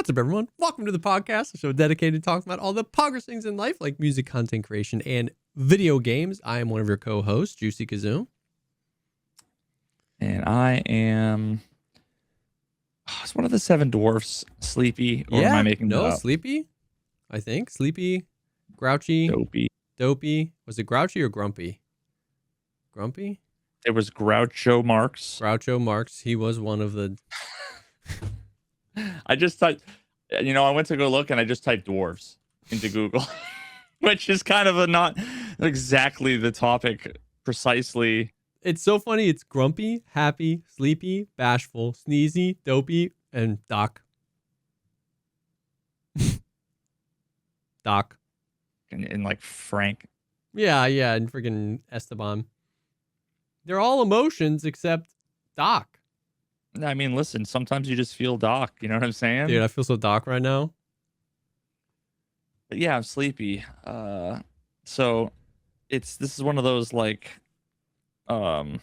What's up, everyone? Welcome to the podcast, a show dedicated to talking about all the progress things in life, like music, content creation, and video games. I am one of your co-hosts, JesseKazam. And I am... it's one of the seven dwarfs. Sleepy? Or am I making that up? Sleepy, I think. Sleepy, Grouchy, Dopey. Was it Grouchy or Grumpy? Grumpy? It was Groucho Marx. Groucho Marx. He was one of the... I just typed, I went to go look and I just typed dwarves into Google, which is kind of not exactly the topic precisely. It's so funny. It's Grumpy, Happy, Sleepy, Bashful, Sneezy, Dopey, and Doc. Doc. And like Frank. Yeah, and freaking Esteban. They're all emotions except Doc. I mean, listen, sometimes you just feel Doc. You know what I'm saying? Dude, I feel so Doc right now. But yeah, I'm sleepy. So this is one of those like, what's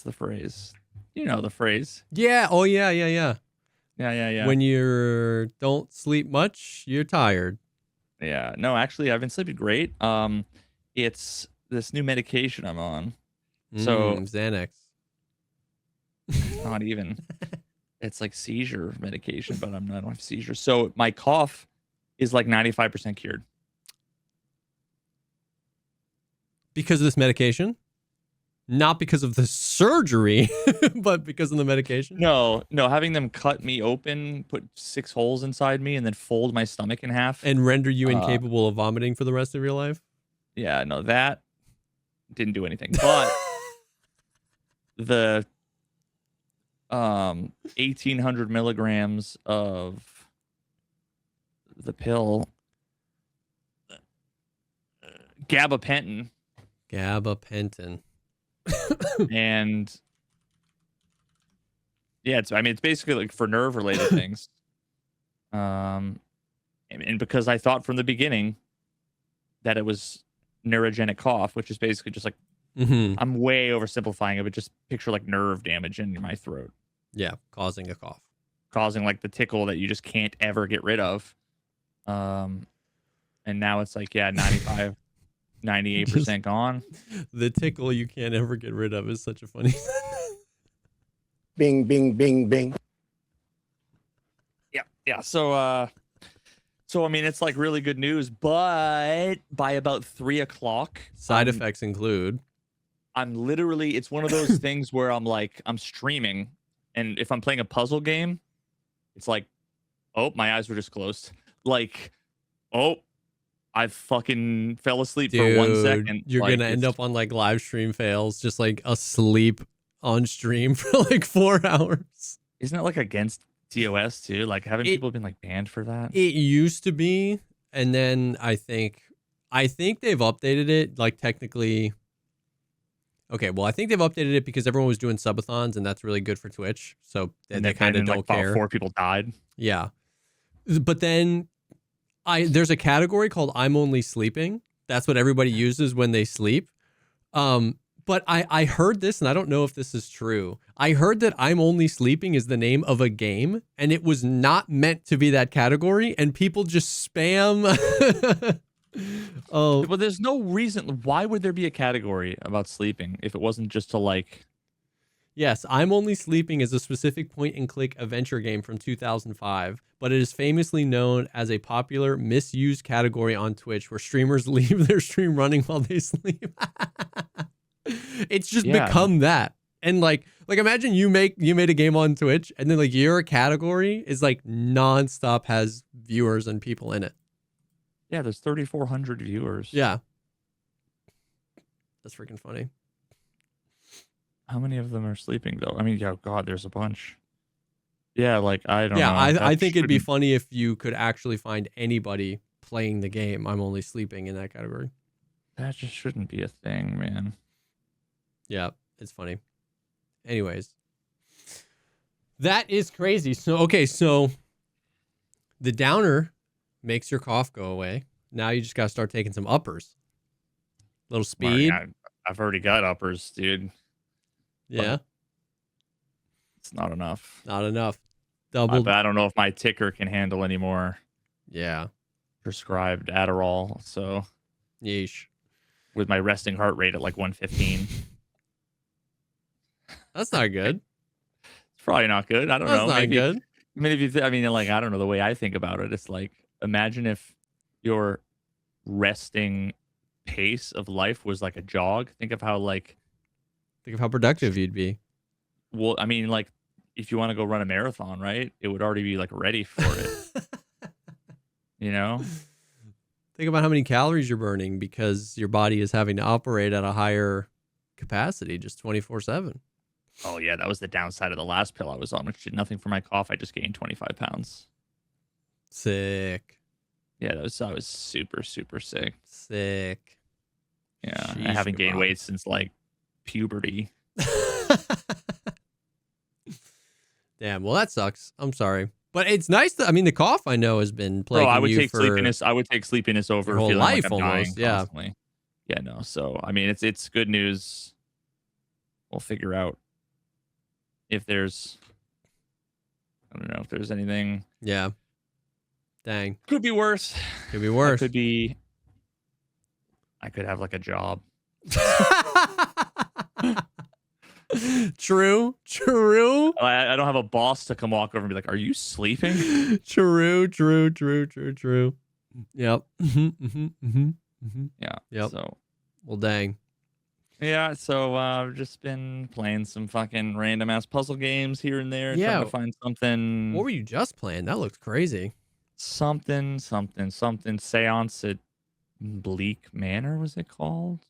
the phrase? You know the phrase. Yeah. Oh, yeah. Yeah. When you don't sleep much, you're tired. Yeah. No, actually, I've been sleeping great. It's this new medication I'm on. So Xanax. Not even. It's like seizure medication, but I don't have seizures. So my cough is like 95% cured. Because of this medication? Not because of the surgery, but because of the medication? No, having them cut me open, put 6 holes inside me, and then fold my stomach in half. And render you incapable of vomiting for the rest of your life? Yeah, no, that didn't do anything. But the 1,800 milligrams of the pill, gabapentin. And yeah, it's basically like for nerve related things. And because I thought from the beginning that it was neurogenic cough, which is basically just like, I'm way oversimplifying it, but just picture like nerve damage in my throat. Yeah, causing a cough. Causing like the tickle that you just can't ever get rid of. And now it's like, 95, 98% gone. The tickle you can't ever get rid of is such a funny Bing, bing, bing, bing. Yeah. So I mean, it's like really good news, but by about 3 o'clock, side effects include... it's one of those things where I'm streaming, and if I'm playing a puzzle game, it's like, oh, my eyes were just closed. Like, oh, I fucking fell asleep for 1 second. You're going to end up on like live stream fails, just like asleep on stream for like 4 hours. Isn't it like against TOS too? Like, haven't people been like banned for that? It used to be. And then I think they've updated it, like technically. Okay, well, I think they've updated it because everyone was doing subathons, and that's really good for Twitch. So they kind of don't care. 4 people died. Yeah. But then there's a category called I'm only sleeping. That's what everybody uses when they sleep. But I heard this, and I don't know if this is true. I heard that I'm only sleeping is the name of a game, and it was not meant to be that category, and people just spam... Oh, well, there's no reason. Why would there be a category about sleeping if it wasn't just to like... Yes, I'm Only Sleeping is a specific point-and-click adventure game from 2005, but it is famously known as a popular misused category on Twitch where streamers leave their stream running while they sleep. It's just become that. And like imagine you made a game on Twitch, and then like your category is like nonstop has viewers and people in it. Yeah, there's 3,400 viewers. Yeah. That's freaking funny. How many of them are sleeping, though? I mean, yeah, God, there's a bunch. Yeah, like, I don't know. I think it'd be funny if you could actually find anybody playing the game I'm Only Sleeping in that category. That just shouldn't be a thing, man. Yeah, it's funny. Anyways. That is crazy. So the downer makes your cough go away. Now you just got to start taking some uppers. Little speed. I've already got uppers, dude. Yeah. It's not enough. Not enough. Double. But I don't know if my ticker can handle any more Yeah. prescribed Adderall. So Yeesh. with my resting heart rate at like 115. That's not good. It's probably not good. I don't That's know. not Maybe. good. I mean, like, I don't know. The way I think about it, it's like, imagine if your resting pace of life was like a jog. Think of how Think of how productive you'd be. well, I mean, like, if you want to go run a marathon, right? It would already be like ready for it. You know? Think about how many calories you're burning because your body is having to operate at a higher capacity just 24/7. Oh yeah, that was the downside of the last pill I was on, which did nothing for my cough. I just gained 25 pounds. Sick. Yeah, I was super, super sick. Sick. Yeah, Sheesh, I haven't gained kebab. weight since like puberty. Damn. Well, that sucks. I'm sorry, but it's nice that the cough I know has been Bro, plaguing I would you take for sleepiness. I would take sleepiness over your whole feeling life like I'm dying almost. Yeah. constantly. Yeah, no. So I mean, it's good news. We'll figure out if there's. I don't know if there's anything. Yeah. Dang. Could be worse. Could be worse. Could be. I could have like a job. True. I don't have a boss to come walk over and be like, "Are you sleeping?" True. Yep. Yeah. Yep. So. Well, dang. Yeah, so I've just been playing some fucking random ass puzzle games here and there, Yeah. trying to find something. What were you just playing? That looks crazy. Something seance at Bleak Manor, was it called?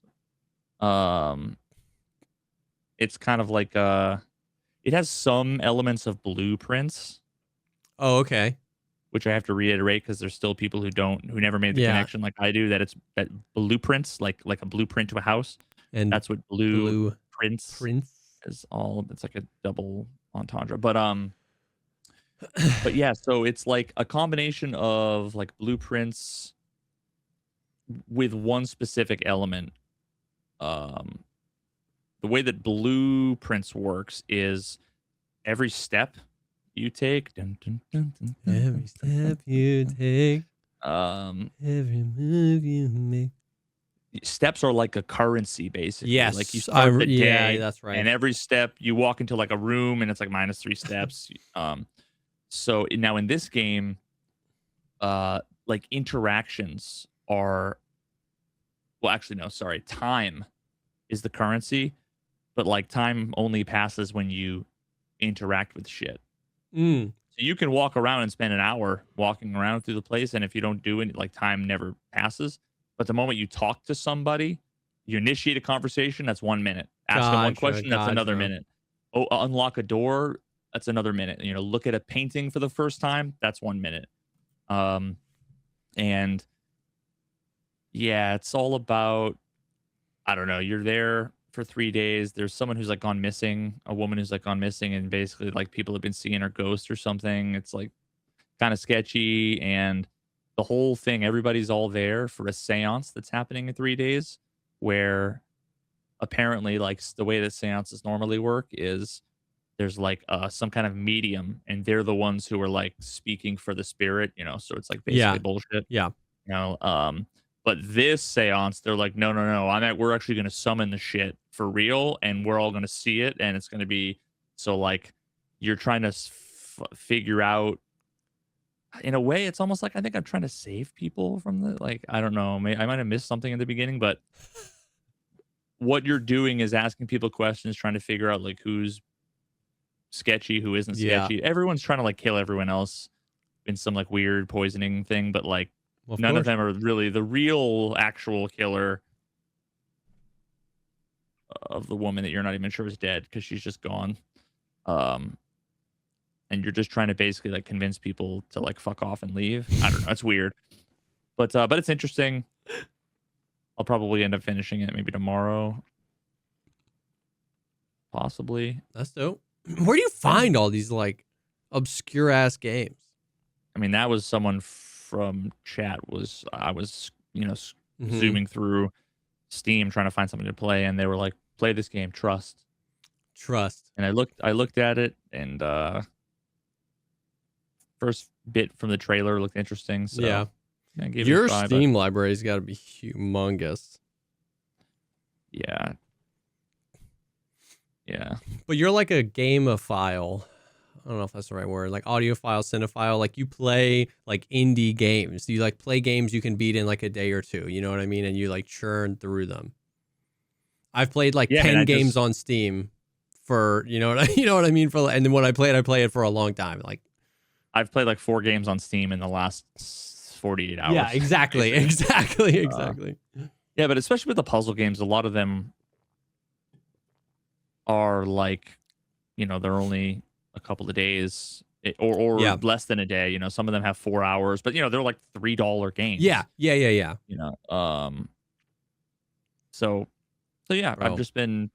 It's kind of like it has some elements of blueprints, Oh, okay. which I have to reiterate because there's still people who never made the Yeah. connection like I do, that blueprints, like a blueprint to a house. And That's what blueprints Prince. is all. It's like a double entendre. But yeah, so it's like a combination of like blueprints with one specific element. The way that blueprints works is every step you take, Every step you take, every move you make. steps are like a currency, basically. Yes, like you start the day, that's right. and every step you walk into like a room, and it's like -3 steps. So now in this game, like interactions are, well, actually no, sorry, time is the currency, but like time only passes when you interact with shit. Mm. So you can walk around and spend an hour walking around through the place, and if you don't do it, like time never passes. But the moment you talk to somebody, you initiate a conversation, that's 1 minute. Ask them one question, that's another minute. Oh, unlock a door, that's another minute. You know, look at a painting for the first time, that's 1 minute. And yeah, it's all about, I don't know, you're there for 3 days. There's someone who's like gone missing, a woman who's like gone missing, and basically like people have been seeing her ghost or something. It's like kind of sketchy, and the whole thing, everybody's all there for a seance that's happening in 3 days, where apparently like the way that seances normally work is there's like some kind of medium, and they're the ones who are like speaking for the spirit, you know, so it's like basically bullshit. Yeah. You know, but this seance, they're like, no, we're actually going to summon the shit for real, and we're all going to see it, and it's going to be, so like you're trying to figure out, in a way, it's almost like I think I'm trying to save people from the, like, I don't know, I might have missed something in the beginning, but what you're doing is asking people questions, trying to figure out like who's sketchy, who isn't sketchy. Everyone's trying to like kill everyone else in some like weird poisoning thing, but like none of them are really the real actual killer of the woman that you're not even sure is dead because she's just gone. And you're just trying to basically like convince people to like fuck off and leave. I don't know, it's weird, but it's interesting. I'll probably end up finishing it maybe tomorrow, possibly. That's dope. Where do you find all these like obscure ass games? I mean, that was someone from chat. I was zooming through Steam trying to find something to play, and they were like, "Play this game, Trust." Trust. And I looked at it, and first bit from the trailer looked interesting. So Yeah. I gave it Your a try, Steam library's got to be humongous. yeah. Yeah. But you're like a gameophile. I don't know if that's the right word. Like audiophile, cinephile. Like you play like indie games. You like play games you can beat in like a day or two. You know what I mean? And you like churn through them. I've played like Yeah, 10 man, games on Steam for, you know what I mean? For, and then when I play it for a long time. Like, I've played like 4 games on Steam in the last 48 hours. yeah, exactly. Exactly. Yeah, but especially with the puzzle games, a lot of them are like, they're only a couple of days or Yeah. less than a day. Some of them have 4 hours, but they're like $3 games. Yeah. So yeah, Bro. I've just been.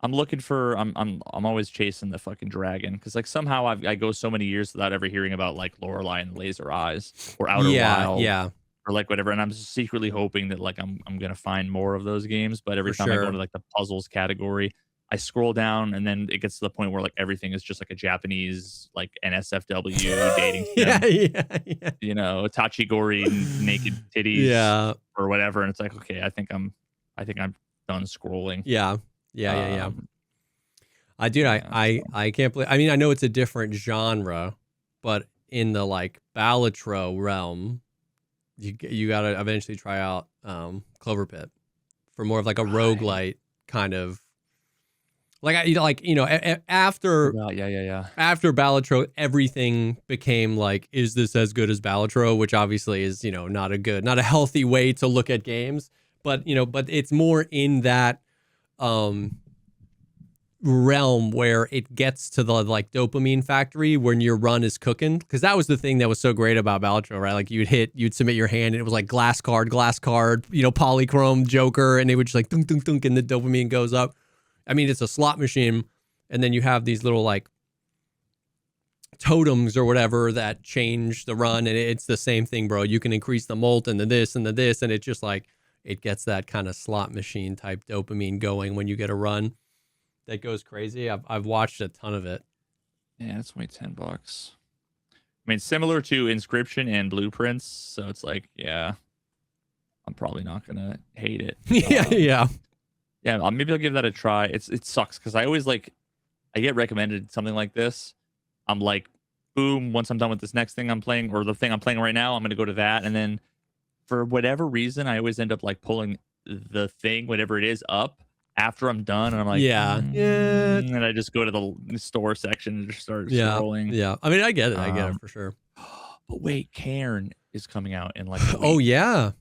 I'm looking for. I'm always chasing the fucking dragon because like somehow I go so many years without ever hearing about like Lorelei and Laser Eyes or Outer Wild. Yeah. Or like whatever, and I'm secretly hoping that like I'm gonna find more of those games. But every For time I go sure. into like the puzzles category, I scroll down, and then it gets to the point where like everything is just like a Japanese like NSFW dating sim. Yeah. Tachigori naked titties, Yeah. or whatever. And it's like, okay, I think I'm done scrolling. Yeah. I can't believe. I mean, I know it's a different genre, but in the like Balatro realm, you gotta eventually try out Clover Pit for more of like a roguelite kind of like after after Balatro, everything became like, is this as good as Balatro? Which obviously is not a healthy way to look at games, but it's more in that realm where it gets to the like dopamine factory when your run is cooking, because that was the thing that was so great about Balatro, right? Like you'd submit your hand and it was like glass card, polychrome Joker, and it would just like dunk dunk dunk and the dopamine goes up. I mean, it's a slot machine, and then you have these little like totems or whatever that change the run, and it's the same thing, bro. You can increase the molt and the this and the this, and it just like it gets that kind of slot machine type dopamine going when you get a run that goes crazy. I've watched a ton of it. Yeah, it's only $10. I mean, similar to Inscription and Blueprints, so it's like, yeah, I'm probably not gonna hate it. Yeah. Maybe I'll give that a try. It sucks because I always like I get recommended something like this. I'm like, boom, once I'm done with this next thing I'm playing or the thing I'm playing right now, I'm gonna go to that, and then for whatever reason, I always end up like pulling the thing, whatever it is, up after I'm done, and I'm like, and I just go to the store section and just start scrolling. Yeah. I mean, I get it for sure. But wait, Cairn is coming out in like a week. Oh yeah.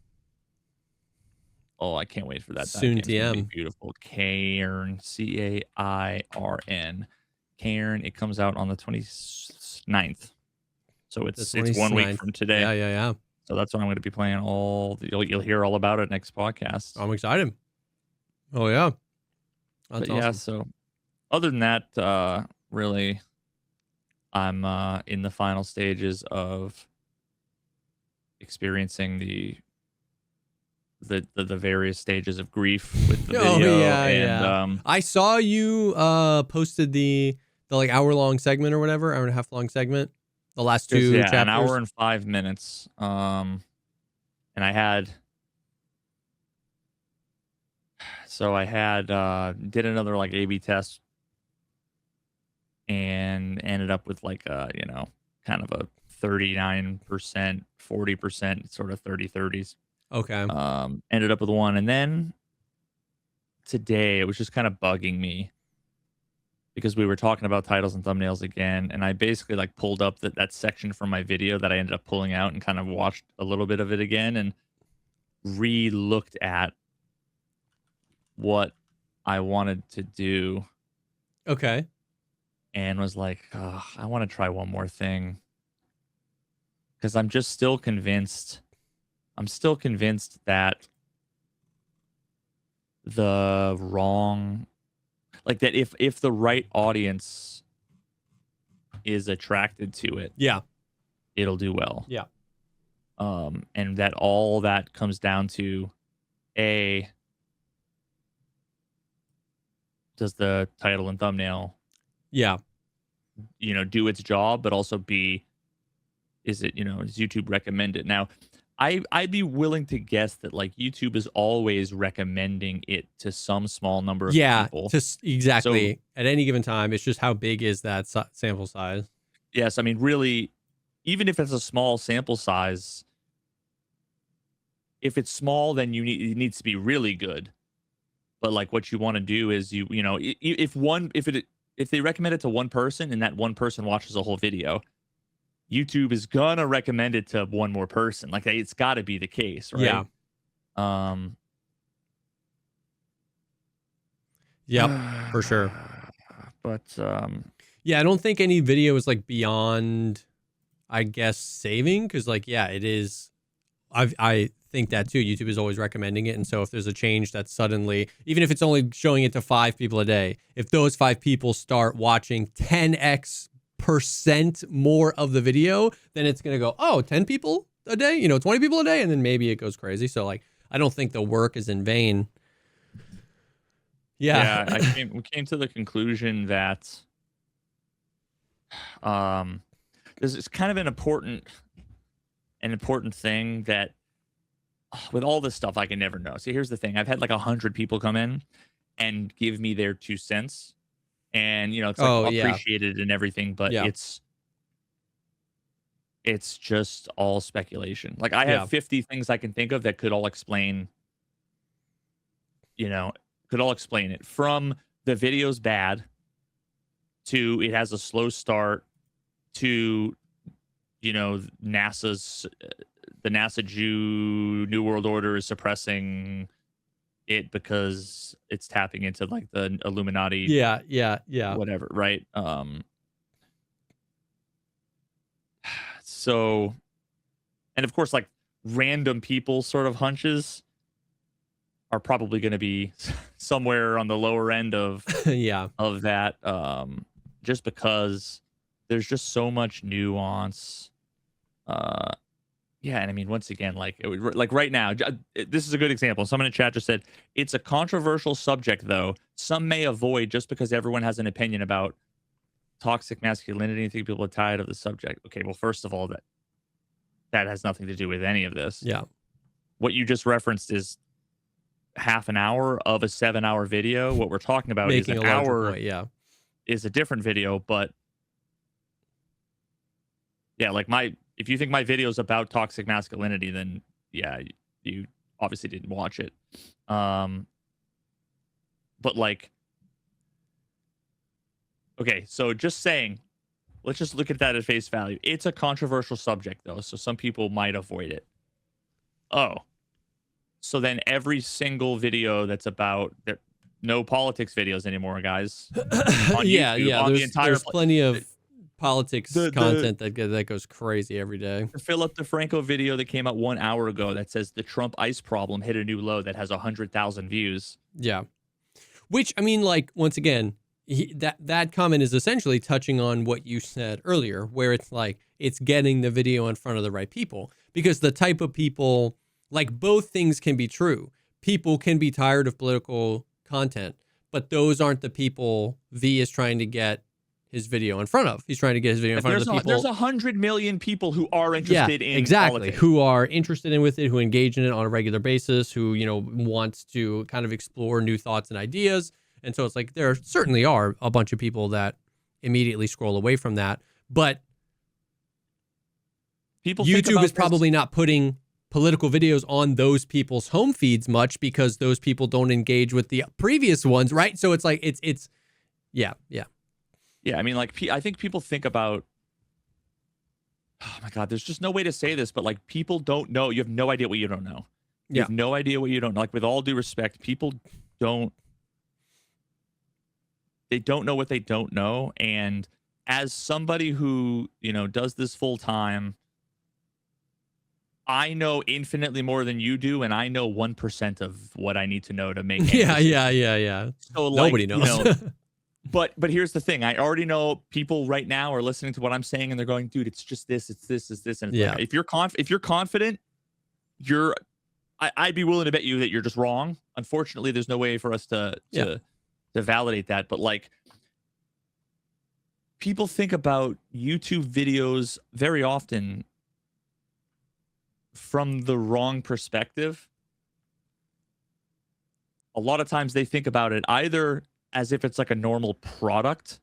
Oh, I can't wait for that. Soon that game's gonna be TM. beautiful. Cairn, Cairn. Cairn. It comes out on the 29th. So it's 1 week from today. Yeah. So that's what I'm going to be playing you'll hear all about it next podcast. I'm excited. Oh yeah. That's awesome. Yeah, so other than that, really, I'm in the final stages of experiencing the various stages of grief with the video. Yeah. I saw you posted the like hour-long segment or whatever, hour and a half long segment. The last two chapters. An hour and 5 minutes. And I had did another like A/B test and ended up with like kind of a 39%, 40%, sort of 30-30s. Okay. Ended up with one, and then today it was just kind of bugging me because we were talking about titles and thumbnails again, and I basically like pulled up that section from my video that I ended up pulling out and kind of watched a little bit of it again and re-looked at what I wanted to do. Okay. And was like, oh, I want to try one more thing because I'm just still convinced. I'm still convinced that the wrong, like that if the right audience is attracted to it, it'll do well. Yeah. And that all that comes down to does the title and thumbnail do its job, but also B, is it, does YouTube recommend it? Now, I'd be willing to guess that like YouTube is always recommending it to some small number of Yeah, people. just So exactly at any given time. It's just how big is that sample size? yes, I mean, really, even if it's a small sample size, if it's small, then it needs to be really good. But like what you want to do is if they recommend it to one person and that one person watches a whole video, YouTube is gonna recommend it to one more person. Like it's got to be the case, right? Yeah. Um. Yep, for sure. But Yeah, I don't think any video is like beyond, I guess, saving, because like, yeah, it is. I think that too. YouTube is always recommending it, and so if there's a change that suddenly, even if it's only showing it to 5 people a day, if those 5 people start watching 10x% more of the video, then it's gonna go, oh, 10 people a day, 20 people a day, and then maybe it goes crazy. So like, I don't think the work is in vain. Yeah. we came to the conclusion that this is kind of an important thing that with all this stuff I can never know. See, here's the thing. I've had like 100 people come in and give me their 2 cents, and it's like appreciated and everything, but it's just all speculation. Like I have 50 things I can think of that could all explain it, from the video's bad to it has a slow start to NASA's the NASA New World Order is suppressing it because it's tapping into like the Illuminati. Yeah. Whatever, right? So, and of course, like random people's sort of hunches are probably going to be somewhere on the lower end of of that, just because there's just so much nuance. And I mean, once again, like right now, this is a good example. Someone in chat just said it's a controversial subject, though some may avoid just because everyone has an opinion about toxic masculinity. I think people are tired of the subject. Okay, well, first of all, that has nothing to do with any of this. Yeah, what you just referenced is half an hour of a 7-hour video. What we're talking about making is an hour. Point, is a different video, but like if you think my video is about toxic masculinity, then you obviously didn't watch it. But like, okay, so just saying, let's just look at that at face value. It's a controversial subject, though, so some people might avoid it. Oh, so then every single video that's about no politics videos anymore, guys. On YouTube, there's plenty of politics content that goes crazy every day. The Philip DeFranco video that came out 1 hour ago that says the Trump ICE problem hit a new low that has 100,000 views. Yeah, which I mean, like once again, that comment is essentially touching on what you said earlier, where it's like it's getting the video in front of the right people, because the type of people, like both things can be true. People can be tired of political content, but those aren't the people V is trying to get his video in front of. He's trying to get his video in front of the people. There's 100 million people who are interested in politics. Who are interested in with it, who engage in it on a regular basis, who wants to kind of explore new thoughts and ideas. And so it's like there certainly are a bunch of people that immediately scroll away from that, but YouTube is probably not putting political videos on those people's home feeds much, because those people don't engage with the previous ones, right? So it's like it's yeah. I mean, like, I think people think about, oh my God, there's just no way to say this, but like people don't know. You have no idea what you don't know. You have no idea what you don't know. Like, with all due respect, people don't know what they don't know. And as somebody who, does this full time, I know infinitely more than you do, and I know 1% of what I need to know to make. Yeah. So nobody knows. But here's the thing: I already know people right now are listening to what I'm saying, and they're going, "Dude, it's just this, it's this, it's this." And it's like, if you're confident, I'd be willing to bet you that you're just wrong. Unfortunately, there's no way for us to validate that. But like, people think about YouTube videos very often from the wrong perspective. A lot of times they think about it either as if it's like a normal product,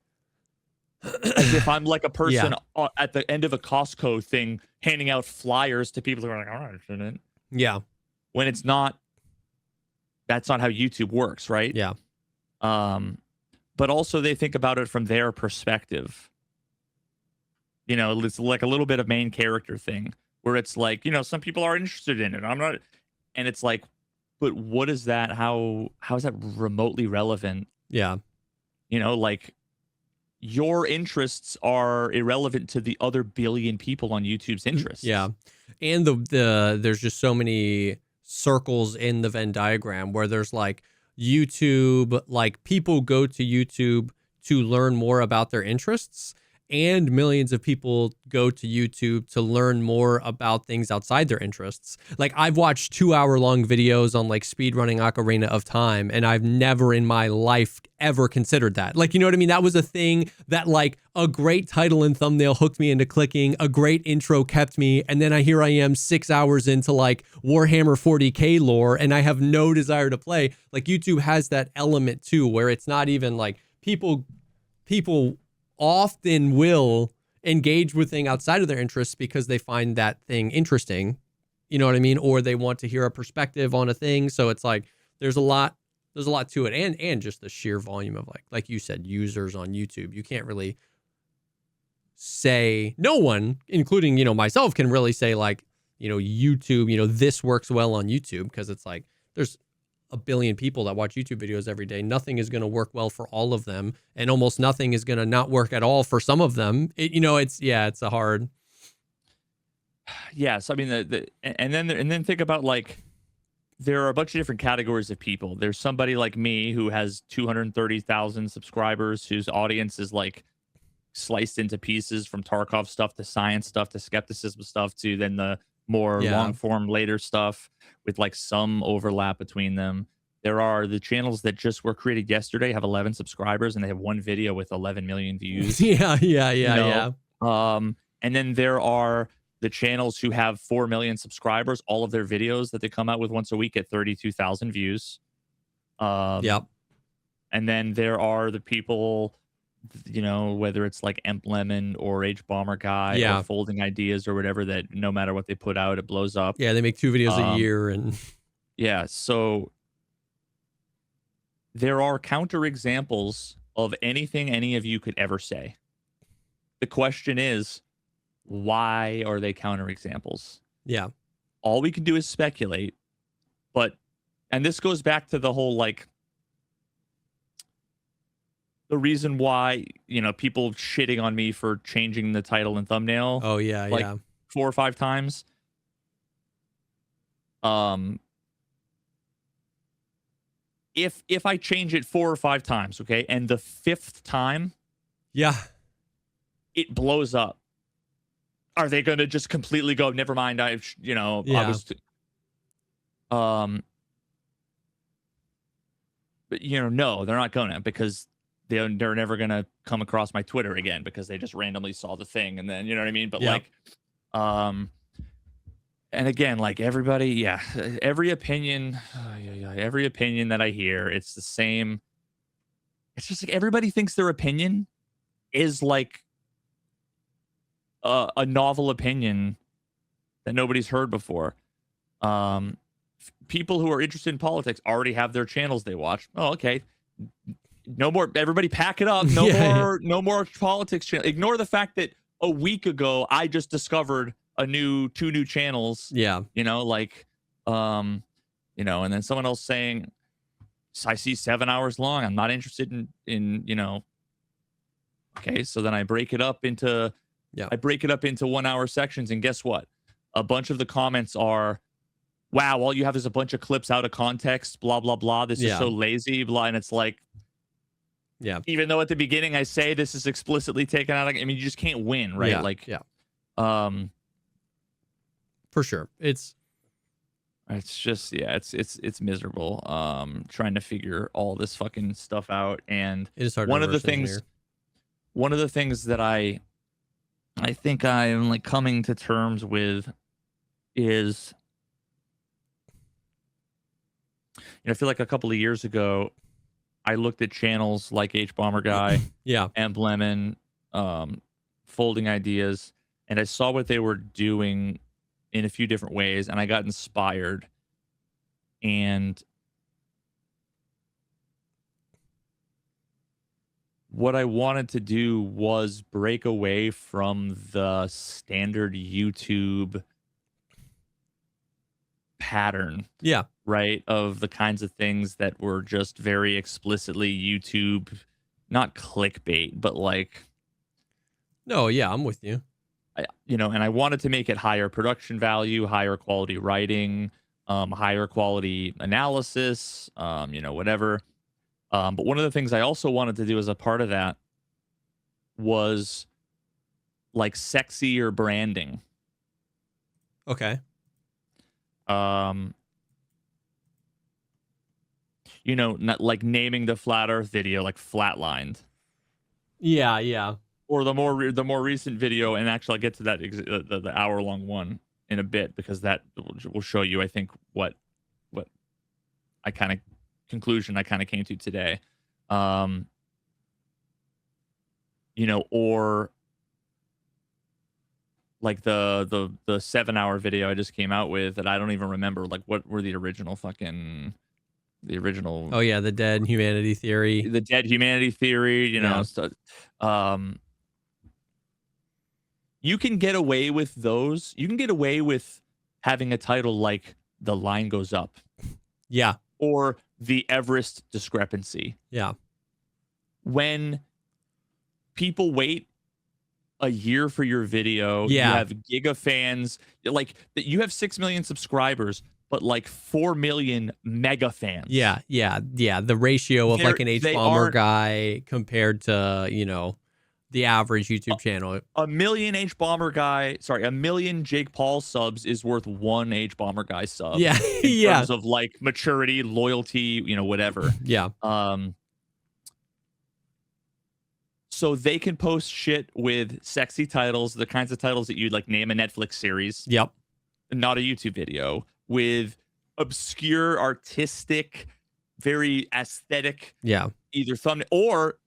as if I'm like a person at the end of a Costco thing handing out flyers to people who are like, "All right, shouldn't." Yeah. When it's not, that's not how YouTube works, right? Yeah. But also they think about it from their perspective. You know, it's like a little bit of main character thing where it's like, you know, some people are interested in it. I'm not, and it's like, but what is that? How is that remotely relevant? Yeah. You know, like your interests are irrelevant to the other billion people on YouTube's interests. Yeah. And there's just so many circles in the Venn diagram where there's like YouTube, like people go to YouTube to learn more about their interests, and millions of people go to YouTube to learn more about things outside their interests. Like I've watched 2-hour-long videos on like speedrunning Ocarina of Time, and I've never in my life ever considered that. Like, you know what I mean? That was a thing that like a great title and thumbnail hooked me into clicking, a great intro kept me, and then here I am 6 hours into like Warhammer 40K lore, and I have no desire to play. Like YouTube has that element too, where it's not even like people often will engage with things outside of their interests because they find that thing interesting, you know what I mean? Or they want to hear a perspective on a thing. So it's like, there's a lot to it. And just the sheer volume of like you said, users on YouTube. You can't really say, no one, including, you know, myself, can really say like, you know, YouTube, you know, this works well on YouTube, because it's like, there's a billion people that watch YouTube videos every day. Nothing is going to work well for all of them, and almost nothing is going to not work at all for some of them. You know, it's a hard. Yes, I mean and then think about like there are a bunch of different categories of people. There's somebody like me who has 230,000 subscribers, whose audience is like sliced into pieces from Tarkov stuff to science stuff to skepticism stuff to then the more long form later stuff with like some overlap between them. There are the channels that just were created yesterday, have 11 subscribers, and they have one video with 11 million views. Yeah. And then there are the channels who have 4 million subscribers. All of their videos that they come out with once a week get 32,000 views. Yep. And then there are the people, you know, whether it's like Emp Lemon or H Bomber Guy or Folding Ideas or whatever, that no matter what they put out, it blows up. Yeah, they make 2 videos a year. And yeah, so there are counter examples of anything any of you could ever say. The question is, why are they counter examples? Yeah. All we can do is speculate. And this goes back to the whole like, the reason why, you know, people shitting on me for changing the title and thumbnail. Oh yeah, like 4 or 5 times. If I change it 4 or 5 times, okay, and the 5th time, it blows up. Are they going to just completely go, never mind? I was. But you know, no, they're not gonna, because they're never gonna come across my Twitter again because they just randomly saw the thing, and then you know what I mean. But like, and again, like everybody, every opinion that I hear, it's the same. It's just like everybody thinks their opinion is like a novel opinion that nobody's heard before. People who are interested in politics already have their channels they watch. Oh, okay. No more. Everybody pack it up. No more politics channel. Ignore the fact that a week ago I just discovered 2 new channels. Yeah. You know, like, and then someone else saying, I see 7 hours long. I'm not interested in, you know. Okay. So then I break it up into 1 hour sections. And guess what? A bunch of the comments are, wow, all you have is a bunch of clips out of context, blah, blah, blah. This is so lazy, blah. And it's like, even though at the beginning I say this is explicitly taken out, I mean, you just can't win, right? For sure. It's just, it's miserable. Trying to figure all this fucking stuff out. And it is hard. One of the things that I think I'm like coming to terms with is, I feel like a couple of years ago, I looked at channels like H Bomber Guy, Yeah. Emblemin, Folding Ideas, and I saw what they were doing in a few different ways, and I got inspired. And what I wanted to do was break away from the standard YouTube pattern, Yeah. right? Of the kinds of things that were just very explicitly YouTube, not clickbait, but like, No, yeah, I'm with you. and I wanted to make it higher production value, higher quality writing, higher quality analysis, whatever. But one of the things I also wanted to do as a part of that was like sexier branding. Okay. Not like naming the flat Earth video like Flatlined, Yeah, yeah. or the more recent video, and actually I'll get to that the hour long one in a bit, because that will show you, I think, what I kind of conclusion I kind of came to today. Or like the 7-hour video I just came out with that I don't even remember, like what were the original. Oh yeah, the dead humanity theory. The dead humanity theory, Yeah. So, you can get away with those. You can get away with having a title like The Line Goes Up. Yeah. Or The Everest Discrepancy. Yeah. When people wait a year for your video, Yeah. you have giga fans, like you have 6 million subscribers, but like 4 million mega fans. Yeah. Yeah. Yeah. The ratio of like an H Bomber Guy compared to, the average YouTube channel. A million a million Jake Paul subs is worth one H Bomber Guy sub. Yeah. In terms of like maturity, loyalty, whatever. Yeah. So they can post shit with sexy titles, the kinds of titles that you'd like name a Netflix series. Yep. Not a YouTube video, with obscure, artistic, very aesthetic. Yeah. Either thumbnail or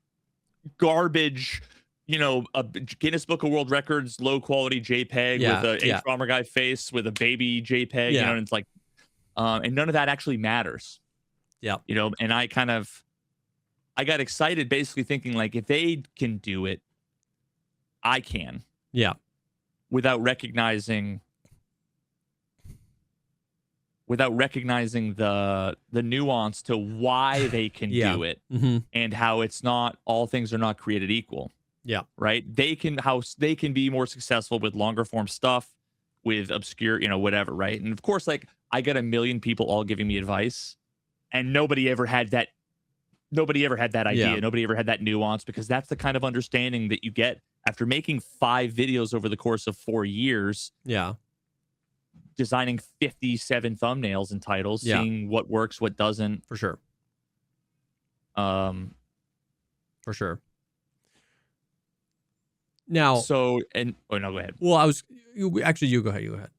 garbage, a Guinness Book of World Records low quality JPEG with a H Bomber Guy face with a baby JPEG. And it's like, and none of that actually matters. Yeah. And I got excited, basically thinking like, if they can do it, I can. Yeah. Without recognizing the nuance to why they can do it, and how it's not, all things are not created equal. Yeah. Right. They can be more successful with longer form stuff, with obscure, whatever. Right. And of course, like, I got a million people all giving me advice, and nobody ever had that idea. Yeah. Nobody ever had that nuance, because that's the kind of understanding that you get after making 5 videos over the course of 4 years. Yeah. Designing 57 thumbnails and titles, seeing what works, what doesn't. For sure. For sure. Now, no, go ahead. Well, you go ahead. You go ahead.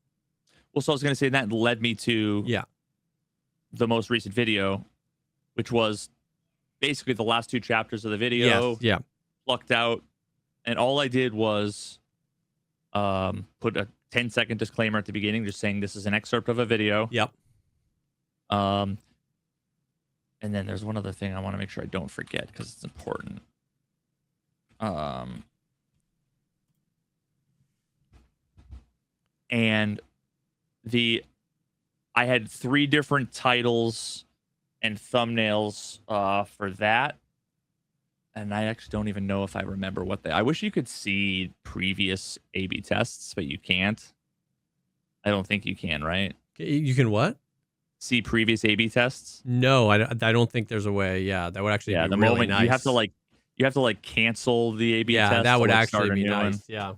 Well, so I was going to say that led me to the most recent video, which was basically the last 2 chapters of the video. Yes, yeah. Plucked out, and all I did was put a 10-second disclaimer at the beginning, just saying this is an excerpt of a video. Yep. And then there's one other thing I want to make sure I don't forget, because it's important. And I had 3 different titles and thumbnails for that. And I actually don't even know if I remember I wish you could see previous A/B tests, but you can't. I don't think you can, right? You can what? See previous A/B tests? No, I don't think there's a way. Yeah, that would actually be the really moment nice. you have to cancel the A/B test. Yeah, that would to, actually start be a new nice. one. Yeah.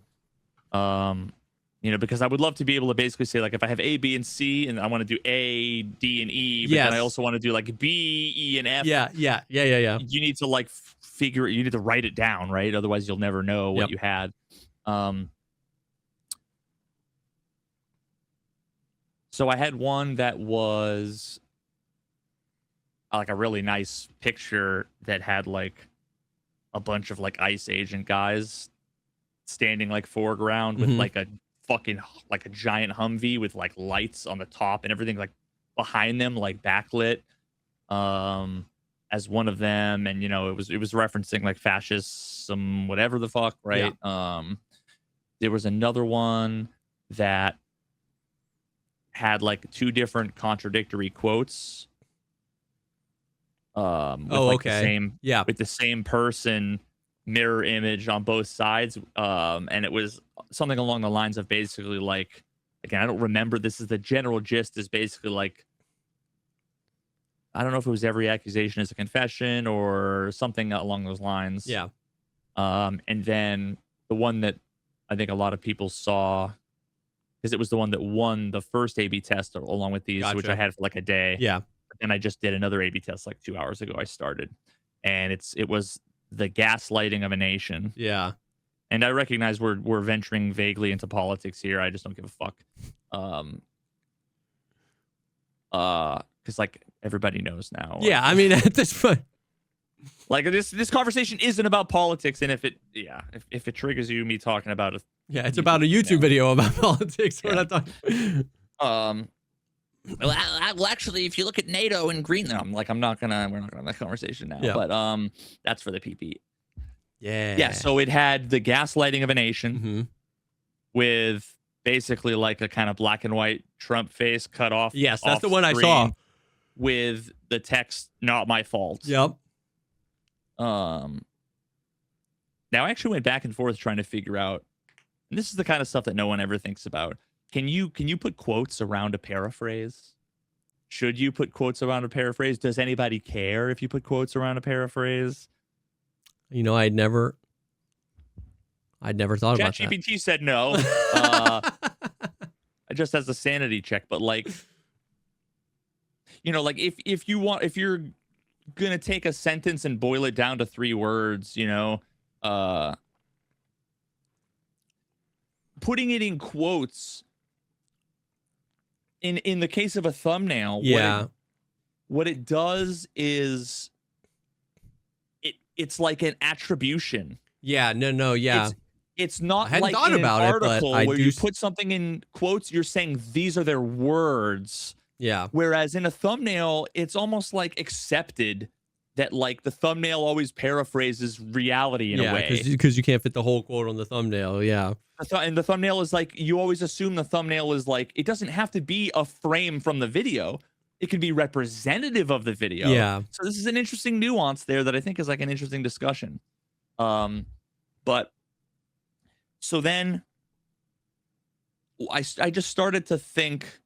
Because I would love to be able to basically say, like, if I have A, B, and C, and I want to do A, D, and E, but then I also want to do like B, E, and F. Yeah. You need to you need to write it down, right? Otherwise, you'll never know what you had. So I had one that was like a really nice picture that had like a bunch of like ICE agent guys standing like foreground with like a fucking like a giant Humvee with like lights on the top and everything like behind them like backlit as one of them. And you know, it was referencing like fascism, whatever the fuck, right? There was another one that had like two different contradictory quotes with with the same person, mirror image on both sides, and it was something along the lines of basically like, again, I don't remember, this is the general gist, is basically like, I don't know if it was every accusation is a confession or something along those lines. And then the one that I think a lot of people saw, because it was the one that won the first A/B test along with these, which I had for like a day. And I just did another A/B test like 2 hours ago. I started, and it was the gaslighting of a nation. And I recognize we're venturing vaguely into politics here. I just don't give a fuck. Because like everybody knows now. I mean, at this point, like this conversation isn't about politics, and if it triggers you, me talking about it. It's about a YouTube video about politics. We're not talking. Well, actually, if you look at NATO and Greenland, we're not gonna have that conversation now. But that's for the PP. So it had the gaslighting of a nation with basically like a kind of black and white Trump face cut off. That's the one I saw with the text "Not my fault." Now I actually went back and forth trying to figure out, and this is the kind of stuff that no one ever thinks about. Can you put quotes around a paraphrase? Should you put quotes around a paraphrase? Does anybody care if you put quotes around a paraphrase? You know, I'd never thought about that. ChatGPT said no. Just as a sanity check, but like, you know, like if you're gonna take a sentence and boil it down to 3 words, you know, putting it in quotes in the case of a thumbnail, what it does is it's like an attribution. It's not like in an article where you put something in quotes, you're saying these are their words. Whereas in a thumbnail, it's almost like accepted that like the thumbnail always paraphrases reality in a way. Because you can't fit the whole quote on the thumbnail. And the thumbnail is like, you always assume the thumbnail is like, it doesn't have to be a frame from the video. It can be representative of the video. So this is an interesting nuance there that I think is like an interesting discussion. But so then I just started to think,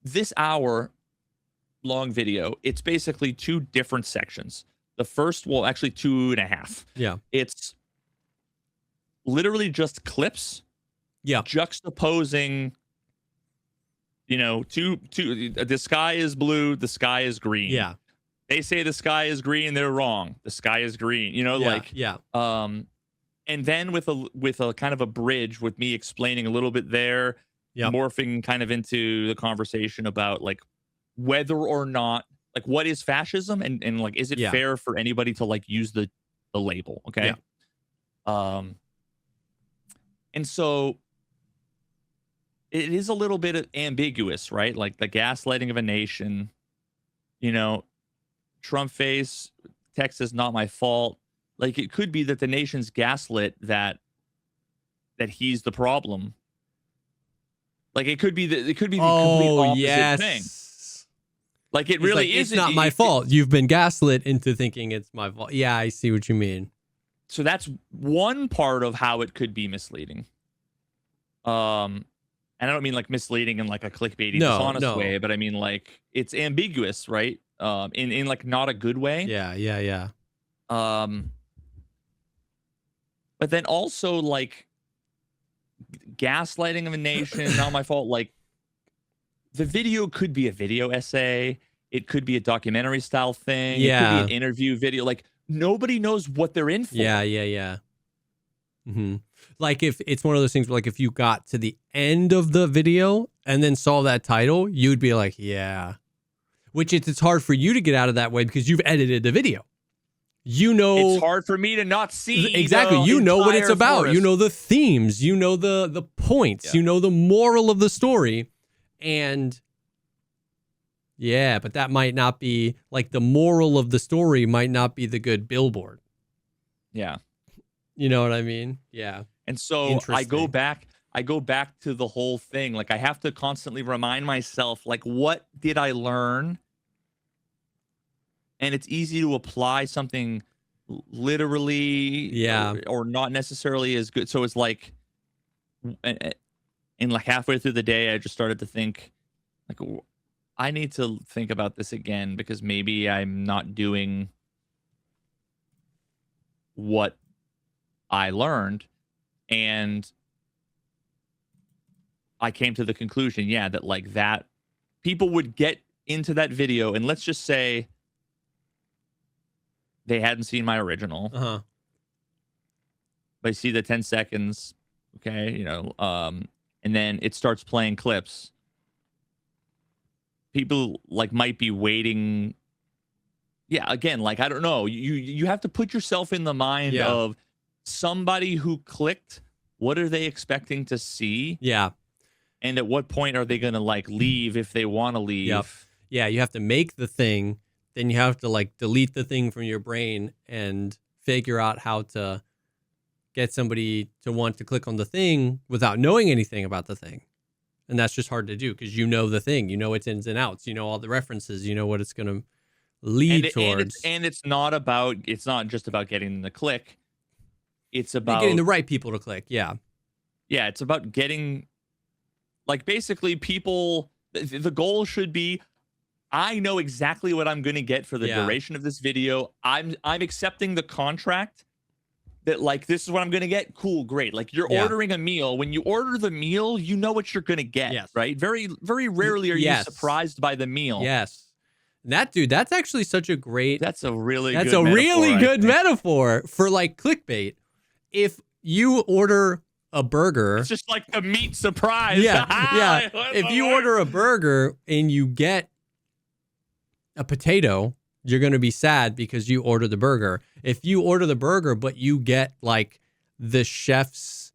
this hour-long video, it's basically 2 different sections. The first, well, actually 2.5. It's literally just clips. Juxtaposing, you know, the sky is blue, the sky is green. They say the sky is green, they're wrong. The sky is green. You know, and then with a kind of a bridge with me explaining a little bit there. Morphing kind of into the conversation about like whether or not, like, what is fascism and like, is it fair for anybody to like use the label? Okay. And so it is a little bit ambiguous, right? Like the gaslighting of a nation, you know, Trump face, text is not my fault. Like it could be that the nation's gaslit that he's the problem. Like it could be the complete opposite thing. Like it really is. It's not my fault. You've been gaslit into thinking it's my fault. Yeah, I see what you mean. So that's one part of how it could be misleading. And I don't mean like misleading in like a clickbaity, dishonest way, but I mean like it's ambiguous, right? In like not a good way. But then also like gaslighting of a nation, not my fault. Like the video could be a video essay. It could be a documentary style thing. It could be an interview video. Like nobody knows what they're in for. Like if it's one of those things where like if you got to the end of the video and then saw that title, you'd be like, yeah. Which it's hard for you to get out of that way because you've edited the video. You know, it's hard for me to not see exactly. the You know what it's entire about. forest. You know the themes. You know the points. Yeah. You know the moral of the story, and yeah, but that might not be like the moral of the story might not be the good billboard. Yeah. You know what I mean? Yeah. And so I go back to the whole thing. Like I have to constantly remind myself, like, what did I learn? And it's easy to apply something literally or not necessarily as good. So it's like, and like halfway through the day, I just started to think, like, I need to think about this again because maybe I'm not doing what I learned. And I came to the conclusion, that like that people would get into that video, and let's just say they hadn't seen my original. They see the 10 seconds, okay, and then it starts playing clips. People like might be waiting. Yeah, again, like I don't know. You have to put yourself in the mind of somebody who clicked. What are they expecting to see? Yeah. And at what point are they going to like leave if they want to leave? Yep. Yeah, you have to make the thing, then you have to like delete the thing from your brain and figure out how to get somebody to want to click on the thing without knowing anything about the thing. And that's just hard to do because you know the thing, you know its ins and outs, you know all the references, you know what it's going to lead towards. And it's not just about getting the click. It's about getting the right people to click. Yeah. Yeah, it's about getting, like, basically people, the goal should be, I know exactly what I'm going to get for the duration of this video. I'm accepting the contract that, like, this is what I'm going to get. Cool, great. Like, you're ordering a meal. When you order the meal, you know what you're going to get, right? Very, very rarely are you surprised by the meal. Yes. That, dude, that's actually such a great... That's a really good metaphor for, like, clickbait. If you order a burger... It's just like the meat surprise. Yeah. If you order a burger and you get a potato, you're going to be sad because you ordered the burger. If you order the burger, but you get like the chef's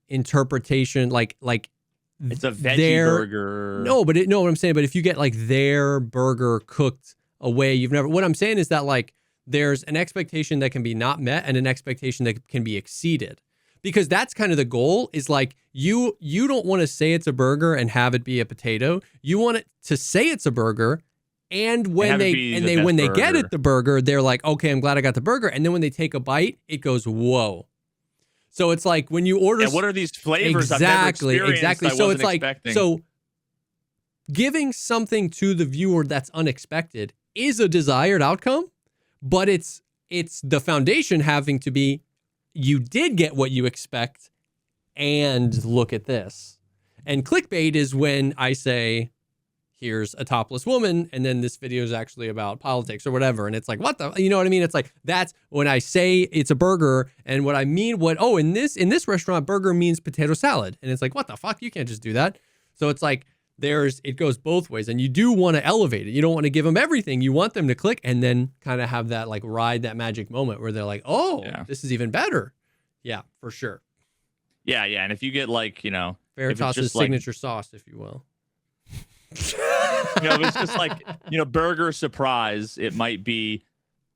interpretation, like it's a veggie burger. No, but no, what I'm saying, but if you get like their burger cooked a way what I'm saying is that like there's an expectation that can be not met and an expectation that can be exceeded. Because that's kind of the goal is like you don't want to say it's a burger and have it be a potato. You want it to say it's a burger. And when they get it, the burger, they're like, okay, I'm glad I got the burger. And then when they take a bite, it goes, whoa. So it's like when you order. And what are these flavors? Exactly. So it's like, so giving something to the viewer that's unexpected is a desired outcome, but it's the foundation having to be, you did get what you expect and look at this. And clickbait is when I say, here's a topless woman, and then this video is actually about politics or whatever. And it's like, what the, you know what I mean? It's like, that's when I say it's a burger, and what I mean, in this restaurant, burger means potato salad. And it's like, what the fuck? You can't just do that. So it's like, it goes both ways, and you do want to elevate it. You don't want to give them everything. You want them to click and then kind of have that, like, ride that magic moment where they're like, this is even better. Yeah, for sure. Yeah. And if you get like, Veritas' signature sauce, if you will. It's just like, burger surprise. It might be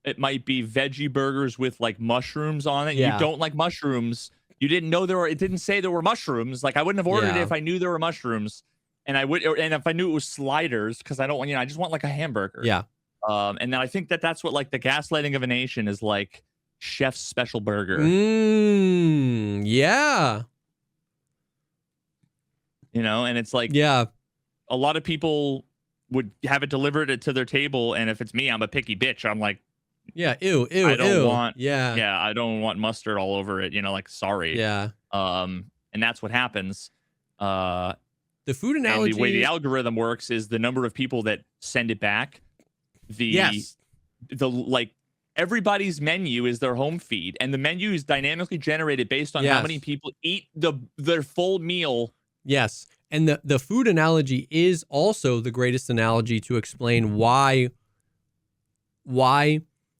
veggie burgers with like mushrooms on it. Yeah. You don't like mushrooms. You didn't know it didn't say there were mushrooms. Like I wouldn't have ordered it if I knew there were mushrooms, and if I knew it was sliders, because I don't want, I just want like a hamburger. Yeah. And then I think that's what like the gaslighting of a nation is, like chef's special burger. Yeah. And it's like, a lot of people would have it delivered to their table, and if it's me, I'm a picky bitch. I'm like, I don't want mustard all over it. Like, sorry. Yeah. And that's what happens. The food analogy. And the way the algorithm works is the number of people that send it back. Everybody's menu is their home feed, and the menu is dynamically generated based on how many people eat their full meal. Yes. And the food analogy is also the greatest analogy to explain why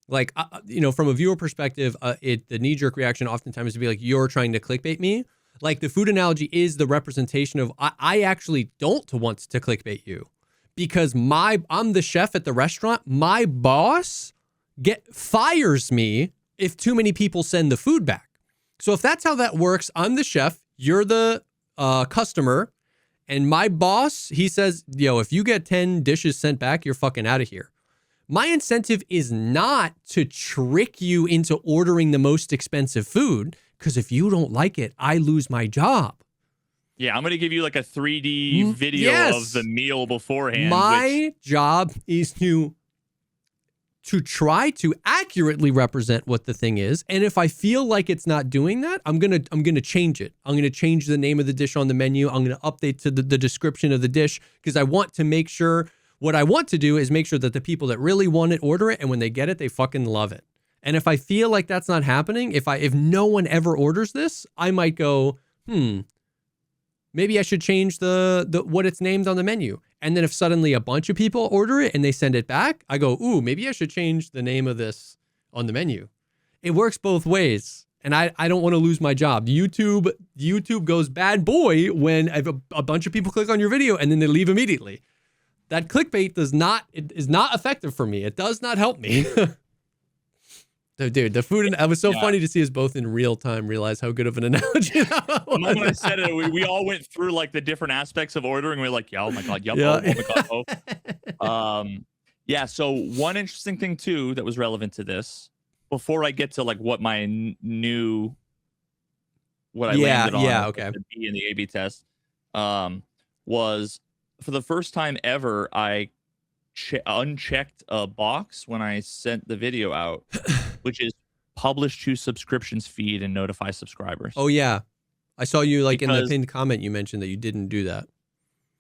like, from a viewer perspective, the knee-jerk reaction oftentimes is to be like, you're trying to clickbait me. Like, the food analogy is the representation of, I actually don't want to clickbait you, because I'm the chef at the restaurant. My boss fires me if too many people send the food back. So if that's how that works, I'm the chef, you're the customer, and my boss, he says, if you get 10 dishes sent back, you're fucking out of here. My incentive is not to trick you into ordering the most expensive food, because if you don't like it, I lose my job. Yeah, I'm going to give you like a 3D video of the meal beforehand. My job is to try to accurately represent what the thing is. And if I feel like it's not doing that, I'm going to change it. I'm going to change the name of the dish on the menu. I'm going to update to the description of the dish, because I want to make sure, what I want to do is make sure that the people that really want it order it, and when they get it, they fucking love it. And if I feel like that's not happening, if no one ever orders this, I might go, maybe I should change the what it's named on the menu. And then if suddenly a bunch of people order it and they send it back, I go, ooh, maybe I should change the name of this on the menu. It works both ways. And I don't want to lose my job. YouTube goes bad boy when a bunch of people click on your video and then they leave immediately. That clickbait is not effective for me. It does not help me. So, dude, the food, it was so funny to see us both in real time realize how good of an analogy that was. When I said it, we all went through like the different aspects of ordering. We were like, oh my God, oh my God. Yeah, so one interesting thing too that was relevant to this, before I get to like what my landed on okay. the B in the A/B test, was for the first time ever, I unchecked a box when I sent the video out, which is publish to subscriptions feed and notify subscribers. Oh yeah, I saw you in the pinned comment. You mentioned that you didn't do that.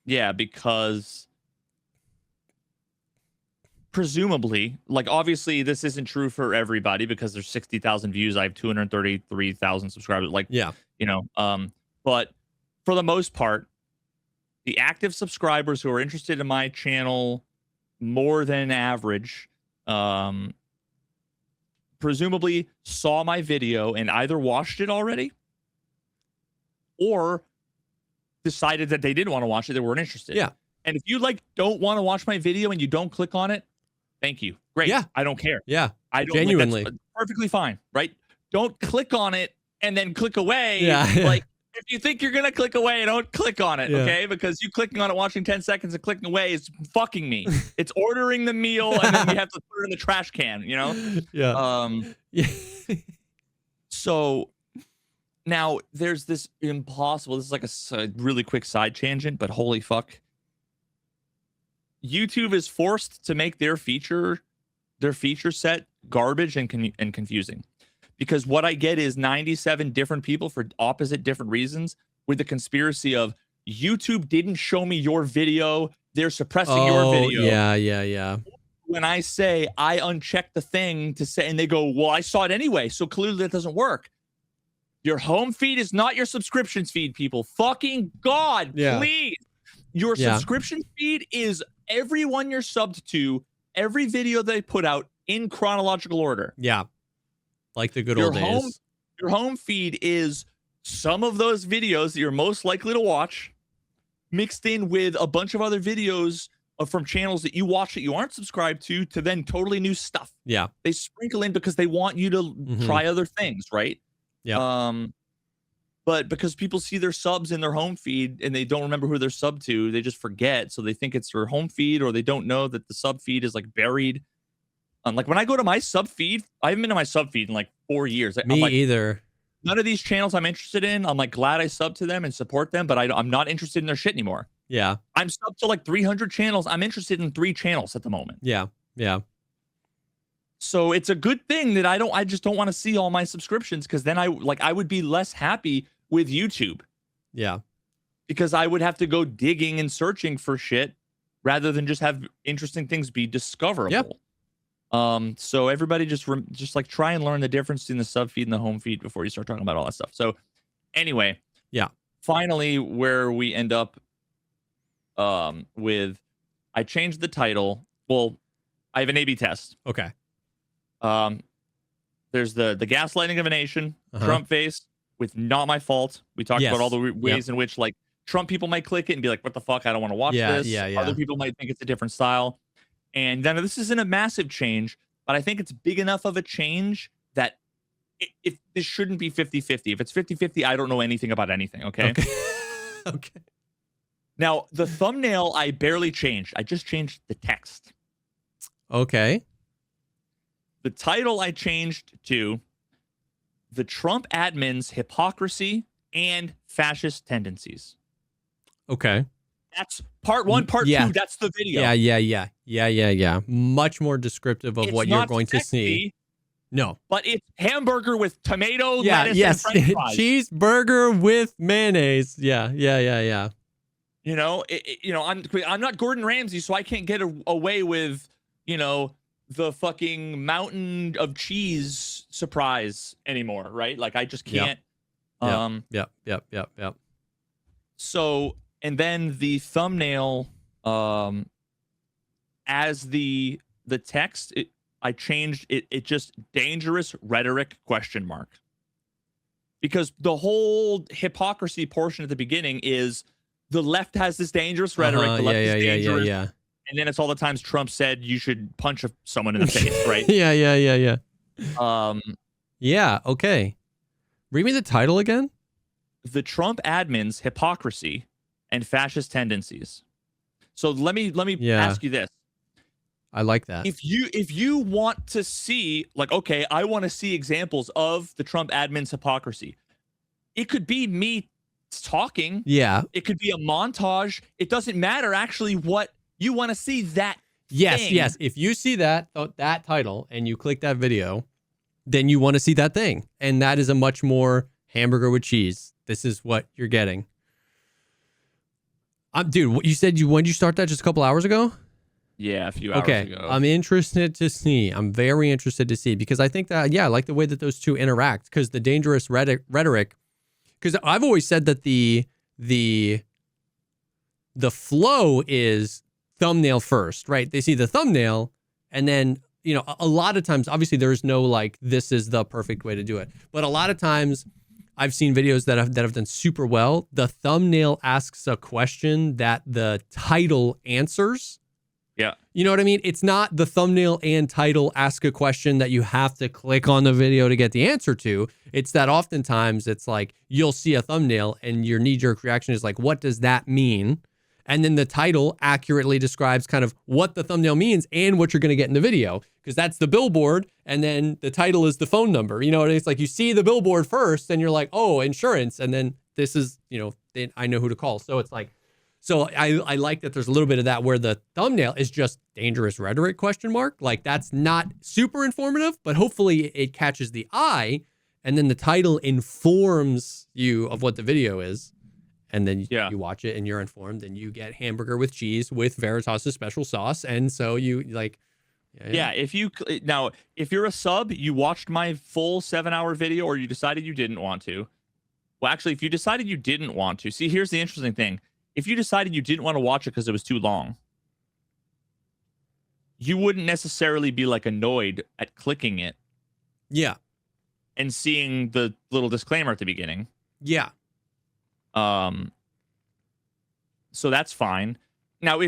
Yeah, because presumably, like, obviously this isn't true for everybody because there's 60,000 views. I have 233,000 subscribers. Like, yeah, but for the most part, the active subscribers who are interested in my channel more than average, presumably saw my video and either watched it already or decided that they didn't want to watch it, they weren't interested. Yeah. And if you don't want to watch my video and you don't click on it, thank you. Great. Yeah. I don't care. Yeah. I don't genuinely. That's perfectly fine, right? Don't click on it and then click away. Yeah. Like, if you think you're going to click away, don't click on it, okay? Because you clicking on it, watching 10 seconds and clicking away is fucking me. It's ordering the meal and then we have to put it in the trash can, Yeah. So now there's this impossible, this is like a really quick side tangent, but holy fuck. YouTube is forced to make their feature set garbage and confusing. Because what I get is 97 different people for opposite different reasons with the conspiracy of YouTube didn't show me your video. They're suppressing your video. Yeah. When I say I unchecked the thing to say, and they go, well, I saw it anyway. So clearly that doesn't work. Your home feed is not your subscriptions feed, people. Fucking God, please. Your subscription feed is everyone you're subbed to, every video they put out in chronological order. Yeah. Like the good old days. Your home feed is some of those videos that you're most likely to watch mixed in with a bunch of other videos from channels that you watch that you aren't subscribed to then totally new stuff. Yeah. They sprinkle in because they want you to try other things, right? Yeah. But because people see their subs in their home feed and they don't remember who they're subbed to, they just forget. So they think it's their home feed, or they don't know that the sub feed is like buried. Like when I go to my sub feed, I haven't been to my sub feed in like 4 years. Me either. None of these channels I'm interested in. I'm like glad I sub to them and support them, but I'm not interested in their shit anymore. Yeah. I'm subbed to like 300 channels. I'm interested in 3 channels at the moment. Yeah. So it's a good thing that I just don't want to see all my subscriptions, because then I would be less happy with YouTube. Yeah. Because I would have to go digging and searching for shit rather than just have interesting things be discoverable. Yep. So everybody just like try and learn the difference between the sub feed and the home feed before you start talking about all that stuff. So anyway, yeah. Finally, where we end up with I changed the title. Well, I have an A/B test. Okay. There's the gaslighting of a nation, Uh-huh. Trump face with not my fault. We talked Yes. about all the ways Yep. in which like Trump people might click it and be like, what the fuck? I don't want to watch this. Yeah. Other people might think it's a different style. And then this isn't a massive change, but I think it's big enough of a change that if this shouldn't be 50-50. If it's 50-50, I don't know anything about anything. Okay. Okay. Now, the thumbnail I barely changed. I just changed the text. Okay. The title I changed to "The Trump Admin's Hypocrisy and Fascist Tendencies." Okay. That's part one. Part two, that's the video. Yeah. Much more descriptive of It's what you're not going to sexy, see. No. but it's hamburger with tomato, lettuce, and French fries. Cheeseburger with mayonnaise. Yeah. You know, I'm not Gordon Ramsay, so I can't get away with, the fucking mountain of cheese surprise anymore, right? Like I just can't. Yep. So, and then the thumbnail, as the text, I changed it. It just dangerous rhetoric ? Because the whole hypocrisy portion at the beginning is the left has this dangerous rhetoric. The left is dangerous. Yeah. And then it's all the times Trump said you should punch someone in the face, right? Yeah. Um, Yeah. Okay. Read me the title again. The Trump admin's hypocrisy and fascist tendencies. So let me ask you this. I like that. If you want to see, like, okay, I want to see examples of the Trump admin's hypocrisy. It could be me talking. Yeah. It could be a montage. It doesn't matter actually what you want to see that thing. Yes. If you see that title and you click that video, then you want to see that thing. And that is a much more hamburger with cheese. This is what you're getting. Dude, what you said when did you start that? Just a couple hours ago? Yeah, a few hours ago. I'm interested to see. I'm very interested to see because I think that, I like the way that those two interact because the dangerous rhetoric, because I've always said that the flow is thumbnail first, right? They see the thumbnail and then, a lot of times, obviously there's no like, this is the perfect way to do it. But a lot of times I've seen videos that have done super well. The thumbnail asks a question that the title answers. Yeah. You know what I mean? It's not the thumbnail and title ask a question that you have to click on the video to get the answer to. It's that oftentimes it's like you'll see a thumbnail and your knee-jerk reaction is like, what does that mean? And then the title accurately describes kind of what the thumbnail means and what you're going to get in the video because that's the billboard. And then the title is the phone number. You know, it's like you see the billboard first and you're like, oh, insurance. And then this is, then I know who to call. So it's like, so I like that there's a little bit of that where the thumbnail is just dangerous rhetoric ? Like that's not super informative, but hopefully it catches the eye. And then the title informs you of what the video is. And then you watch it and you're informed and you get hamburger with cheese with Veritas' special sauce. And so you like, if you're a sub, you watched my full 7-hour video or you decided you didn't want to. Well, actually, if you decided you didn't want to, see, here's the interesting thing. If you decided you didn't want to watch it because it was too long, you wouldn't necessarily be like annoyed at clicking it. Yeah. And seeing the little disclaimer at the beginning. Yeah. So that's fine. Now,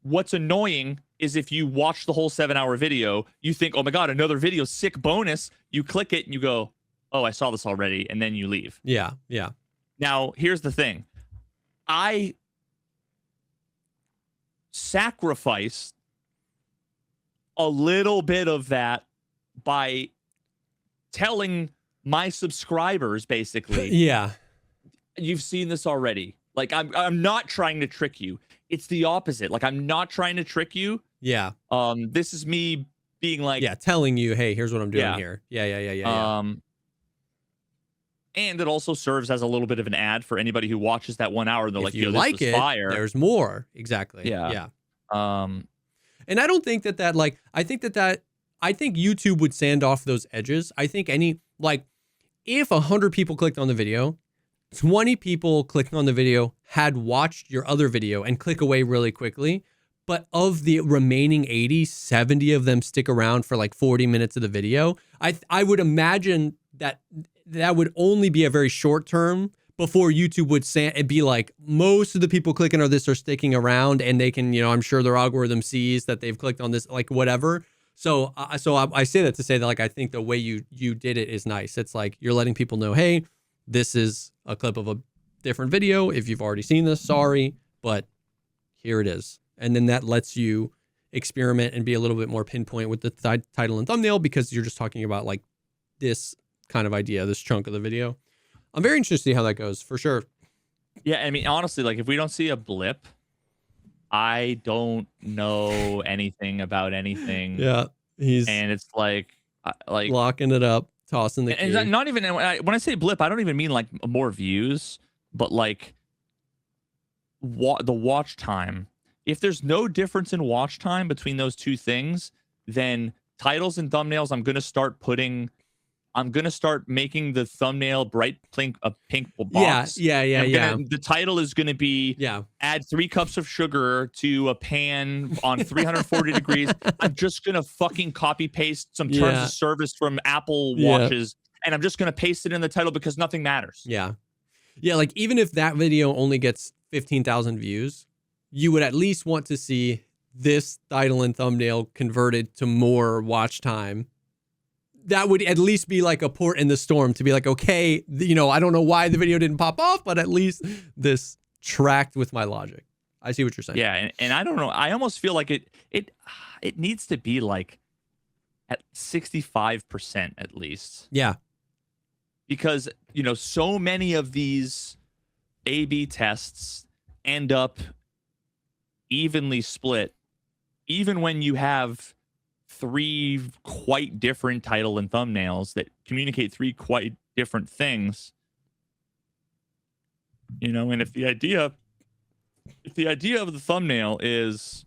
what's annoying is if you watch the whole 7-hour video, you think, oh my God, another video, sick bonus. You click it and you go, oh, I saw this already. And then you leave. Yeah. Now, here's the thing. I sacrificed a little bit of that by telling my subscribers, basically. Yeah. You've seen this already. Like, I'm not trying to trick you. It's the opposite. Like, I'm not trying to trick you. Yeah. This is me being like, telling you, hey, here's what I'm doing here. Yeah. And it also serves as a little bit of an ad for anybody who watches that 1 hour. And they're if like, you yo, like this was it, fire. There's more. Exactly. Yeah. And I don't think that like, I think YouTube would sand off those edges. I think if 100 people clicked on the video, 20 people clicking on the video had watched your other video and click away really quickly. But of the remaining 80, 70 of them stick around for like 40 minutes of the video. I would imagine that would only be a very short term before YouTube would say it'd be like most of the people clicking on this are sticking around, and they can, I'm sure their algorithm sees that they've clicked on this, like whatever. So I say that to say that, like, I think the way you did it is nice. It's like you're letting people know, hey, this is a clip of a different video. If you've already seen this, sorry, but here it is. And then that lets you experiment and be a little bit more pinpoint with the title and thumbnail, because you're just talking about like this kind of idea, this chunk of the video. I'm very interested to see how that goes, for sure. Yeah, I mean, honestly, like if we don't see a blip, I don't know anything about anything. Yeah, and it's like locking it up, tossing the key. And not even when I say blip, I don't even mean like more views, but like the watch time. If there's no difference in watch time between those two things, then titles and thumbnails, I'm gonna start making the thumbnail bright pink box. Yeah. The title is gonna be add 3 cups of sugar to a pan on 340 degrees. I'm just gonna fucking copy paste some terms of service from Apple Watches, and I'm just gonna paste it in the title because nothing matters. Yeah. Like even if that video only gets 15,000 views, you would at least want to see this title and thumbnail converted to more watch time. That would at least be like a port in the storm to be like, okay, I don't know why the video didn't pop off, but at least this tracked with my logic. I see what you're saying. Yeah, and I don't know. I almost feel like it needs to be like at 65% at least. Yeah. Because, so many of these A/B tests end up evenly split, even when you have 3 quite different title and thumbnails that communicate 3 quite different things. And if the idea of the thumbnail is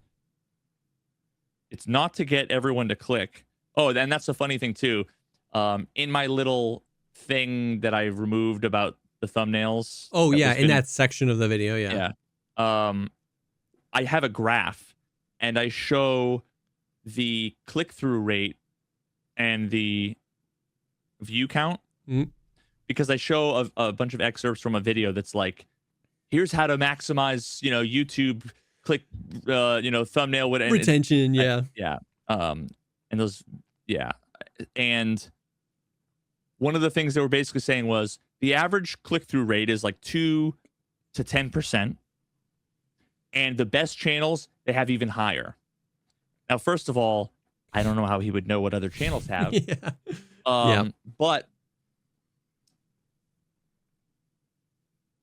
it's not to get everyone to click. Oh, and that's the funny thing too. In my little thing that I removed about the thumbnails. Oh yeah, in that section of the video, yeah. I have a graph, and I show the click-through rate and the view count, because I show a bunch of excerpts from a video that's like, here's how to maximize, YouTube click, thumbnail retention, and one of the things they were basically saying was the average click-through rate is like 2 to 10%. And the best channels, they have even higher. Now, first of all, I don't know how he would know what other channels have. But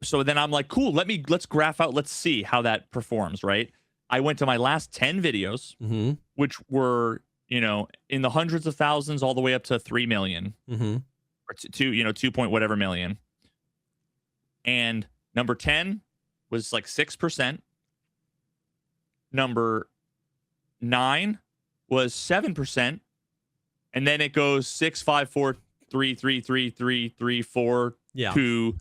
so then I'm like, cool, let's graph out, let's see how that performs, right? I went to my last 10 videos, which were, in the hundreds of thousands all the way up to 3 million. Or 2 point whatever million. And number 10 was like 6%. Number 9 was 7%, and then it goes 6, 5, 4, 3, 3, 3, 3, 3, 4, 2.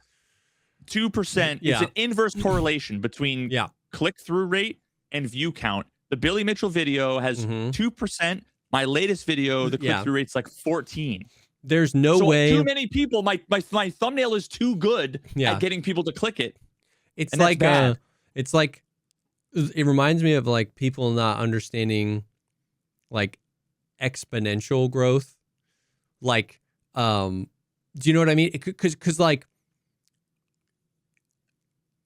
2%. It's an inverse correlation between click-through rate and view count. The Billy Mitchell video has 2%. My latest video, the click-through rate's like 14. There's no way. Too many people. My thumbnail is too good at getting people to click it. It's like it reminds me of like people not understanding like exponential growth. Like, do you know what I mean? Because like,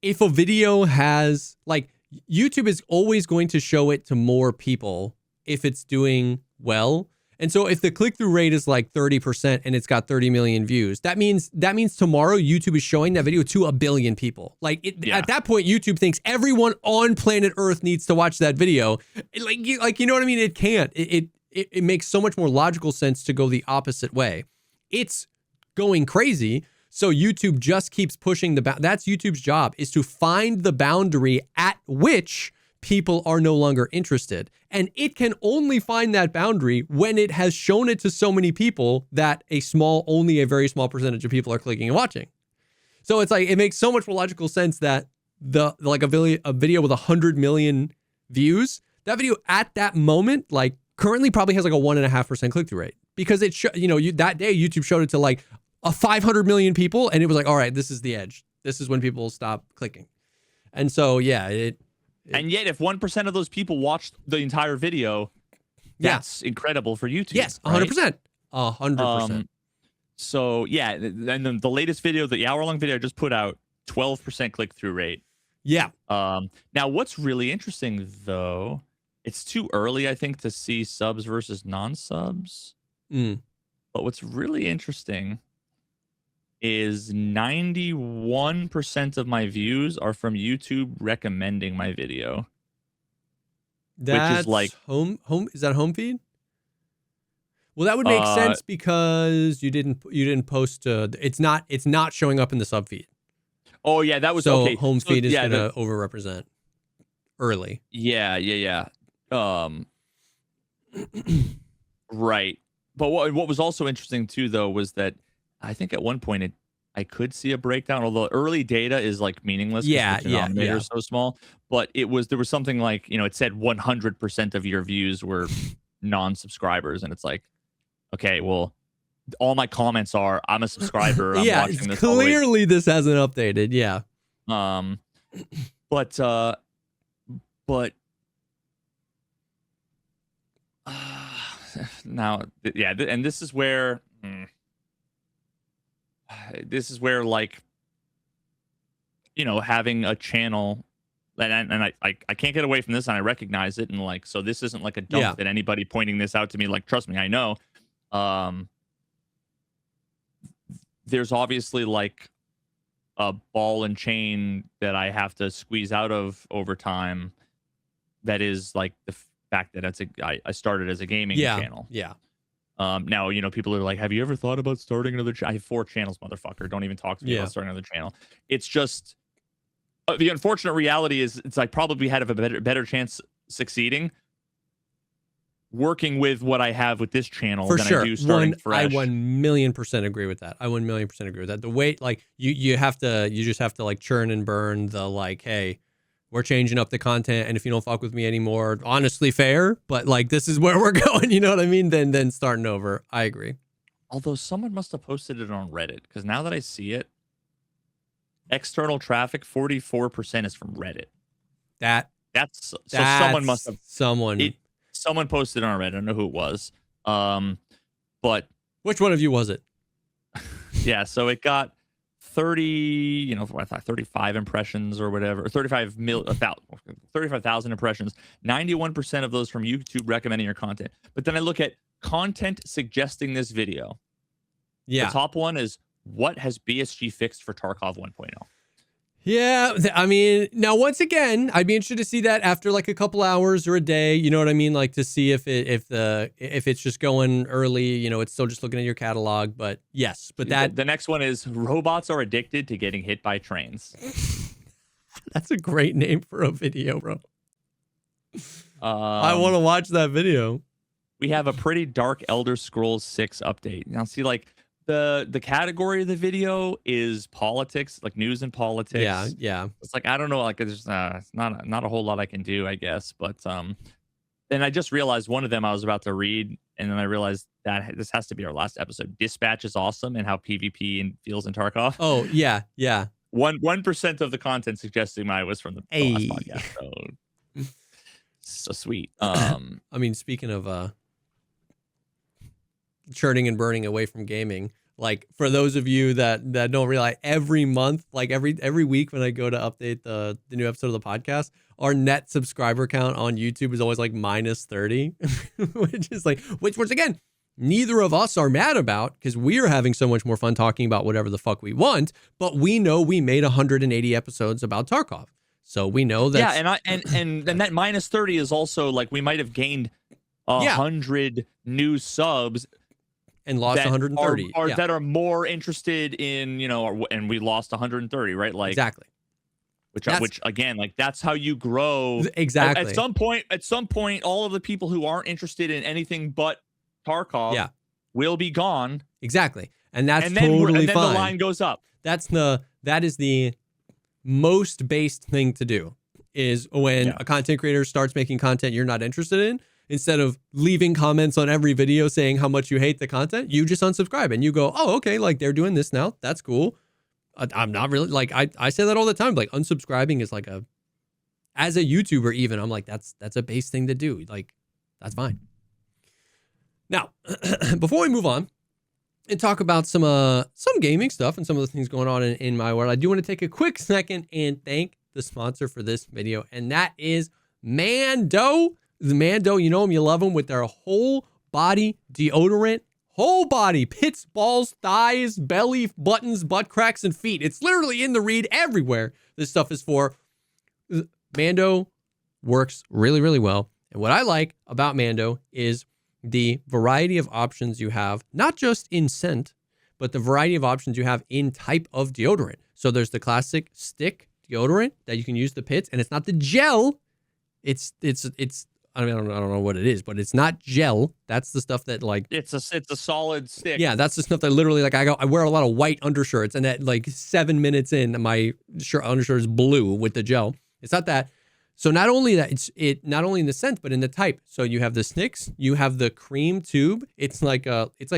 if a video has like, YouTube is always going to show it to more people if it's doing well. And so if the click-through rate is like 30% and it's got 30 million views, that means tomorrow YouTube is showing that video to 1 billion people. Like at that point, YouTube thinks everyone on planet Earth needs to watch that video. Like you know what I mean? It can't. It makes so much more logical sense to go the opposite way. It's going crazy. So YouTube just keeps pushing that's YouTube's job, is to find the boundary at which people are no longer interested. And it can only find that boundary when it has shown it to so many people that only a very small percentage of people are clicking and watching. So it's like, it makes so much more logical sense that a video with 100 million views, that video at that moment, like currently probably has like a 1.5% click-through rate, because that day YouTube showed it to like a 500 million people, and it was like, all right, this is the edge. This is when people stop clicking. And so, yeah, and yet if 1% of those people watched the entire video, that's incredible for YouTube. Yes, 100%. 100%. So yeah, and then the latest video, the hour-long video I just put out, 12% click-through rate. Yeah. Now what's really interesting though, it's too early, I think, to see subs versus non-subs. But what's really interesting is 91% of my views are from YouTube recommending my video. That's which is like home. Is that home feed? Well, that would make sense because you didn't post. It's not showing up in the sub feed. Oh yeah, that was so okay. Home feed is gonna overrepresent early. Yeah. Right. But what was also interesting too, though, was that I think at one point I could see a breakdown, although early data is like meaningless. Yeah, the denominator is so small. But there was something like, it said 100% of your views were non-subscribers, and it's like, okay, well, all my comments are, I'm a subscriber. I'm watching this. Clearly this hasn't updated. Yeah. But now, yeah, and this is where like, having a channel, and I can't get away from this, and I recognize it, and like, so this isn't like a dump that anybody pointing this out to me, like, trust me, I know. There's obviously like a ball and chain that I have to squeeze out of over time. That is like the fact that I started as a gaming channel. Yeah. Now, people are like, have you ever thought about starting another channel? I have 4 channels, motherfucker. Don't even talk to me about starting another channel. It's just the unfortunate reality is it's like probably had a better chance succeeding working with what I have with this channel than I do starting fresh. I 1,000,000% agree with that. I 1,000,000% agree with that. The way, like, you just have to like churn and burn the, like, hey, we're changing up the content, and if you don't fuck with me anymore, honestly fair, but like, this is where we're going, you know what I mean? Then starting over. I agree. Although someone must have posted it on Reddit, because now that I see it, external traffic 44% is from Reddit. That's someone must have someone posted it on Reddit. I don't know who it was. But which one of you was it? Yeah, so it got 35 impressions or whatever, or 35,000 impressions. 91% of those from YouTube recommending your content. But then I look at content suggesting this video. Yeah. The top one is, what has BSG fixed for Tarkov 1.0? Yeah, I mean, now once again, I'd be interested to see that after like a couple hours or a day. You know what I mean? Like, to see if it's just going early. It's still just looking at your catalog. But yes, but the next one is, robots are addicted to getting hit by trains. That's a great name for a video, bro. I want to watch that video. We have a pretty dark Elder Scrolls 6 update. Now, see, like, the category of the video is politics, like news and politics. Yeah. It's like, I don't know, like, there's it's not a whole lot I can do, I guess. But then I just realized one of them I was about to read, and then I realized that this has to be our last episode. Dispatch is awesome, and how PvP feels in Tarkov. Oh yeah. 1% of the content suggesting mine was from the last podcast. So sweet. I mean, speaking of churning and burning away from gaming, like, for those of you that don't realize, every month, like every week when I go to update the new episode of the podcast, our net subscriber count on YouTube is always like -30, which once again, neither of us are mad about, because we're having so much more fun talking about whatever the fuck we want. But we know we made 180 episodes about Tarkov, so we know that. Yeah, and that -30 is also like, we might have gained 100 new subs and lost 130 that are more interested in, and we lost 130, right? Like, exactly. Which again, like, that's how you grow. Exactly. At some point, all of the people who aren't interested in anything but Tarkov will be gone. Exactly. And that's and then, totally and then fine. the line goes up. That is the most based thing to do, is when a content creator starts making content you're not interested in, instead of leaving comments on every video saying how much you hate the content, you just unsubscribe and you go, oh, okay, like they're doing this now. That's cool. I'm not really like, I say that all the time. Like unsubscribing is like as a YouTuber, even I'm like, that's a base thing to do. Like that's fine. Now, before we move on and talk about some gaming stuff and some of the things going on in my world, I do want to take a quick second and thank the sponsor for this video, and that is Mando. The Mando, you know them, you love them, with their whole body deodorant. Whole body, pits, balls, thighs, belly, buttons, butt cracks, and feet. It's literally in the read everywhere this stuff is for. Mando works really, really well. And what I like about Mando is the variety of options you have, not just in scent, but the variety of options you have in type of deodorant. So there's the classic stick deodorant that you can use the pits, and it's not the gel. It's I mean, I don't know what it is, but it's not gel. That's the stuff that like it's a solid stick. Yeah, that's the stuff that literally like I wear a lot of white undershirts, and at like 7 minutes in, my undershirt is blue with the gel. It's not that. So not only that, it's not only in the scent, but in the type. So you have the sticks, you have the cream tube. It's like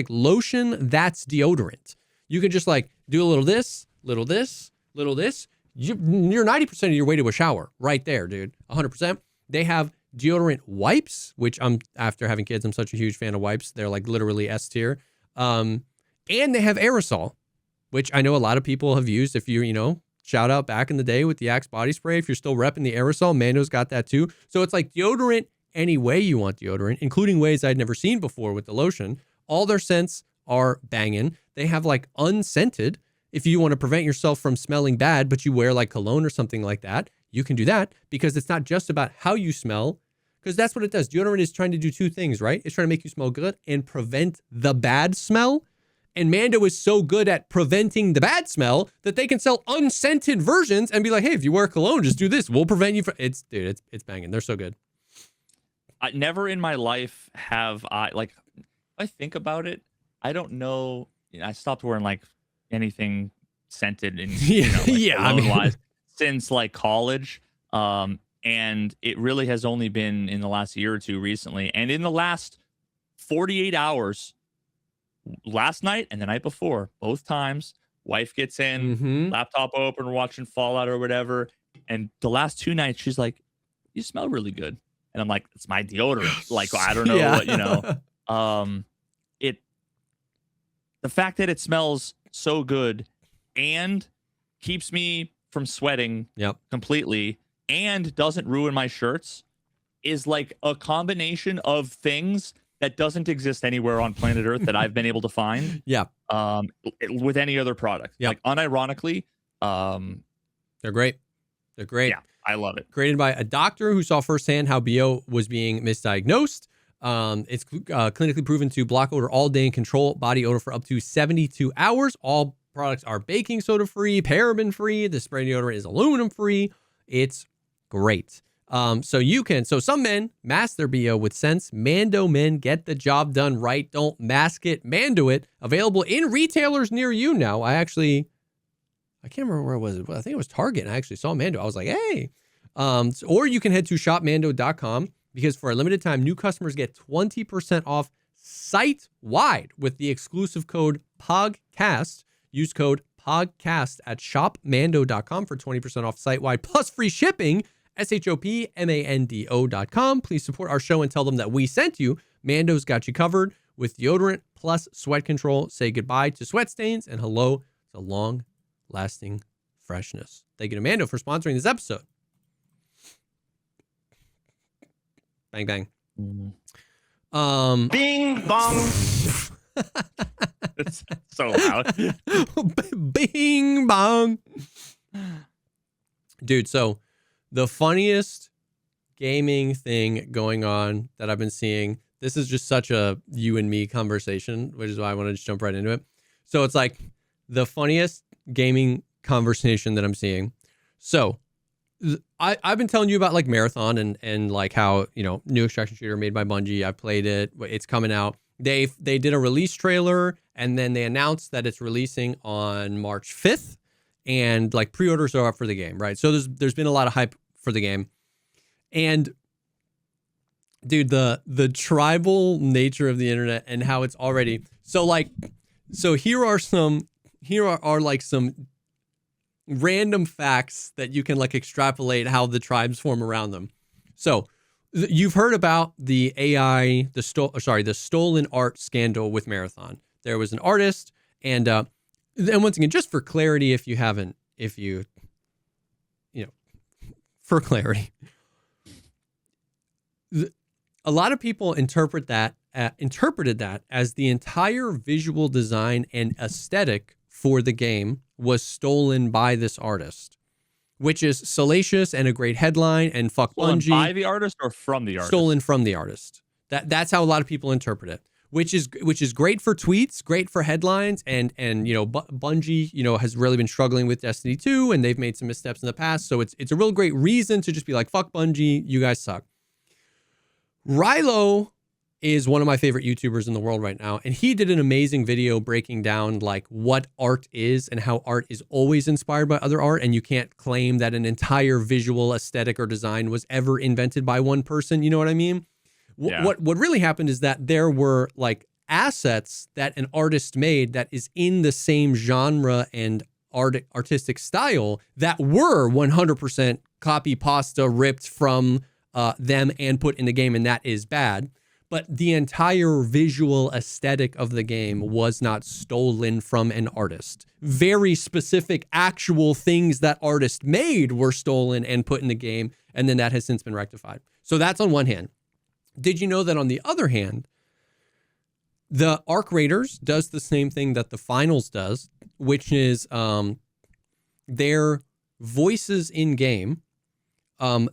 lotion that's deodorant. You can just like do a little this, little this, little this. You're 90% of your way to a shower right there, dude. 100%. They have deodorant wipes, which after having kids, I'm such a huge fan of wipes. They're like literally S tier. And they have aerosol, which I know a lot of people have used. If you shout out back in the day with the Axe body spray, if you're still repping the aerosol, Mando's got that too. So it's like deodorant any way you want deodorant, including ways I'd never seen before with the lotion. All their scents are banging. They have like unscented. If you want to prevent yourself from smelling bad, but you wear like cologne or something like that, you can do that, because it's not just about how you smell, because that's what it does. Deodorant is trying to do two things, right? It's trying to make you smell good and prevent the bad smell. And Mando is so good at preventing the bad smell that they can sell unscented versions and be like, hey, if you wear cologne, just do this. We'll prevent you from it's banging. They're so good. Never in my life have if I think about it, I don't know. I stopped wearing like anything scented and cologne-wise since like college. And it really has only been in the last year or two recently. And in the last 48 hours, last night and the night before, both times, wife gets in, laptop open, we're watching Fallout or whatever. And the last 2 nights, she's like, you smell really good. And I'm like, it's my deodorant. Like, I don't know what, the fact that it smells so good and keeps me from sweating completely and doesn't ruin my shirts is like a combination of things that doesn't exist anywhere on planet Earth that I've been able to find. With any other product. Like unironically, they're great. They're great. Yeah, I love it. Created by a doctor who saw firsthand how BO was being misdiagnosed. It's clinically proven to block odor all day and control body odor for up to 72 hours. All products are baking soda free, paraben free. The spray deodorant is aluminum free. It's great. So some men mask their BO with scents. Mando men get the job done right. Don't mask it, Mando it. Available in retailers near you now. I can't remember where it was. I think it was Target. And I actually saw Mando. I was like, hey. Or you can head to shopmando.com, because for a limited time, new customers get 20% off site-wide with the exclusive code Pogcast. Use code Pogcast at shopmando.com for 20% off site-wide plus free shipping. shopmando.com. Please support our show and tell them that we sent you. Mando's got you covered with deodorant plus sweat control. Say goodbye to sweat stains and hello to long-lasting freshness. Thank you to Mando for sponsoring this episode. Bang, bang. Bing, bong. It's so loud. Bing, bong. Dude, so the funniest gaming thing going on that I've been seeing, this is just such a you and me conversation, which is why I want to just jump right into it. So it's like the funniest gaming conversation that I'm seeing. So I've been telling you about like Marathon and like how, new extraction shooter made by Bungie. I played it. It's coming out. They did a release trailer, and then they announced that it's releasing on March 5th, and like pre-orders are up for the game, right? So there's been a lot of hype for the game. And dude, the tribal nature of the internet and how it's already so here are like some random facts that you can like extrapolate how the tribes form around them. So you've heard about the AI, the stolen art scandal with Marathon. There was an artist, and once again, just for clarity, for clarity, a lot of people interpreted that as the entire visual design and aesthetic for the game was stolen by this artist, which is salacious and a great headline, and fuck stolen Bungie. By the artist or from the artist? Stolen from the artist. That's how a lot of people interpret it, which is great for tweets, great for headlines, and Bungie has really been struggling with Destiny 2, and they've made some missteps in the past, so it's a real great reason to just be like, fuck Bungie, you guys suck. Rilo is one of my favorite YouTubers in the world right now, and he did an amazing video breaking down like what art is and how art is always inspired by other art, and you can't claim that an entire visual aesthetic or design was ever invented by one person. You know what I mean? Yeah. What really happened is that there were like assets that an artist made that is in the same genre and artistic style that were 100% copy pasta ripped from them and put in the game, and that is bad. But the entire visual aesthetic of the game was not stolen from an artist. Very specific actual things that artist made were stolen and put in the game, and then that has since been rectified. So that's on one hand. Did you know that on the other hand, the Arc Raiders does the same thing that the Finals does, which is their voices in game.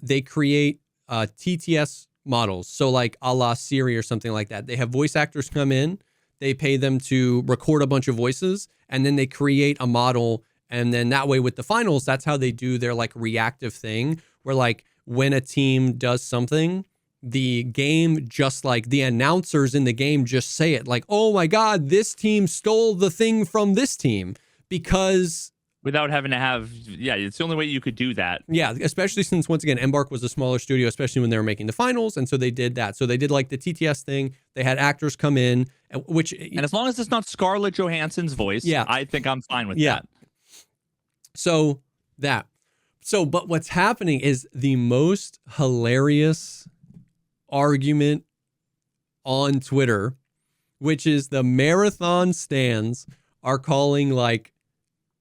They create TTS models. So like a la Siri or something like that. They have voice actors come in, they pay them to record a bunch of voices, and then they create a model. And then that way with the Finals, that's how they do their like reactive thing, where like when a team does something, the game, just like the announcers in the game just say it like, oh my God, this team stole the thing from this team, because without having to have, it's the only way you could do that. Yeah, especially since, once again, Embark was a smaller studio, especially when they were making the Finals, and so they did that. So they did like the TTS thing. They had actors come in, and as long as it's not Scarlett Johansson's voice, I think I'm fine with that. But what's happening is the most hilarious argument on Twitter, which is the Marathon stans are calling like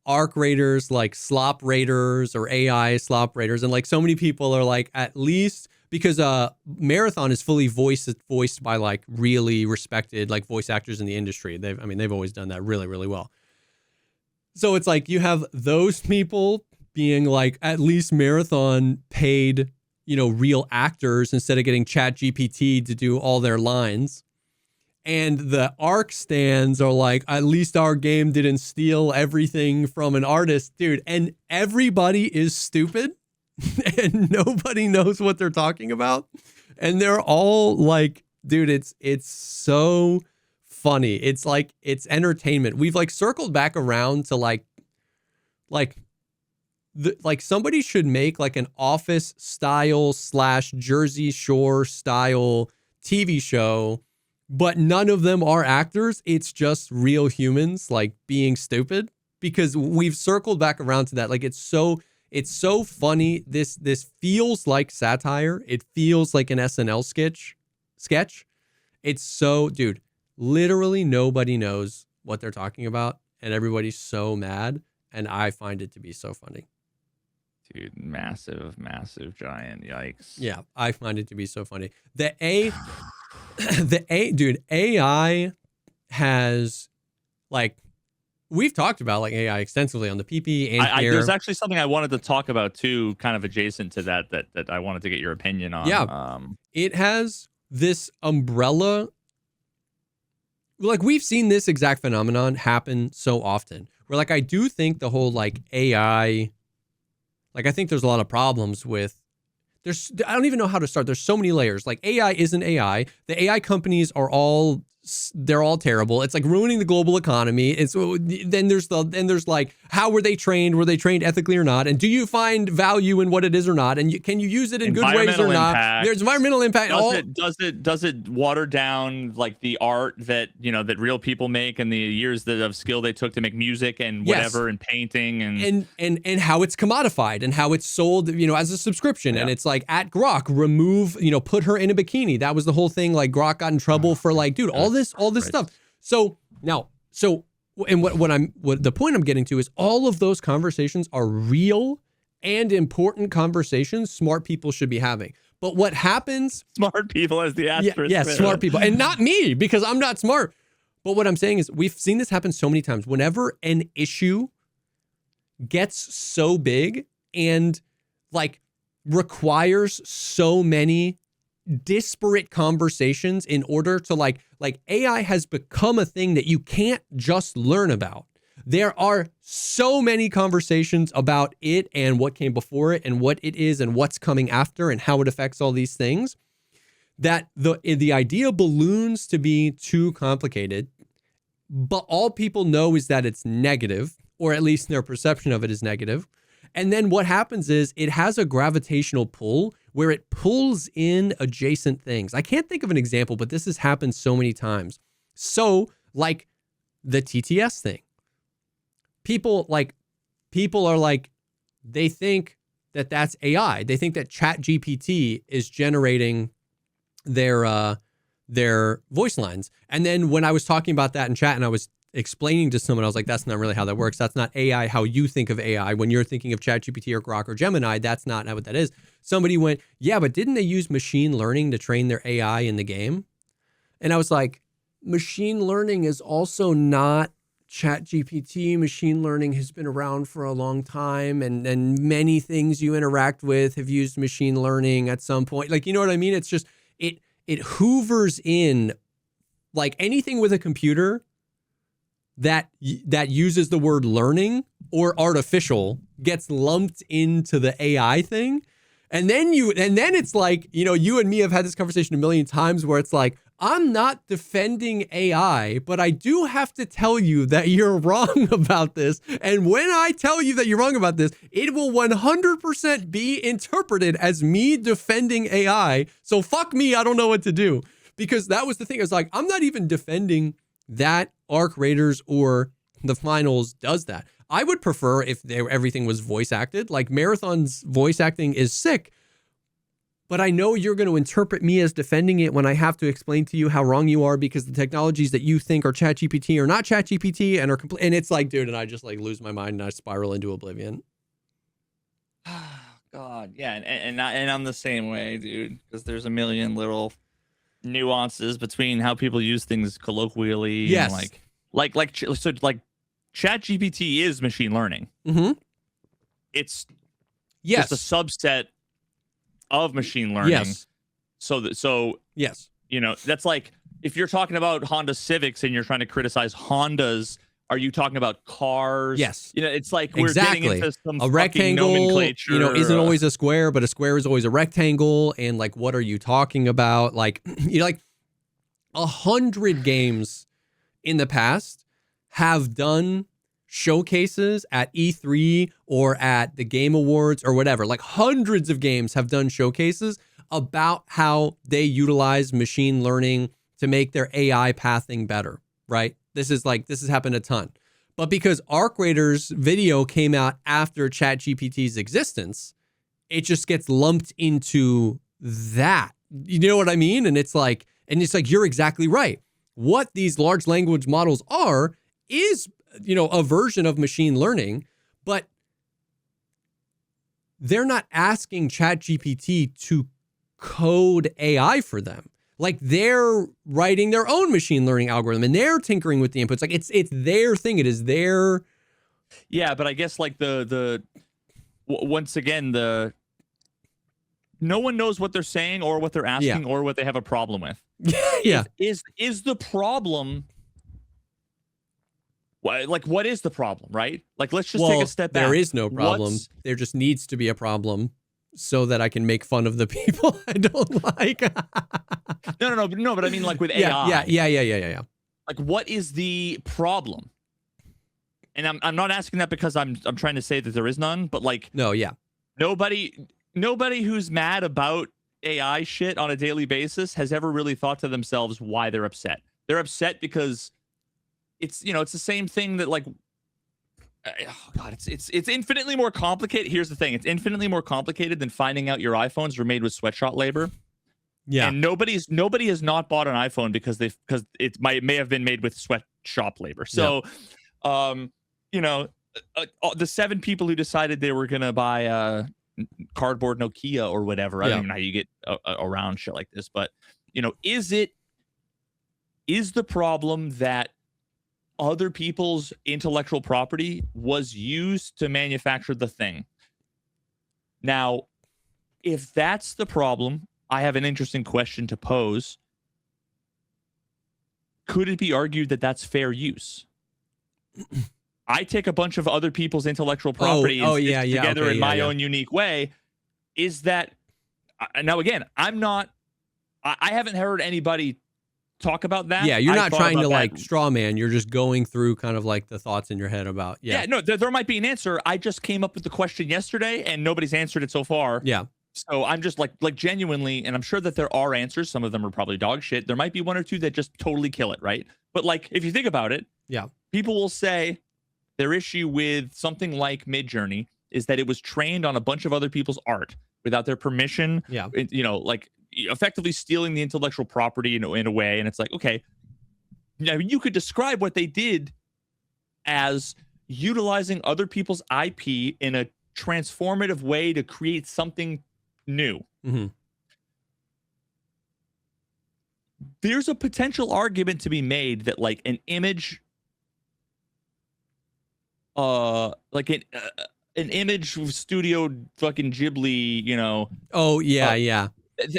Arc Raiders like slop raiders or AI slop raiders, and like so many people are like, at least because Marathon is fully voiced by like really respected like voice actors in the industry. They've always done that really, really well. So it's like you have those people being like, at least Marathon paid real actors instead of getting ChatGPT to do all their lines. And the Arc stands are like, at least our game didn't steal everything from an artist, dude. And everybody is stupid and nobody knows what they're talking about. And they're all like, dude, it's so funny. It's like, it's entertainment. We've like circled back around to like somebody should make like an Office style / Jersey Shore style TV show, but none of them are actors. It's just real humans like being stupid, because we've circled back around to that. Like it's so funny. This feels like satire. It feels like an SNL sketch. It's so, dude, literally nobody knows what they're talking about, and everybody's so mad, and I find it to be so funny. Dude, massive giant yikes. Yeah, I find it to be so funny. AI has, like, we've talked about like AI extensively on the PP and here. There's actually something I wanted to talk about too, kind of adjacent to that I wanted to get your opinion on. Yeah, it has this umbrella. Like, we've seen this exact phenomenon happen so often, where like I do think the whole like AI, like I think there's a lot of problems with. I don't even know how to start. There's so many layers. Like AI isn't AI. The AI companies are all they're all terrible. It's like ruining the global economy. It's then there's like, how were they trained? Were they trained ethically or not? And do you find value in what it is or not? And can you use it in good ways or not? There's environmental impact. Does it water down like the art that that real people make and the years of skill they took to make music and whatever and painting and how it's commodified and how it's sold as a subscription and it's like at Grok remove put her in a bikini. That was the whole thing. Like Grok got in trouble for like, dude, all this stuff. So now, and what the point I'm getting to is all of those conversations are real and important conversations smart people should be having. But what happens? Smart people as the asterisk. Yeah, smart people. And not me, because I'm not smart. But what I'm saying is we've seen this happen so many times. Whenever an issue gets so big and like requires so many disparate conversations in order to like AI has become a thing that you can't just learn about. There are so many conversations about it and what came before it and what it is and what's coming after and how it affects all these things that the idea balloons to be too complicated, but all people know is that it's negative, or at least their perception of it is negative. And then what happens is it has a gravitational pull where it pulls in adjacent things. I can't think of an example, but this has happened so many times. So like the TTS thing, people are like, they think that that's AI. They think that ChatGPT is generating their voice lines. And then when I was talking about that in chat and I was explaining to someone, I was like, that's not really how that works. That's not AI how you think of AI. When you're thinking of ChatGPT or Grok or Gemini, that's not what that is. Somebody went, yeah, but didn't they use machine learning to train their AI in the game? And I was like, machine learning is also not ChatGPT. Machine learning has been around for a long time, and many things you interact with have used machine learning at some point. Like, you know what I mean? It's just, it hoovers in like anything with a computer that uses the word learning or artificial gets lumped into the AI thing. And then it's like, you and me have had this conversation a million times where it's like, I'm not defending AI, but I do have to tell you that you're wrong about this. And when I tell you that you're wrong about this, it will 100% be interpreted as me defending AI. So fuck me, I don't know what to do. Because that was the thing. I was like, I'm not even defending that Arc Raiders or the finals does that. I would prefer if everything was voice acted. Like Marathon's voice acting is sick, but I know you're going to interpret me as defending it when I have to explain to you how wrong you are because the technologies that you think are ChatGPT are not ChatGPT and are complete. And it's like, dude, and I just like lose my mind and I spiral into oblivion. God, yeah, and I'm the same way, dude. Because there's a million little nuances between how people use things colloquially. Yes. And like ChatGPT is machine learning. Mm-hmm. It's just a subset of machine learning. Yes. So yes. That's like if you're talking about Honda Civics and you're trying to criticize Hondas, are you talking about cars? Yes. It's like we're getting into some a rectangle, nomenclature. Isn't always a square, but a square is always a rectangle. And like, what are you talking about? Like, like 100 games in the past have done showcases at E3 or at the Game Awards or whatever. Like hundreds of games have done showcases about how they utilize machine learning to make their AI pathing better, right? This has happened a ton. But because Arc Raiders video came out after ChatGPT's existence, it just gets lumped into that. You know what I mean? And it's like you're exactly right. What these large language models are is, a version of machine learning, but they're not asking ChatGPT to code AI for them. Like they're writing their own machine learning algorithm and they're tinkering with the inputs. Like it's their thing. It is their. Yeah, but I guess like once again, no one knows what they're saying or what they're asking or what they have a problem with. Yeah. Is the problem? What is the problem, right? Like, let's just take a step back. There is no problem. There just needs to be a problem. so that I can make fun of the people I don't like. No. But I mean, like with AI. Yeah. Like, what is the problem? And I'm not asking that because I'm trying to say that there is none, but like, No, yeah. nobody who's mad about AI shit on a daily basis has ever really thought to themselves why they're upset. They're upset because it's, you know, it's the same thing that like, oh God, it's infinitely more complicated. Here's the thing. It's infinitely more complicated than finding out your iPhones were made with sweatshop labor. Yeah. And nobody has not bought an iPhone because it may have been made with sweatshop labor. So, you know, the 7 people who decided they were going to buy a cardboard Nokia or whatever. I don't even know how you get around shit like this, but you know, is the problem that other people's intellectual property was used to manufacture the thing? Now, if that's the problem, I have an interesting question to pose. Could it be argued that that's fair use? I take a bunch of other people's intellectual property and stitch it together in my own unique way. Is that now? Again, I haven't heard anybody talk about that. Yeah, you're not trying to like straw man. You're just going through kind of like the thoughts in your head about. Yeah, no, there might be an answer. I just came up with the question yesterday, and nobody's answered it so far. Yeah. So I'm just like genuinely, and I'm sure that there are answers. Some of them are probably dog shit. There might be 1 or 2 that just totally kill it, right? But like, if you think about it, yeah, people will say their issue with something like Midjourney is that it was trained on a bunch of other people's art without their permission. Yeah, you know, like effectively stealing the intellectual property in a way. And it's like, okay, now you could describe what they did as utilizing other people's IP in a transformative way to create something new. Mm-hmm. There's a potential argument to be made that like an image, like an image studio fucking Ghibli, you know. Oh yeah.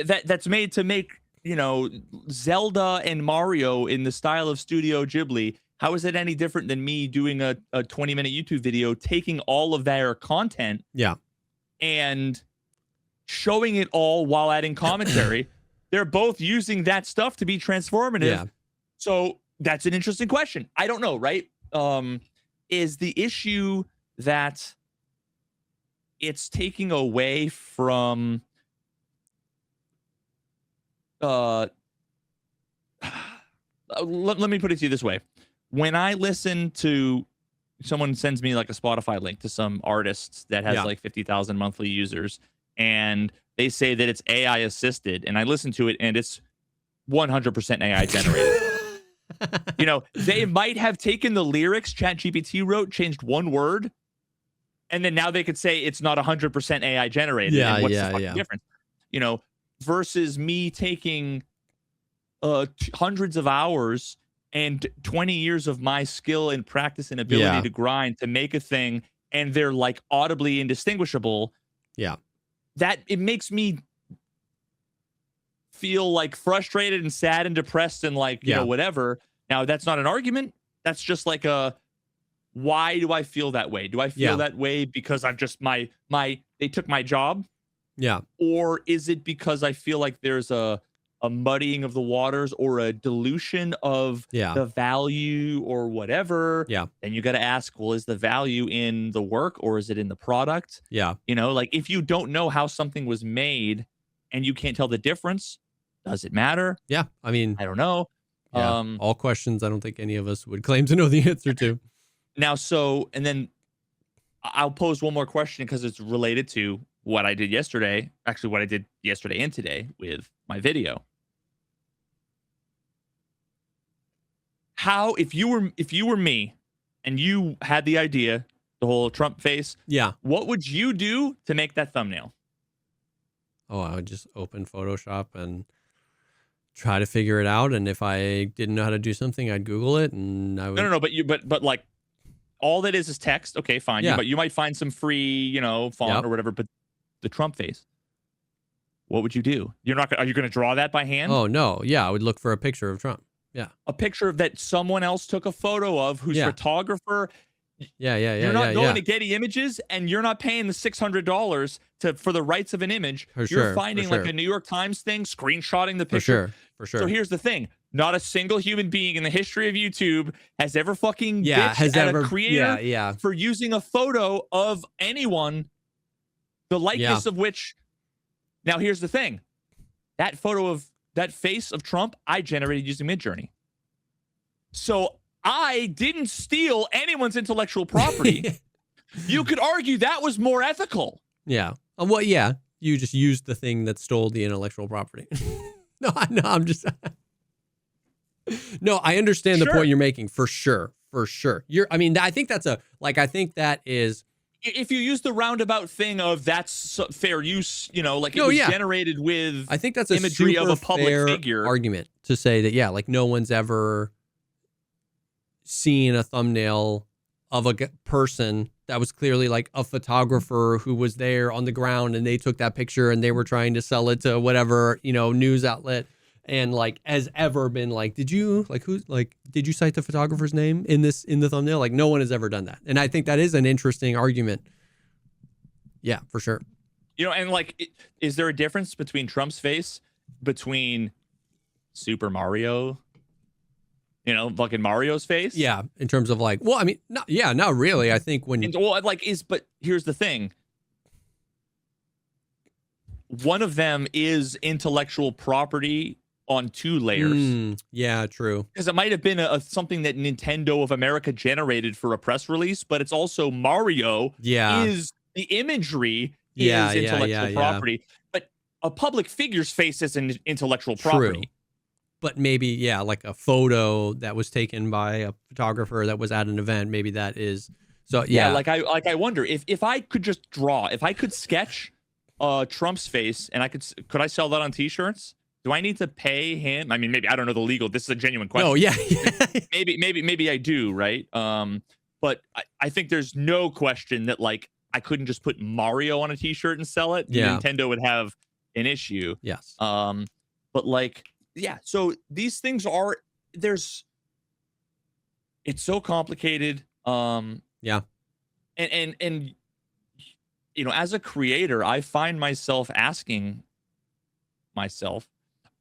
That's made to make, you know, Zelda and Mario in the style of Studio Ghibli. How is it any different than me doing a 20-minute YouTube video, taking all of their content, and showing it all while adding commentary? They're both using that stuff to be transformative. Yeah. So that's an interesting question. I don't know, right? Is the issue that it's taking away from let me put it to you this way. When I listen to someone sends me like a Spotify link to some artists that has like 50,000 monthly users, and they say that it's AI assisted, and I listen to it and it's 100% AI generated. You know, they might have taken the lyrics ChatGPT wrote, changed one word, and then now they could say it's not 100% AI generated. Yeah, and what's the fucking difference? You know, versus me taking hundreds of hours and 20 years of my skill and practice and ability to grind to make a thing, and they're like audibly indistinguishable. Yeah. That it makes me feel like frustrated and sad and depressed and like, you know, whatever. Now, that's not an argument. That's just like why do I feel that way? Do I feel that way because I'm just they took my job? Yeah. Or is it because I feel like there's a muddying of the waters or a dilution of the value or whatever? Yeah. Then you got to ask, well, is the value in the work or is it in the product? Yeah. You know, like if you don't know how something was made and you can't tell the difference, does it matter? Yeah. I mean, I don't know. Yeah. All questions I don't think any of us would claim to know the answer to. Now, and then I'll pose one more question because it's related to what I did yesterday. Actually, what I did yesterday and today with my video. How, if you were me and you had the idea, the whole Trump face, what would you do to make that thumbnail? Oh, I would just open Photoshop and try to figure it out. And if I didn't know how to do something, I'd Google it, and I would. No. But like, all that is text. Okay, fine. Yeah. But you might find some free, you know, font or whatever. But the Trump face, what would you do? Are you going to draw that by hand? Oh no. Yeah, I would look for a picture of Trump. Yeah. A picture that someone else took a photo of, whose photographer. You're not going to Getty Images, and you're not paying the $600 for the rights of an image. You're finding like a New York Times thing, screenshotting the picture. For sure. So here's the thing. Not a single human being in the history of YouTube has ever fucking bitched at a creator for using a photo of anyone, the likeness of which. Now, here's the thing. That photo of that face of Trump, I generated using Midjourney. So I didn't steal anyone's intellectual property. You could argue that was more ethical. Yeah. Well, yeah. You just used the thing that stole the intellectual property. No, I'm just... No, I understand the point you're making for sure. I think that's I think that is... If you use the roundabout thing of that's fair use, it was generated with I think that's a imagery super of a public fair figure argument to say that, no one's ever seen a thumbnail of a person that was clearly like a photographer who was there on the ground and they took that picture and they were trying to sell it to whatever, news outlet. And has ever been did you cite the photographer's name in the thumbnail? No one has ever done that. And I think that is an interesting argument. Yeah, for sure. And is there a difference between Trump's face between Super Mario, fucking Mario's face? Yeah. In terms of not really. I think but here's the thing. One of them is intellectual property on two layers. Yeah, true. Because it might have been something that Nintendo of America generated for a press release, but it's also Mario. Yeah. Is the imagery is intellectual property. But a public figure's face is an intellectual property. True. But maybe, a photo that was taken by a photographer that was at an event, maybe that is. So, yeah. I wonder if I could just draw, if I could sketch Trump's face and could I sell that on t-shirts? Do I need to pay him? I mean, maybe I don't know the legal. This is a genuine question. Oh yeah. maybe I do, right? But I think there's no question that I couldn't just put Mario on a t-shirt and sell it. Yeah. Nintendo would have an issue. Yes. But so these things it's so complicated. Yeah. And as a creator, I find myself asking myself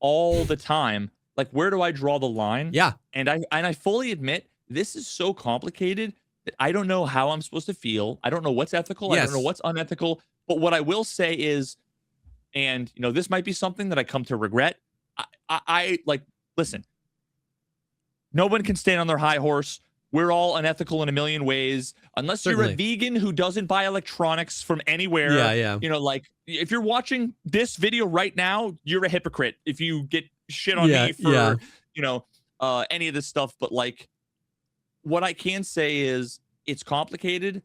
all the time, where do I draw the line? Yeah. And I fully admit this is so complicated that I don't know how I'm supposed to feel. I don't know what's ethical. Yes. I don't know what's unethical. But what I will say is, and this might be something that I come to regret. I listen, no one can stand on their high horse. We're all unethical in a million ways. Unless you're a vegan who doesn't buy electronics from anywhere. Yeah. If you're watching this video right now, you're a hypocrite if you get shit on me for, any of this stuff. But what I can say is it's complicated.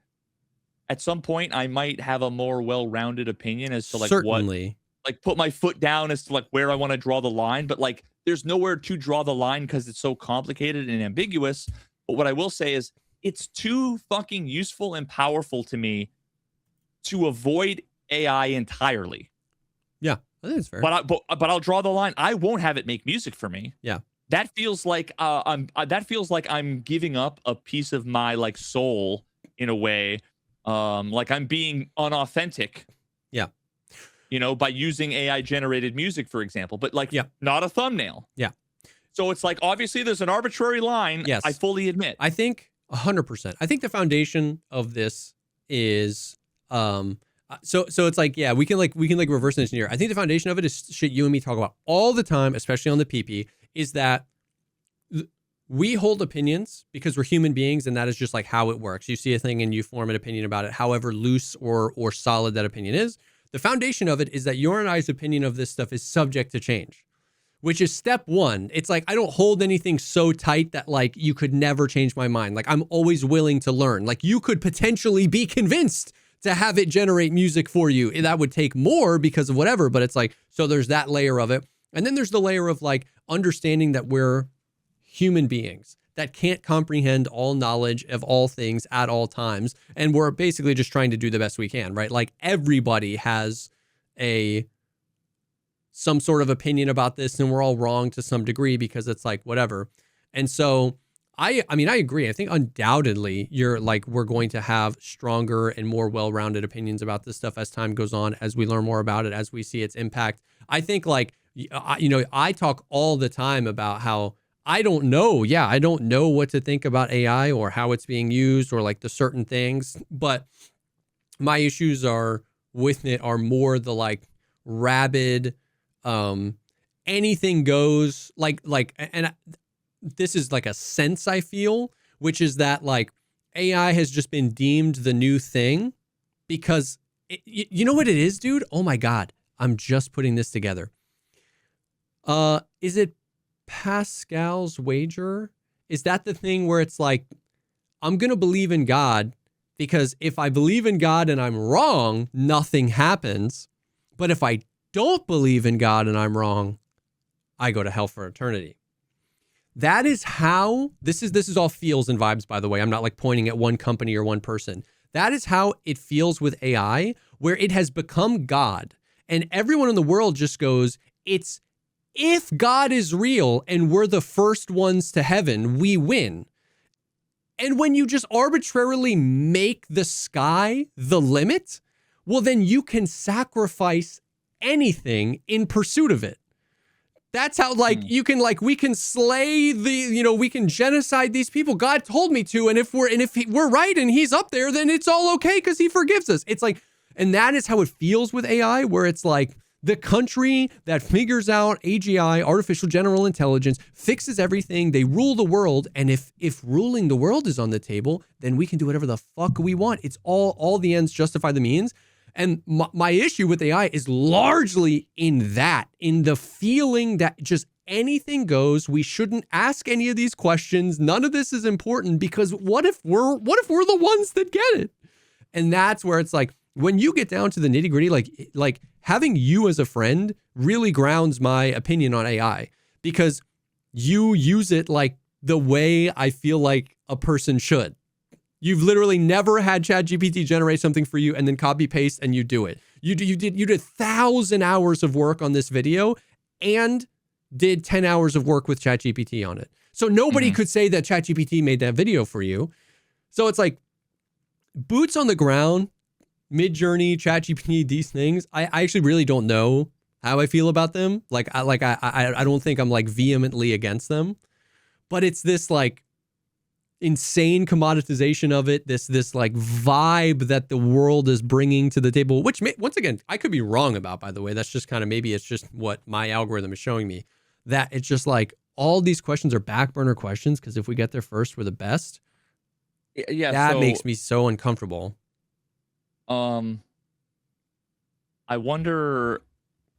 At some point, I might have a more well-rounded opinion as to certainly put my foot down as to where I want to draw the line. But there's nowhere to draw the line because it's so complicated and ambiguous. But what I will say is it's too fucking useful and powerful to me to avoid AI entirely. Yeah, I think it's fair. But I'll draw the line. I won't have it make music for me. Yeah. That feels like I'm giving up a piece of my soul in a way. I'm being unauthentic. Yeah. By using AI generated music, for example, but not a thumbnail. Yeah. So it's obviously there's an arbitrary line. Yes. I fully admit. I think 100%. I think the foundation of this is, so it's we can reverse engineer. I think the foundation of it is shit you and me talk about all the time, especially on the PP, is that we hold opinions because we're human beings, and that is just how it works. You see a thing and you form an opinion about it, however loose or solid that opinion is. The foundation of it is that your and I's opinion of this stuff is subject to change, which is step one. It's I don't hold anything so tight that you could never change my mind. I'm always willing to learn. You could potentially be convinced to have it generate music for you. That would take more because of whatever, but it's so there's that layer of it. And then there's the layer of understanding that we're human beings that can't comprehend all knowledge of all things at all times. And we're basically just trying to do the best we can, right? Everybody has some sort of opinion about this, and we're all wrong to some degree because it's whatever. And so I mean, I agree. I think undoubtedly we're going to have stronger and more well-rounded opinions about this stuff as time goes on, as we learn more about it, as we see its impact. I think I talk all the time about how I don't know. Yeah, I don't know what to think about AI or how it's being used or like the certain things, but my issues are with it are more the like rabid, anything goes this is like a sense I feel, which is that like AI has just been deemed the new thing because you know what it is, dude? Oh my God. I'm just putting this together. Is it Pascal's wager? Is that the thing where it's like, I'm going to believe in God because if I believe in God and I'm wrong, nothing happens. But if I don't believe in God and I'm wrong, I go to hell for eternity. That is how this is all feels and vibes, by the way. I'm not like pointing at one company or one person. That is how it feels with AI, where it has become God. And everyone in the world just goes, it's if God is real and we're the first ones to heaven, we win. And when you just arbitrarily make the sky the limit, well, then you can sacrifice anything in pursuit of it. That's how you can we can slay we can genocide these people. God told me to, and if we're right and he's up there, then it's all okay because he forgives us. It's like, and that is how it feels with AI, where it's like the country that figures out AGI, artificial general intelligence, fixes everything. They rule the world, and if ruling the world is on the table, then we can do whatever the fuck we want. It's all the ends justify the means. And my issue with AI is largely in the feeling that just anything goes. We shouldn't ask any of these questions. None of this is important because what if we're the ones that get it? And that's where it's like, when you get down to the nitty gritty, like having you as a friend really grounds my opinion on AI because you use it like the way I feel like a person should. You've literally never had ChatGPT generate something for you and then copy paste and you do it. You did 1,000 hours of work on this video and did 10 hours of work with ChatGPT on it. So nobody could say that ChatGPT made that video for you. So it's like boots on the ground, Midjourney, ChatGPT, these things. I actually really don't know how I feel about them. I don't think I'm like vehemently against them, but it's this like insane commoditization of it, this like vibe that the world is bringing to the table, which once again, I could be wrong about, by the way. That's just kind of, maybe it's just what my algorithm is showing me, that it's just like all these questions are back burner questions because if we get there first, we're the best. Yeah, that makes me so uncomfortable. I wonder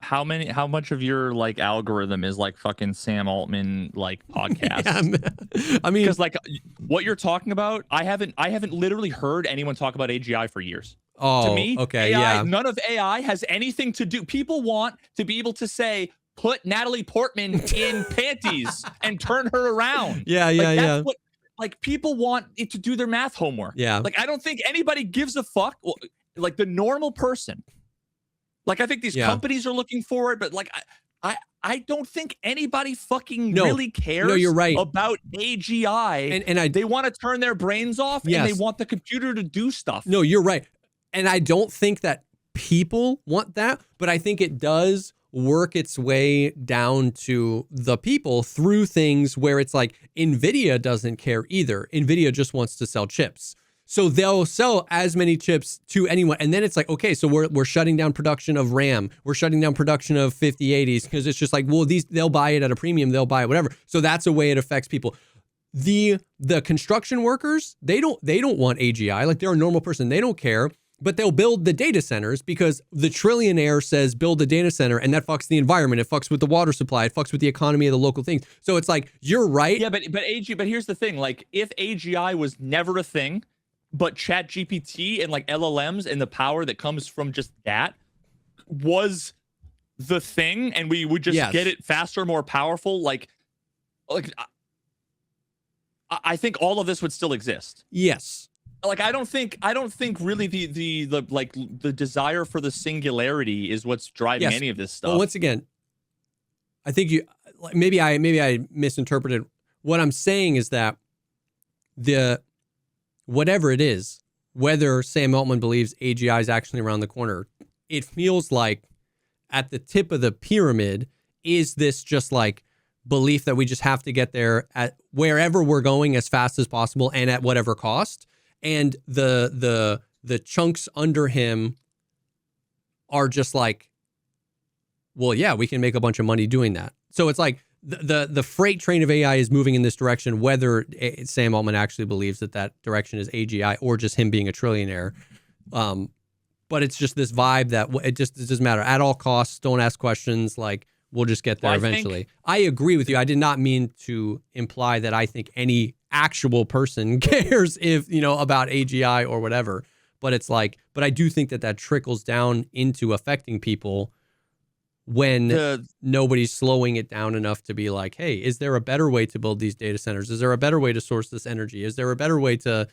how much of your like algorithm is like fucking Sam Altman like podcasts. Yeah, I mean, because like what you're talking about, I haven't literally heard anyone talk about AGI for years. Oh, to me, okay, AI, yeah. None of AI has anything to do. People want to be able to say, put Natalie Portman in panties and turn her around. Yeah, that's what, like, people want it to do their math homework. Yeah. Like, I don't think anybody gives a fuck. Like the normal person. Like, I think these companies are looking for it, but like, I don't think anybody fucking really cares. No, you're right. About AGI. And they want to turn their brains off and they want the computer to do stuff. No, you're right. And I don't think that people want that, but I think it does work its way down to the people through things where it's like NVIDIA doesn't care either. NVIDIA just wants to sell chips. So they'll sell as many chips to anyone. And then it's like, okay, so we're shutting down production of RAM. We're shutting down production of 5080s because it's just like, well, they'll buy it at a premium. They'll buy it, whatever. So that's a way it affects people. The construction workers, they don't want AGI. Like, they're a normal person. They don't care, but they'll build the data centers because the trillionaire says build a data center, and that fucks the environment. It fucks with the water supply. It fucks with the economy of the local things. So it's like, you're right. Yeah, but here's the thing. Like, if AGI was never a thing, but ChatGPT and like LLMs and the power that comes from just that was the thing, and we would just get it faster, more powerful, like I think all of this would still exist. Yes. Like, I don't think really the desire for the singularity is what's driving any of this stuff. Well, once again, I think maybe I misinterpreted. What I'm saying is that the whatever it is, whether Sam Altman believes AGI is actually around the corner, it feels like at the tip of the pyramid is this just like belief that we just have to get there at wherever we're going as fast as possible and at whatever cost. And the chunks under him are just like, well, yeah, we can make a bunch of money doing that. So it's like the freight train of AI is moving in this direction, whether Sam Altman actually believes that direction is AGI or just him being a trillionaire. But it's just this vibe that it doesn't matter at all costs. Don't ask questions. Like, we'll just get there eventually. I agree with you. I did not mean to imply that I think any actual person cares about AGI or whatever. But it's like, but I do think that trickles down into affecting people when nobody's slowing it down enough to be like, hey, is there a better way to build these data centers? Is there a better way to source this energy? Is there a better way to,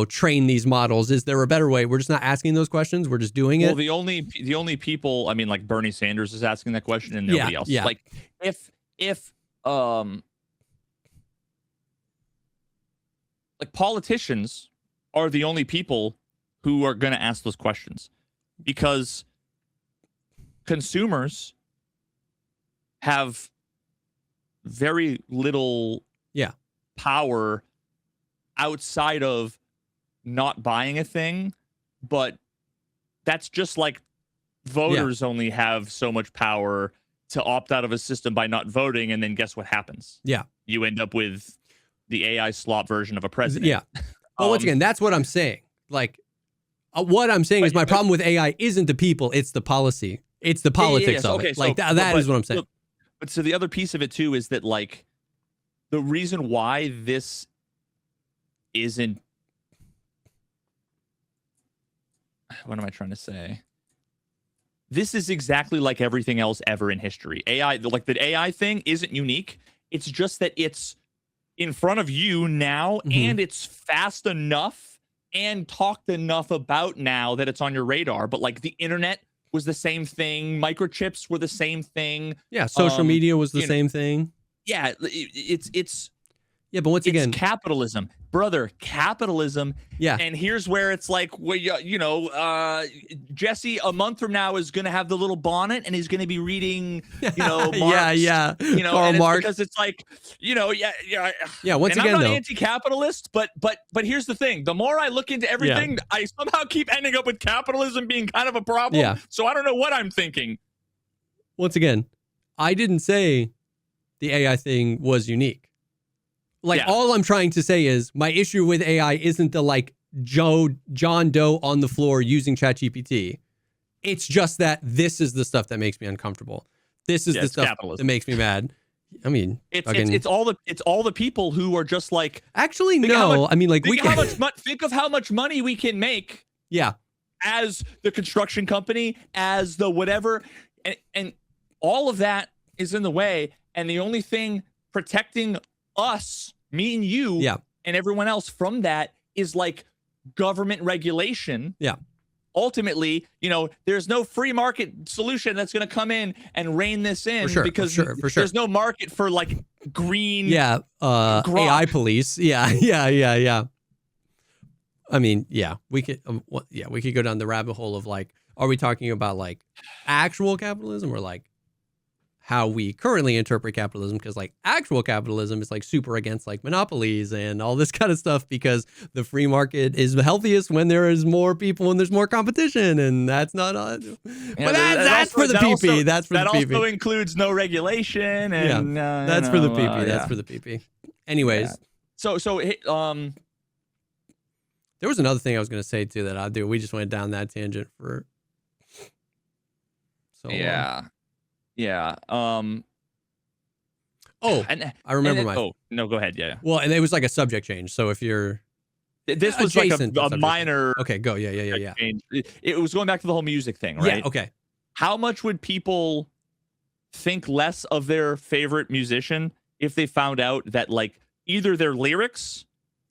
train these models? Is there a better way? We're just not asking those questions. We're just doing it. Well, the only people, I mean, like Bernie Sanders is asking that question and nobody else. Yeah. Like if like politicians are the only people who are going to ask those questions, because consumers have very little power outside of not buying a thing, but that's just like voters only have so much power to opt out of a system by not voting, and then guess what happens? Yeah. You end up with the AI slop version of a president. Yeah. Well, once again, that's what I'm saying. Like, what I'm saying is my problem with AI isn't the people, it's the policy. It's the politics of it. Like, that is what I'm saying. But so the other piece of it, too, is that, like, the reason why this isn't... What am I trying to say? This is exactly like everything else ever in history. AI, like the AI thing isn't unique. It's just that it's in front of you now, and it's fast enough and talked enough about now that it's on your radar. But like the internet was the same thing. Microchips were the same thing. Yeah. Social media was the same thing. Yeah. It's yeah, but once again, capitalism, brother, capitalism. Yeah. And here's where it's like, well, Jesse a month from now is going to have the little bonnet and he's going to be reading, Marx, Karl Marx. Because it's like, Yeah. Once and again, I'm not though, anti-capitalist, but here's the thing: the more I look into everything, I somehow keep ending up with capitalism being kind of a problem. Yeah. So I don't know what I'm thinking. Once again, I didn't say the AI thing was unique. Like, all I'm trying to say is my issue with AI isn't the like John Doe on the floor using ChatGPT. It's just that this is the stuff that makes me uncomfortable. This is the stuff that makes me mad. I mean, it's all the people who are just like, actually, no. I mean, like, think of how much money we can make. Yeah. As the construction company, as the whatever, and all of that is in the way. And the only thing protecting us, me and you, and everyone else from that is like government regulation. Yeah. Ultimately, there's no free market solution that's going to come in and rein this in, because there's no market for like green. Yeah. AI police. Yeah. I mean, we could, we could go down the rabbit hole of like, are we talking about like actual capitalism or like how we currently interpret capitalism? Because like actual capitalism is like super against like monopolies and all this kind of stuff, because the free market is the healthiest when there is more people and there's more competition, and that's not but that's for the PP. That's for the PP. That also includes no regulation, and that's for the PP. That's for the PP. Anyways, so there was another thing I was going to say too that I'll do. We just went down that tangent for so long. Yeah. I remember Oh, no, go ahead. Yeah. Well, and it was like a subject change. So if you're... This was like a minor... Okay, go. Yeah. Change. It was going back to the whole music thing, right? Yeah, okay. How much would people think less of their favorite musician if they found out that like either their lyrics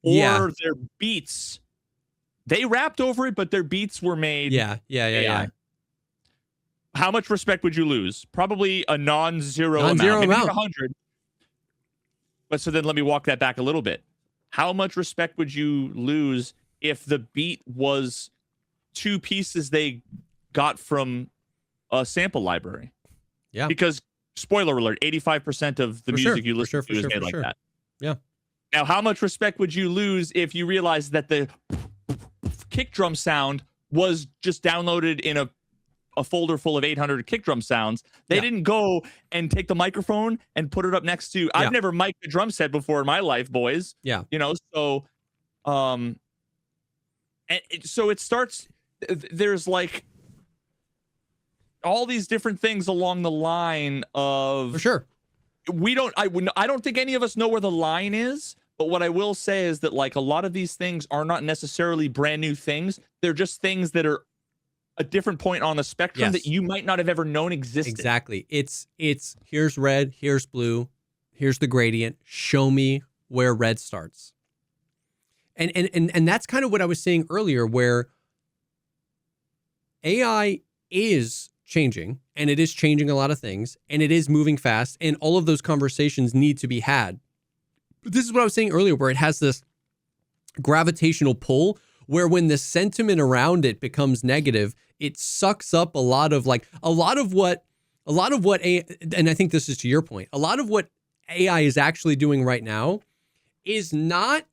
or their beats, they rapped over it, but their beats were made... Yeah. How much respect would you lose? Probably a non-zero amount. Maybe 100. But so then let me walk that back a little bit. how much respect would you lose if the beat was 2 pieces they got from a sample library? Yeah. Because spoiler alert, 85% of the music you listen to is made like that. Yeah. Now, how much respect would you lose if you realized that the kick drum sound was just downloaded in a folder full of 800 kick drum sounds? They didn't go and take the microphone and put it up next to. I've never mic'd a drum set before in my life, boys. Yeah. You know, so and so it starts. There's like all these different things along the line of. For sure. I don't think any of us know where the line is. But what I will say is that like a lot of these things are not necessarily brand new things. They're just things that are a different point on the spectrum that you might not have ever known existed. Exactly. It's here's red, here's blue, here's the gradient. Show me where red starts. And that's kind of what I was saying earlier, where AI is changing, and it is changing a lot of things, and it is moving fast, and all of those conversations need to be had. But this is what I was saying earlier, where it has this gravitational pull where when the sentiment around it becomes negative, it sucks up a lot of what, and I think this is to your point, a lot of what AI is actually doing right now is not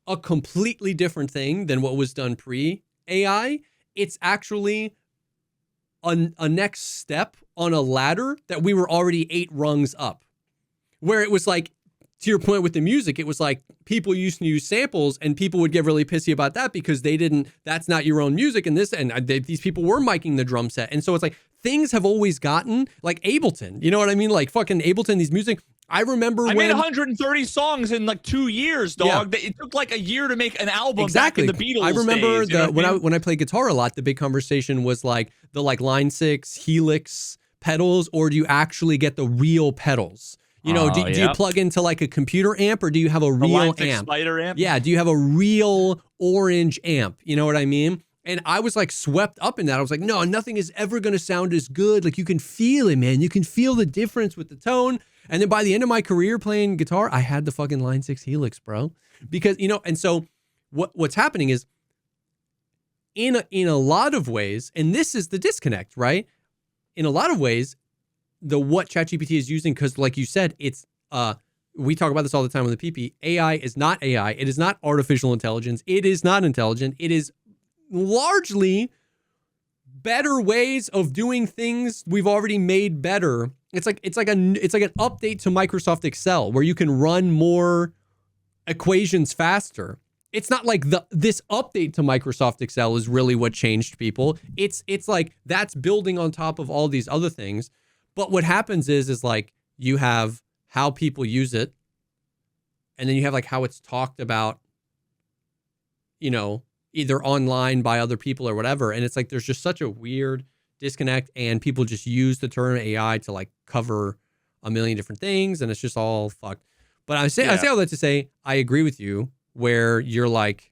a completely different thing than what was done pre-AI. It's actually a next step on a ladder that we were already 8 rungs up, where it was like, to your point with the music, it was like people used to use samples and people would get really pissy about that because that's not your own music. And these people were miking the drum set. And so it's like things have always gotten like Ableton, you know what I mean? Like fucking Ableton, these music. I remember I made 130 songs in like 2 years, dog. Yeah. It took like a year to make an album back in the Beatles I remember days, when I played guitar a lot, the big conversation was like the like Line 6 Helix pedals, or do you actually get the real pedals? You know, do you plug into like a computer amp, or do you have a real amp? Spider amp? Yeah, do you have a real orange amp? You know what I mean? And I was like swept up in that. I was like, no, nothing is ever going to sound as good. Like you can feel it, man. You can feel the difference with the tone. And then by the end of my career playing guitar, I had the fucking Line 6 Helix, bro. Because, you know, and so what's happening is in a lot of ways, and this is the disconnect, right? In a lot of ways, what ChatGPT is using, because like you said, it's we talk about this all the time on the PP. AI is not AI. It is not artificial intelligence. It is not intelligent. It is largely better ways of doing things we've already made better. It's like an update to Microsoft Excel where you can run more equations faster. It's not like this update to Microsoft Excel is really what changed people. It's like that's building on top of all these other things. But what happens is like you have how people use it, and then you have like how it's talked about, you know, either online by other people or whatever. And it's like there's just such a weird disconnect, and people just use the term AI to like cover a million different things, and it's just all fucked. But I say all that to say I agree with you where you're like,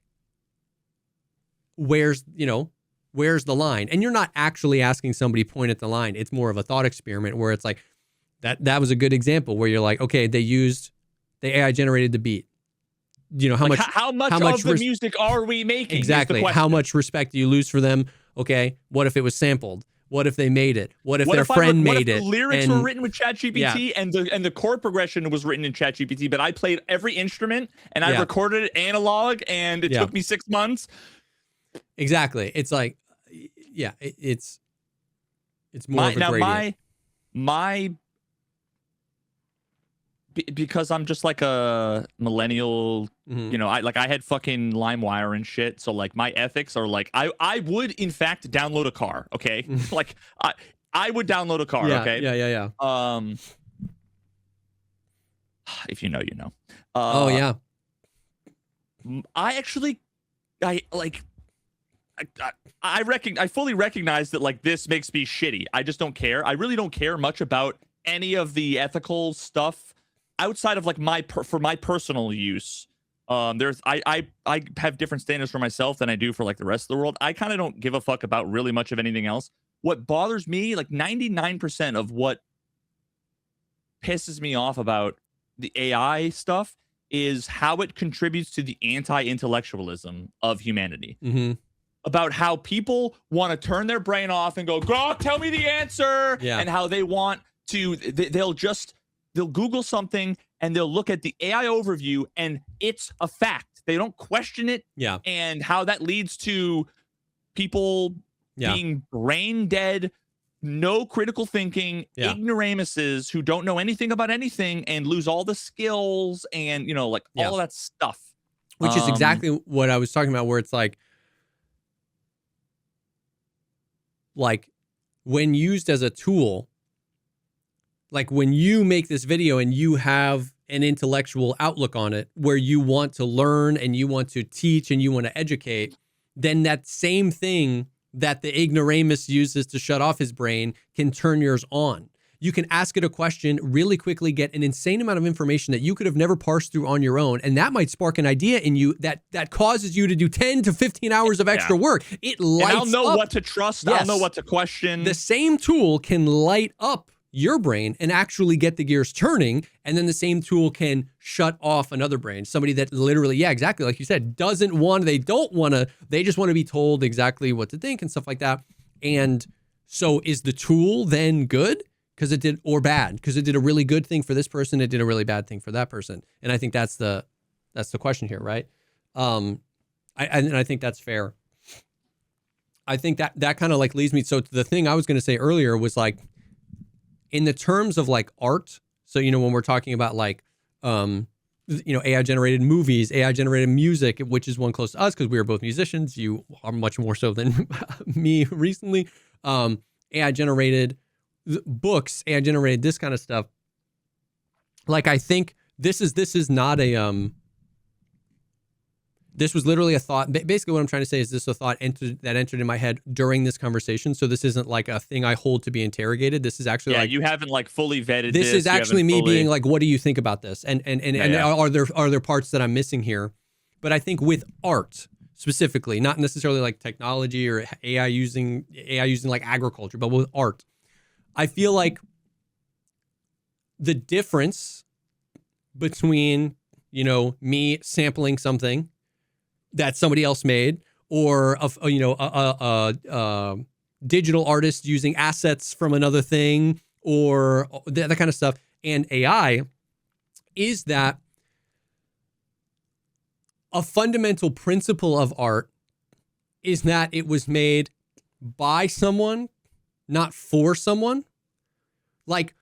where's the line? And you're not actually asking somebody point at the line. It's more of a thought experiment where it's like that was a good example where you're like, okay, the AI generated the beat. You know, how much of the music are we making? Exactly. How much respect do you lose for them? Okay. What if it was sampled? What if they made it? What if their friend made it? The lyrics were written with ChatGPT and the chord progression was written in ChatGPT, but I played every instrument and I recorded it analog and it took me 6 months. Exactly. It's like, it's more of a gradient. Because I'm just like a millennial, you know, I had fucking LimeWire and shit. So like my ethics are like, I would in fact download a car. Okay. Like I would download a car. Okay. Yeah. If you know, you know. I fully recognize that like this makes me shitty. I just don't care. I really don't care much about any of the ethical stuff outside of like for my personal use. I have different standards for myself than I do for like the rest of the world. I kind of don't give a fuck about really much of anything else. What bothers me, like 99% of what pisses me off about the AI stuff is how it contributes to the anti-intellectualism of humanity. Mm-hmm. About how people want to turn their brain off and go, Grok, tell me the answer. Yeah. And how they want to, they'll Google something and they'll look at the AI overview and it's a fact. They don't question it. Yeah. And how that leads to people being brain dead, no critical thinking, ignoramuses who don't know anything about anything and lose all the skills and, you know, like all of that stuff. Which is exactly what I was talking about, where it's like when used as a tool, like when you make this video and you have an intellectual outlook on it where you want to learn and you want to teach and you want to educate, then that same thing that the ignoramus uses to shut off his brain can turn yours on. You can ask it a question, really quickly get an insane amount of information that you could have never parsed through on your own. And that might spark an idea in you that causes you to do 10 to 15 hours of extra work. It lights up. And I'll know what to trust. Yes. I'll know what to question. The same tool can light up your brain and actually get the gears turning. And then the same tool can shut off another brain. Somebody that literally, exactly like you said, they just want to be told exactly what to think and stuff like that. And so is the tool then good? Because it did, or bad? Because it did a really good thing for this person, it did a really bad thing for that person. And I think that's the question here, right? I think that's fair. I think that kind of like leads me. So the thing I was going to say earlier was like, in the terms of like art. So, you know, when we're talking about like, you know, AI generated movies, AI generated music, which is one close to us because we are both musicians. You are much more so than me recently. AI generated books, AI generated this kind of stuff. Like, I think this is not a, this was literally a thought. Basically what I'm trying to say is this a thought that entered in my head during this conversation. So this isn't like a thing I hold to be interrogated. This is actually like, you haven't like fully vetted this. Is actually me being like, what do you think about this? And are there parts that I'm missing here? But I think with art specifically, not necessarily like technology or AI using like agriculture, but with art, I feel like the difference between, you know, me sampling something that somebody else made, or a digital artist using assets from another thing, or that kind of stuff, and AI, is that a fundamental principle of art is that it was made by someone, not for someone. Like,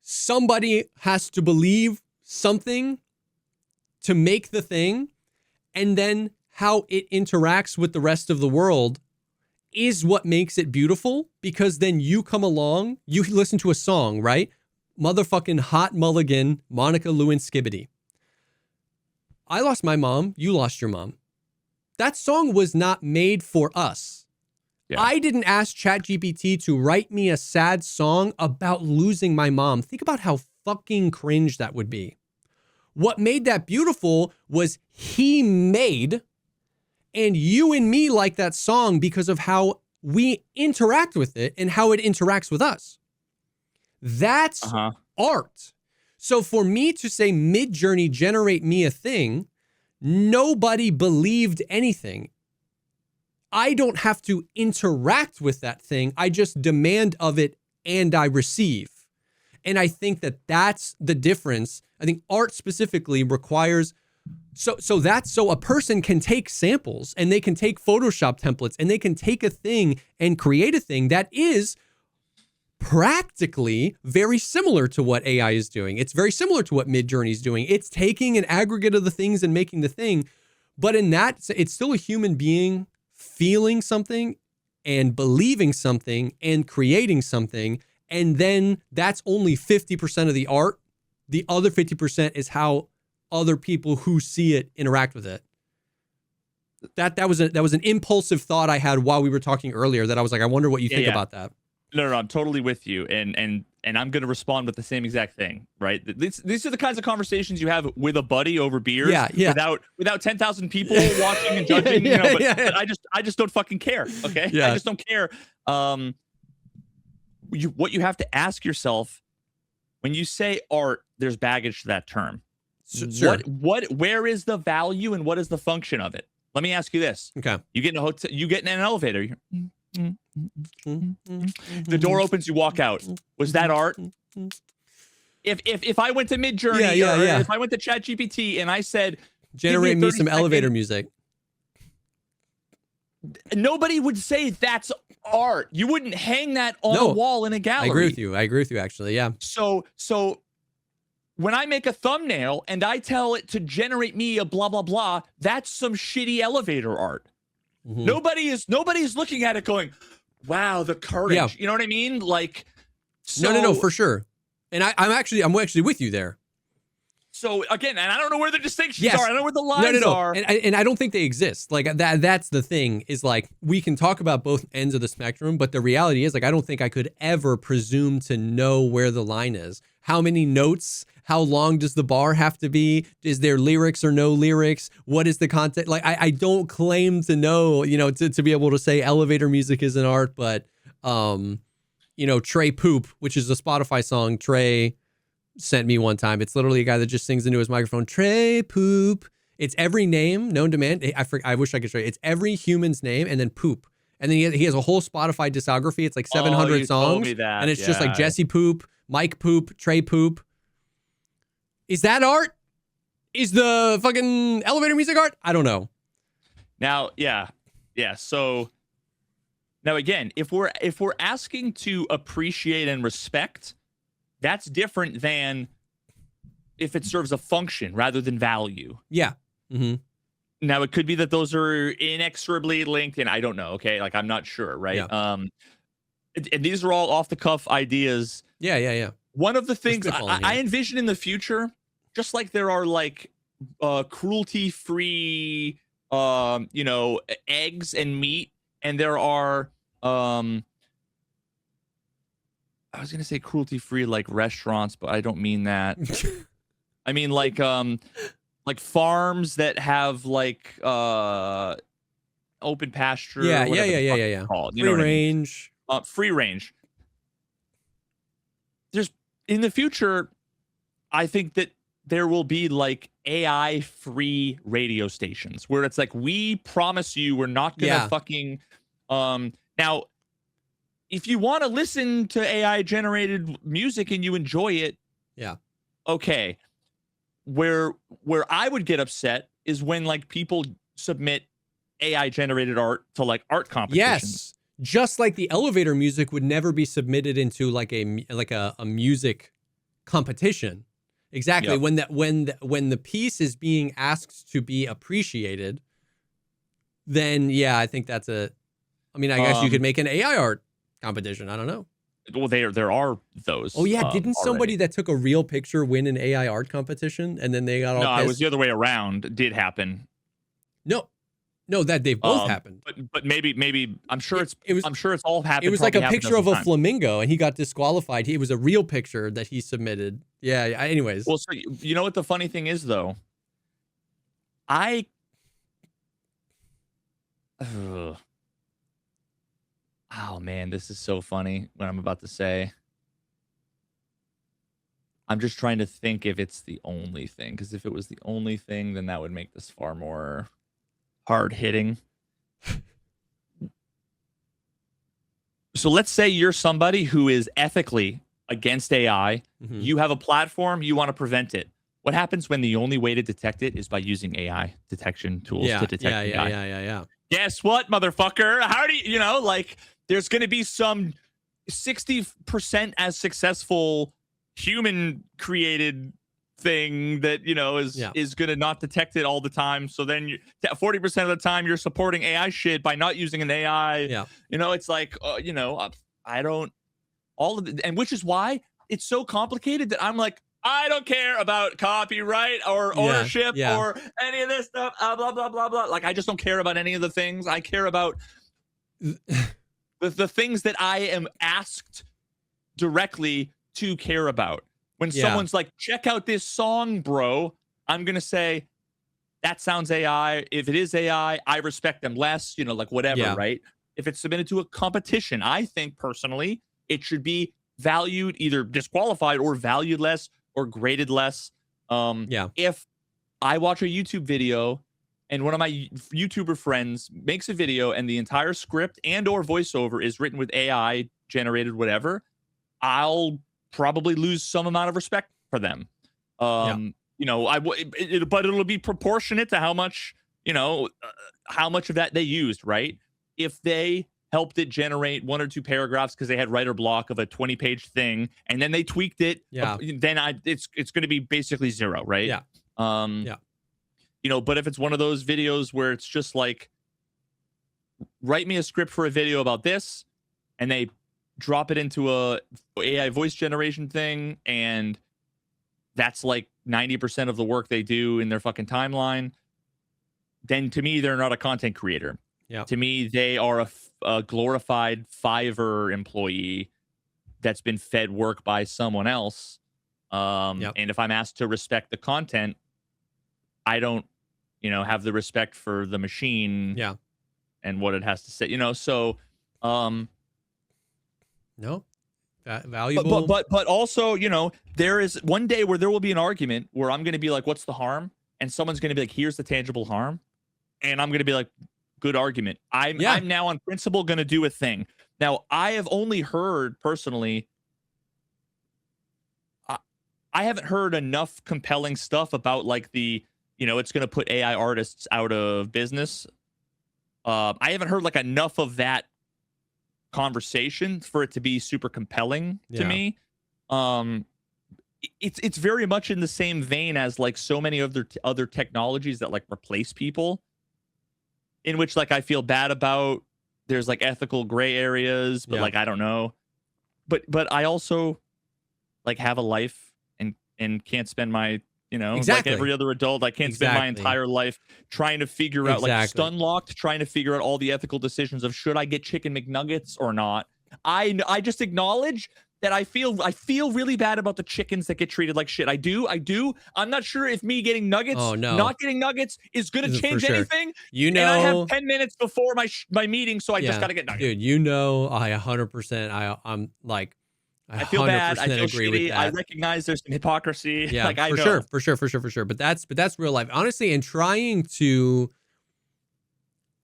somebody has to believe something to make the thing, and then how it interacts with the rest of the world is what makes it beautiful, because then you come along, you listen to a song, right? Motherfucking Hot Mulligan, Monica Lewinsky. I lost my mom, you lost your mom. That song was not made for us. Yeah. I didn't ask ChatGPT to write me a sad song about losing my mom. Think about how fucking cringe that would be. What made that beautiful was he made, and you and me like that song because of how we interact with it and how it interacts with us. That's art. So for me to say Midjourney generate me a thing, nobody believed anything. I don't have to interact with that thing. I just demand of it and I receive. And I think that that's the difference. I think art specifically requires, so a person can take samples and they can take Photoshop templates and they can take a thing and create a thing that is practically very similar to what AI is doing. It's very similar to what Midjourney is doing. It's taking an aggregate of the things and making the thing. But in that, it's still a human being feeling something and believing something and creating something. And then that's only 50% of the art. The other 50% is how other people who see it interact with it. That was an impulsive thought I had while we were talking earlier, that I was like, I wonder what you think about that. No, I'm totally with you. And I'm going to respond with the same exact thing, right? These are the kinds of conversations you have with a buddy over beers, without 10,000 people watching and judging. But I just don't fucking care. Okay. I just don't care. What you have to ask yourself when you say art, there's baggage to that term. Sure. Where is the value and what is the function of it? Let me ask you this. Okay. You get in a hotel, you get in an elevator. The door opens, you walk out. Was that art? If I went to Midjourney or if I went to ChatGPT and I said, generate me some elevator music, nobody would say that's art. You wouldn't hang that on a wall in a gallery. I agree with you actually. Yeah. So when I make a thumbnail and I tell it to generate me a blah blah blah, that's some shitty elevator art. Nobody's looking at it going, wow, the courage. Yeah. You know what I mean? Like, so, no, for sure. And I'm actually with you there. So again, and I don't know where the distinctions are. I don't know where the lines are. And I don't think they exist. Like that's the thing is like, we can talk about both ends of the spectrum, but the reality is like, I don't think I could ever presume to know where the line is. How many notes? How long does the bar have to be? Is there lyrics or no lyrics? What is the content? Like, I don't claim to know, to be able to say elevator music is an art, but, Trey Poop, which is a Spotify song, Trey sent me one time. It's literally a guy that just sings into his microphone, Trey Poop. It's every name known to man. I wish I could show you. It's every human's name and then poop. And then he has a whole Spotify discography. It's like 700 songs. And it's just like Jesse Poop, Mike Poop, Trey Poop. Is that art? Is the fucking elevator music art? I don't know. Now, yeah. So now again, if we're asking to appreciate and respect, that's different than if it serves a function rather than value. Yeah. Mm-hmm. Now it could be that those are inexorably linked, and I don't know. Okay, like I'm not sure, right? Yeah. And these are all off the cuff ideas. Yeah. One of the things I envision in the future, just like there are like cruelty-free, eggs and meat, and there are I was gonna say cruelty-free like restaurants, but I don't mean that. I mean like farms that have like open pasture. Yeah. Free range. Free range. There's in the future, I think that there will be like AI free radio stations where it's like, we promise you we're not gonna fucking now if you want to listen to AI generated music and you enjoy it, okay. Where I would get upset is when like people submit AI generated art to like art competitions. Yes. Just like the elevator music would never be submitted into like a music competition. Exactly. Yep. When the piece is being asked to be appreciated, then I think that's I guess you could make an AI art competition. I don't know. Well, there are those. Oh yeah, didn't somebody that took a real picture win an AI art competition and then they got all pissed? No, it was the other way around. It did happen. No, that they've both happened. But maybe I'm sure I'm sure it's all happened. It was like a picture of a flamingo and he got disqualified. It was a real picture that he submitted. Yeah. Anyways. Well, so you know what the funny thing is though? Oh man, this is so funny what I'm about to say. I'm just trying to think if it's the only thing, because if it was the only thing, then that would make this far more hard hitting. So let's say you're somebody who is ethically against AI. Mm-hmm. You have a platform, you want to prevent it. What happens when the only way to detect it is by using AI detection tools to detect AI? Yeah. Guess what, motherfucker? How do you there's going to be some 60% as successful human created thing that, is going to not detect it all the time. So then 40% of the time you're supporting AI shit by not using an AI. Yeah. It's like, I don't, all of it. And which is why it's so complicated that I'm like, I don't care about copyright or ownership or any of this stuff. Blah, blah, blah, blah. Like, I just don't care about any of the things. I care about the things that I am asked directly to care about. When someone's like, check out this song, bro, I'm going to say, that sounds AI. If it is AI, I respect them less, like whatever, right? If it's submitted to a competition, I think personally, it should be valued, either disqualified or valued less or graded less. Yeah. If I watch a YouTube video and one of my YouTuber friends makes a video and the entire script and or voiceover is written with AI generated whatever, I'll probably lose some amount of respect for them. You know, but it'll be proportionate to how much, you know, how much of that they used, right? If they helped it generate 1 or 2 paragraphs because they had writer block of a 20-page thing, and then they tweaked it, then it's going to be basically 0, right? Yeah. You know, but if it's one of those videos where it's just like, write me a script for a video about this, and they drop it into a AI voice generation thing, and that's like 90% of the work they do in their fucking timeline, then to me, they're not a content creator. Yeah. To me, they are a glorified Fiverr employee that's been fed work by someone else. And if I'm asked to respect the content, I don't, you know, have the respect for the machine. Yeah. And what it has to say, you know. So, no, valuable. But also, you know, there is one day where there will be an argument where I'm going to be like, "What's the harm?" And someone's going to be like, "Here's the tangible harm," and I'm going to be like, "Good argument." I'm now on principle going to do a thing. Now, I have only heard personally. I haven't heard enough compelling stuff about like the, you know, it's going to put AI artists out of business. I haven't heard like enough of that conversation for it to be super compelling to me. It's very much in the same vein as like so many other technologies that like replace people, in which like I feel bad about. There's like ethical gray areas, but like I don't know. But I also like have a life and can't spend my, you know, like every other adult, I can't spend my entire life trying to figure out, like stun locked, trying to figure out all the ethical decisions of should I get chicken McNuggets or not. I just acknowledge that I feel really bad about the chickens that get treated like shit. I do. I'm not sure if me getting nuggets, not getting nuggets is going to change anything. You know, and I have 10 minutes before my meeting, so I just got to get nuggets. Dude, you know, I 100%, I'm like, I feel bad. I feel agree shitty. with that. I recognize there's some hypocrisy. Yeah, like, I for know. sure. But that's real life. Honestly, and trying to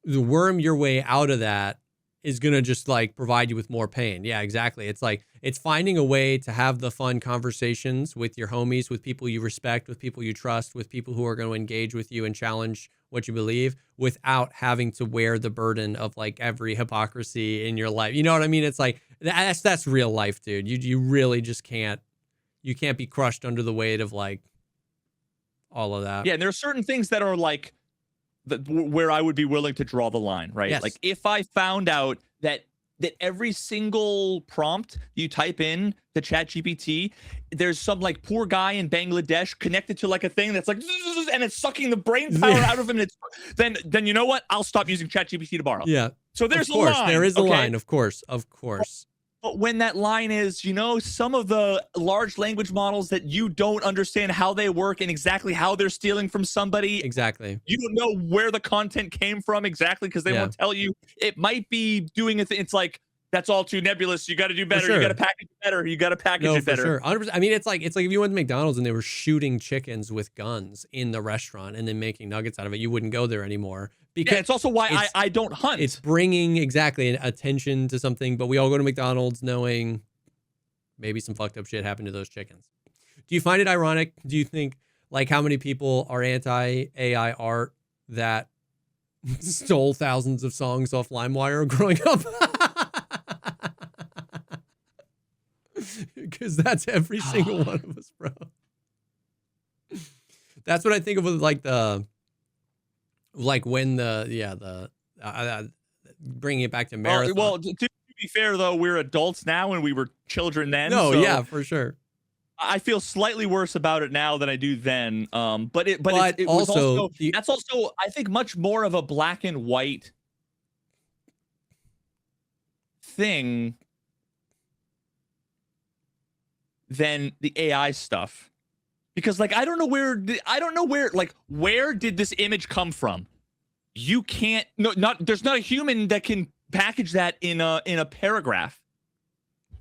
worm your way out of that is going to just like provide you with more pain. Yeah, exactly. It's like, it's finding a way to have the fun conversations with your homies, with people you respect, with people you trust, with people who are going to engage with you and challenge what you believe without having to wear the burden of like every hypocrisy in your life. You know what I mean? It's like, that's real life, dude. You really just can't be crushed under the weight of like all of that. Yeah. And there are certain things that are like, where I would be willing to draw the line, right? Yes. Like if I found out that every single prompt you type in to ChatGPT, there's some like poor guy in Bangladesh connected to like a thing that's like, and it's sucking the brain power out of him. And it's then you know what? I'll stop using ChatGPT tomorrow. Yeah. So there's a line. There is a okay? line, of course. But when that line is, you know, some of the large language models that you don't understand how they work and exactly how they're stealing from somebody. Exactly. You don't know where the content came from exactly because they won't tell you. It might be doing it. It's like, that's all too nebulous. You got to do better. You got to package it better. You got to package it better. Sure. 100%. I mean, it's like if you went to McDonald's and they were shooting chickens with guns in the restaurant and then making nuggets out of it, you wouldn't go there anymore. Because it's also why I don't hunt. It's bringing an attention to something, but we all go to McDonald's knowing maybe some fucked up shit happened to those chickens. Do you find it ironic? Do you think like how many people are anti-AI art that stole thousands of songs off LimeWire growing up? Because that's every single one of us, bro. That's what I think of with like when bringing it back to marathon. Well, to be fair though, we're adults now and we were children then. No, so yeah, for sure. I feel slightly worse about it now than I do then. But it also, was also that's also I think much more of a black and white thing than the AI stuff. Because like I don't know where like where did this image come from? You can't there's not a human that can package that in a paragraph.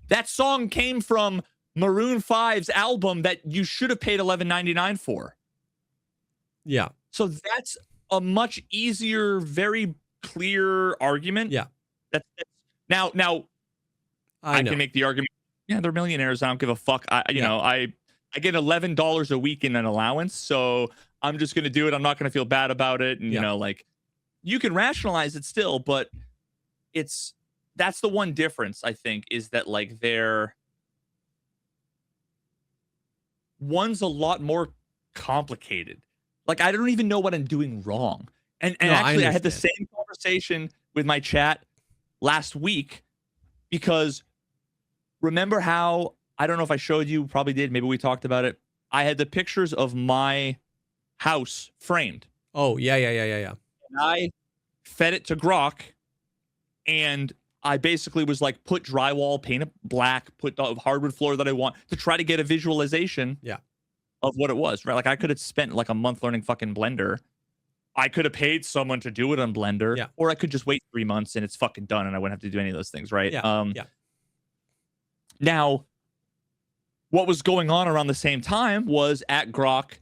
That song came from Maroon 5's album that you should have paid $11.99 for. Yeah. So that's a much easier, very clear argument. Yeah. That's now I can make the argument. Yeah, they're millionaires. I don't give a fuck. I get $11 a week in an allowance, so I'm just gonna do it. I'm not gonna feel bad about it, and like you can rationalize it still, but that's the one difference I think is that like one's a lot more complicated. Like I don't even know what I'm doing wrong. And actually I had the same conversation with my chat last week because remember how, I don't know if I showed you, probably did, maybe we talked about it. I had the pictures of my house framed. Oh, yeah. And I fed it to Grok and I basically was like, put drywall, paint it black, put the hardwood floor that I want to try to get a visualization of what it was, right? Like I could have spent like a month learning fucking Blender. I could have paid someone to do it on Blender, or I could just wait 3 months and it's fucking done and I wouldn't have to do any of those things, right? Now, what was going on around the same time was at Grok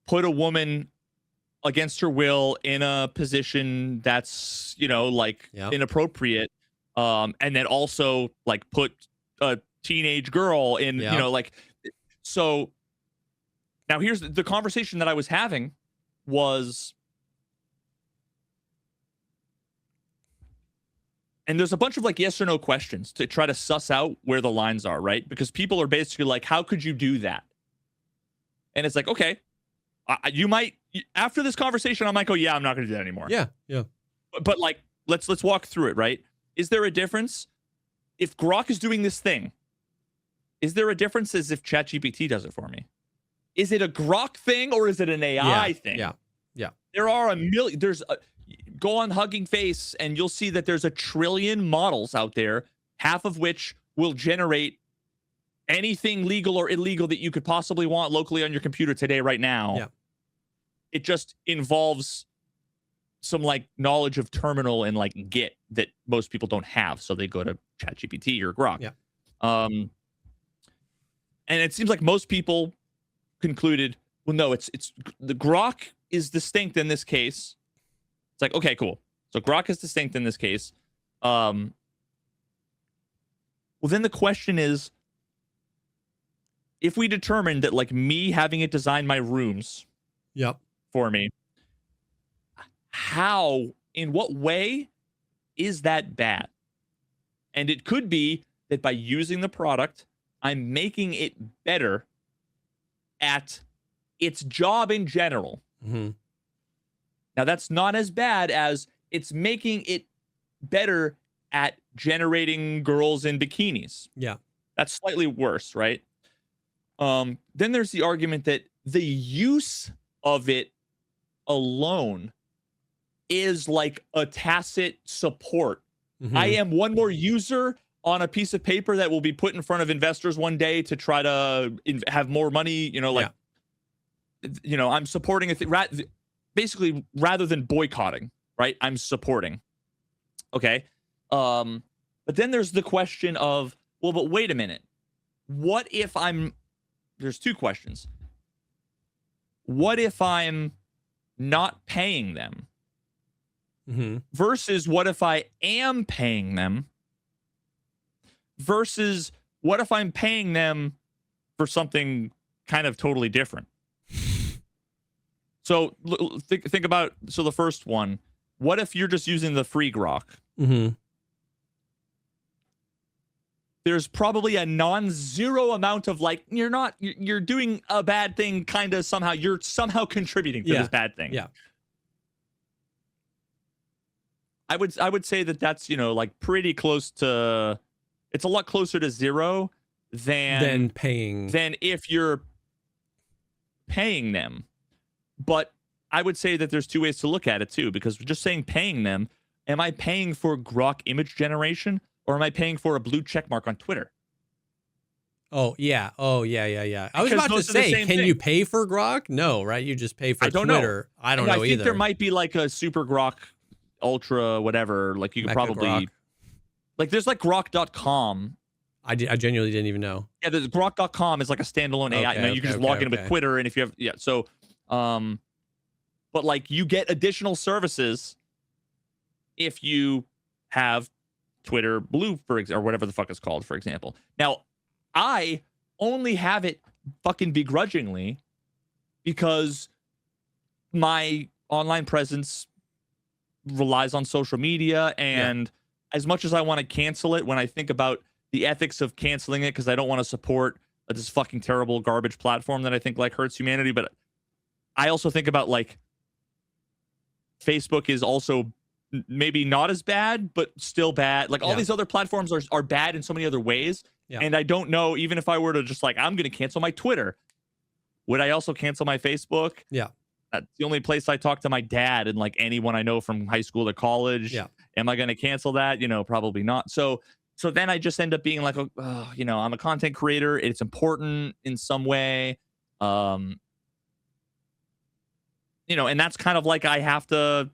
put a woman against her will in a position that's, inappropriate. And then also like put a teenage girl in, so now here's the conversation that I was having was, and there's a bunch of like yes or no questions to try to suss out where the lines are, right? Because people are basically like, how could you do that? And it's like, okay, you might, after this conversation, I might go, yeah, I'm not going to do that anymore. Yeah. But like, let's walk through it, right? Is there a difference? If Grok is doing this thing, is there a difference as if ChatGPT does it for me? Is it a Grok thing or is it an AI thing? Yeah. There are a million, go on Hugging Face and you'll see that there's 1 trillion models out there, half of which will generate anything legal or illegal that you could possibly want locally on your computer today, right now. Yeah. It just involves some like knowledge of terminal and like Git that most people don't have. So they go to ChatGPT or Grok. Yeah. And it seems like most people concluded, well, no, it's the Grok is distinct in this case. It's like, okay, cool. So Grok is distinct in this case. Well, then the question is, if we determine that like me having it design my rooms for me, in what way is that bad? And it could be that by using the product, I'm making it better at its job in general. Mm-hmm. Now, that's not as bad as it's making it better at generating girls in bikinis. Yeah. That's slightly worse, right? Then there's the argument that the use of it alone is like a tacit support. Mm-hmm. I am one more user on a piece of paper that will be put in front of investors one day to try to have more money, I'm supporting it. Basically, rather than boycotting, right? I'm supporting. Okay. But then there's the question of, well, but wait a minute. What if there's two questions. What if I'm not paying them? Mm-hmm. Versus what if I am paying them? Versus what if I'm paying them for something kind of totally different? So think about, the first one, what if you're just using the free Grok? Mm-hmm. There's probably a non-zero amount of like, you're doing a bad thing kind of somehow. You're somehow contributing to this bad thing. Yeah. I would say that's, like pretty close to, it's a lot closer to zero than paying. Than if you're paying them. But I would say that there's two ways to look at it too, because just saying paying them, am I paying for Grok image generation or am I paying for a blue check mark on Twitter? Oh, yeah. I was about to say, can you pay for Grok? No, right? You just pay for Twitter. I don't know either. I think there might be like a super Grok ultra whatever. Like you could probably... Grok. Like there's like grok.com. I genuinely didn't even know. Yeah, the Grok.com is like a standalone AI. Okay, You can just log in with Twitter, and if you have so but like you get additional services if you have Twitter Blue or whatever the fuck it's called, for example. Now, I only have it fucking begrudgingly because my online presence relies on social media, and as much as I want to cancel it, when I think about the ethics of canceling it, because I don't want to support this fucking terrible garbage platform that I think like hurts humanity, but I also think about like Facebook is also maybe not as bad, but still bad. Like all these other platforms are bad in so many other ways. Yeah. And I don't know, even if I were to just like, I'm going to cancel my Twitter, would I also cancel my Facebook? Yeah. That's the only place I talk to my dad and like anyone I know from high school to college. Yeah. Am I going to cancel that? Probably not. So then I just end up being like, I'm a content creator. It's important in some way. And that's kind of like I have to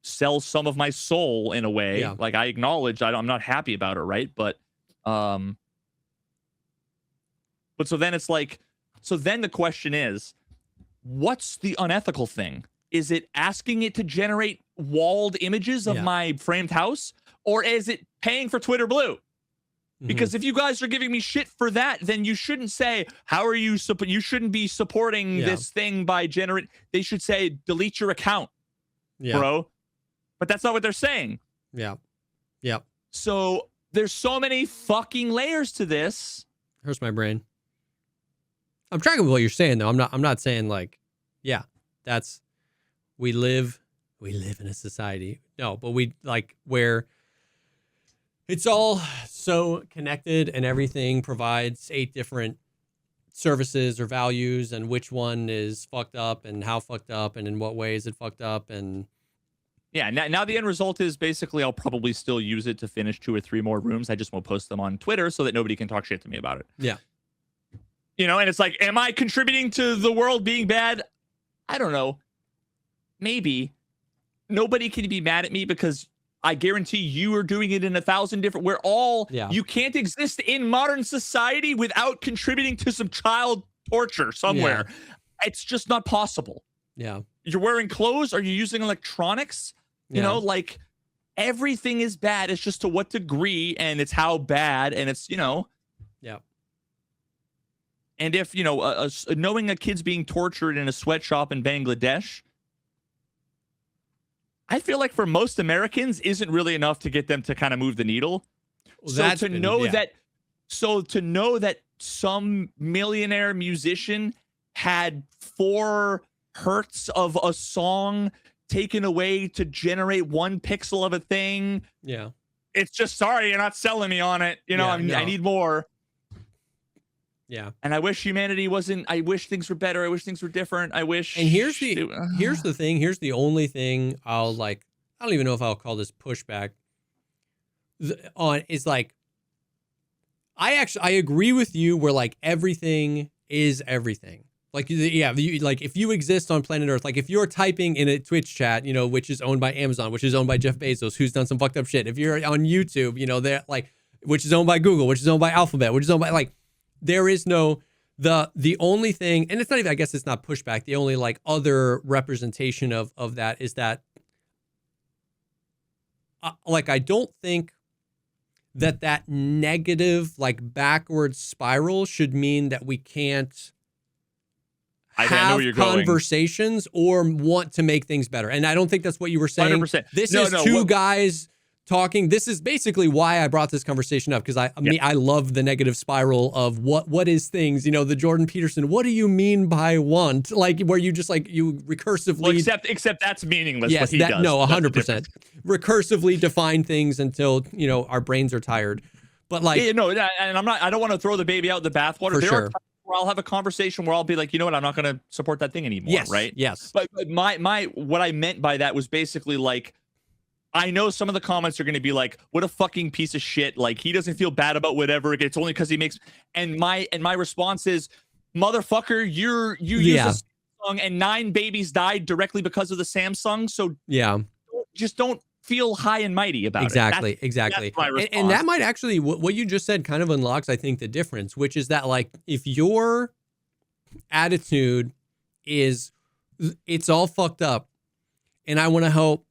sell some of my soul in a way. Yeah. Like I acknowledge I'm not happy about it, right? But so then it's like, so then the question is, what's the unethical thing? Is it asking it to generate walled images of my framed house, or is it paying for Twitter Blue? Because if you guys are giving me shit for that, then you shouldn't say, how are you you shouldn't be supporting this thing by generate. They should say, delete your account, bro. But that's not what they're saying. Yeah. Yeah. So there's so many fucking layers to this. Hurts my brain. I'm tracking what you're saying though. I'm not saying like, that's we live in a society. No, but we like where it's all so connected and everything provides 8 different services or values, and which one is fucked up and how fucked up and in what way is it fucked up. And now the end result is basically I'll probably still use it to finish 2 or 3 more rooms. I just won't post them on Twitter so that nobody can talk shit to me about it. Yeah. And it's like, am I contributing to the world being bad? I don't know. Maybe. Nobody can be mad at me because I guarantee you are doing it in 1,000 different. You can't exist in modern society without contributing to some child torture somewhere. Yeah. It's just not possible. Yeah. You're wearing clothes. Are you using electronics? Like everything is bad. It's just to what degree, and it's how bad, and it's, Yeah. And if, knowing a kid's being tortured in a sweatshop in Bangladesh, I feel like for most Americans isn't really enough to get them to kind of move the needle. Well, to know that some millionaire musician had 4 hertz of a song taken away to generate 1 pixel of a thing. Yeah. It's just, sorry, you're not selling me on it. I need more. Yeah. And I wish humanity wasn't, I wish things were better. I wish things were different. I wish. And here's the thing. Here's the only thing I don't even know if I'll call this pushback is like, I agree with you where like everything is everything. Like, like if you exist on planet Earth, like if you're typing in a Twitch chat, which is owned by Amazon, which is owned by Jeff Bezos, who's done some fucked up shit. If you're on YouTube, they're like, which is owned by Google, which is owned by Alphabet, which is owned by like, there is no, the only thing, and it's not even, I guess it's not pushback. The only like other representation of that is that like, I don't think that negative, like backward spiral should mean that we can't have conversations or want to make things better. And I don't think that's what you were saying. 100%. This is two guys talking. This is basically why I brought this conversation up, because I love the negative spiral of what is things, the Jordan Peterson, what do you mean by want? Like where you just like you recursively except that's meaningless. Yes, what he does. No, 100%. Recursively define things until our brains are tired. But like and I don't want to throw the baby out with the bathwater. There are times where I'll have a conversation where I'll be like, I'm not gonna support that thing anymore. Yes, right? Yes. But my what I meant by that was basically like, I know some of the comments are going to be like, what a fucking piece of shit. Like, he doesn't feel bad about whatever. It's only because he makes. And my response is, motherfucker, you use a Samsung and 9 babies died directly because of the Samsung. So yeah, just don't feel high and mighty about exactly, it. Exactly. That's my response. And that might actually, what you just said kind of unlocks, I think, the difference, which is that, like, if your attitude is it's all fucked up and I want to help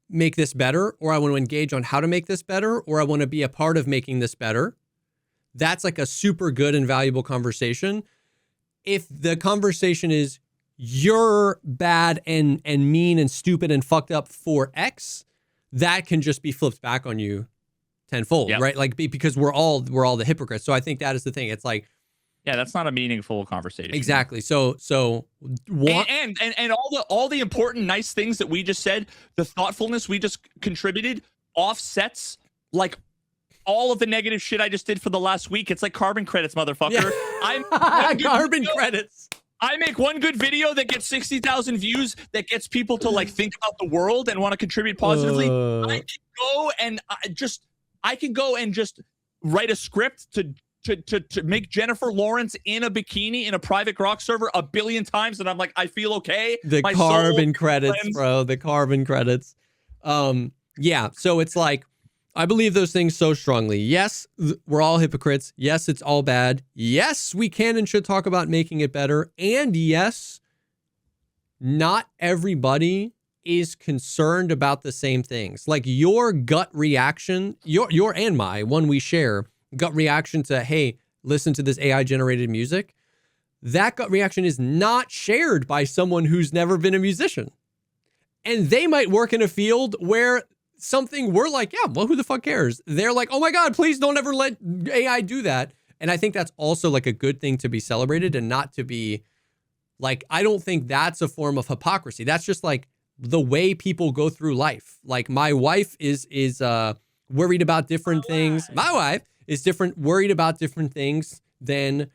make this better, or I want to engage on how to make this better, or I want to be a part of making this better, that's like a super good and valuable conversation. If the conversation is you're bad and mean and stupid and fucked up for X, that can just be flipped back on you tenfold, right? Like, because we're all the hypocrites. So I think that is the thing. It's like, yeah, that's not a meaningful conversation. Exactly. So and all the important nice things that we just said, the thoughtfulness we just contributed offsets like all of the negative shit I just did for the last week. It's like carbon credits, motherfucker. Yeah. Carbon credits. I make one good video that gets 60,000 views that gets people to like think about the world and want to contribute positively. I can go and just write a script to make Jennifer Lawrence in a bikini in a private grok server 1 billion times, and I'm like, I feel okay. The carbon credits, bro. The carbon credits. Yeah. So it's like, I believe those things so strongly. Yes, we're all hypocrites. Yes, it's all bad. Yes, we can and should talk about making it better. And yes, not everybody is concerned about the same things. Like your gut reaction, your and my one we share, gut reaction to, hey, listen to this AI generated music. That gut reaction is not shared by someone who's never been a musician. And they might work in a field where something we're like, yeah, well, who the fuck cares? They're like, oh my God, please don't ever let AI do that. And I think that's also like a good thing to be celebrated and not to be like, I don't think that's a form of hypocrisy. That's just like the way people go through life. Like my wife is worried about different things. My wife is worried about different things than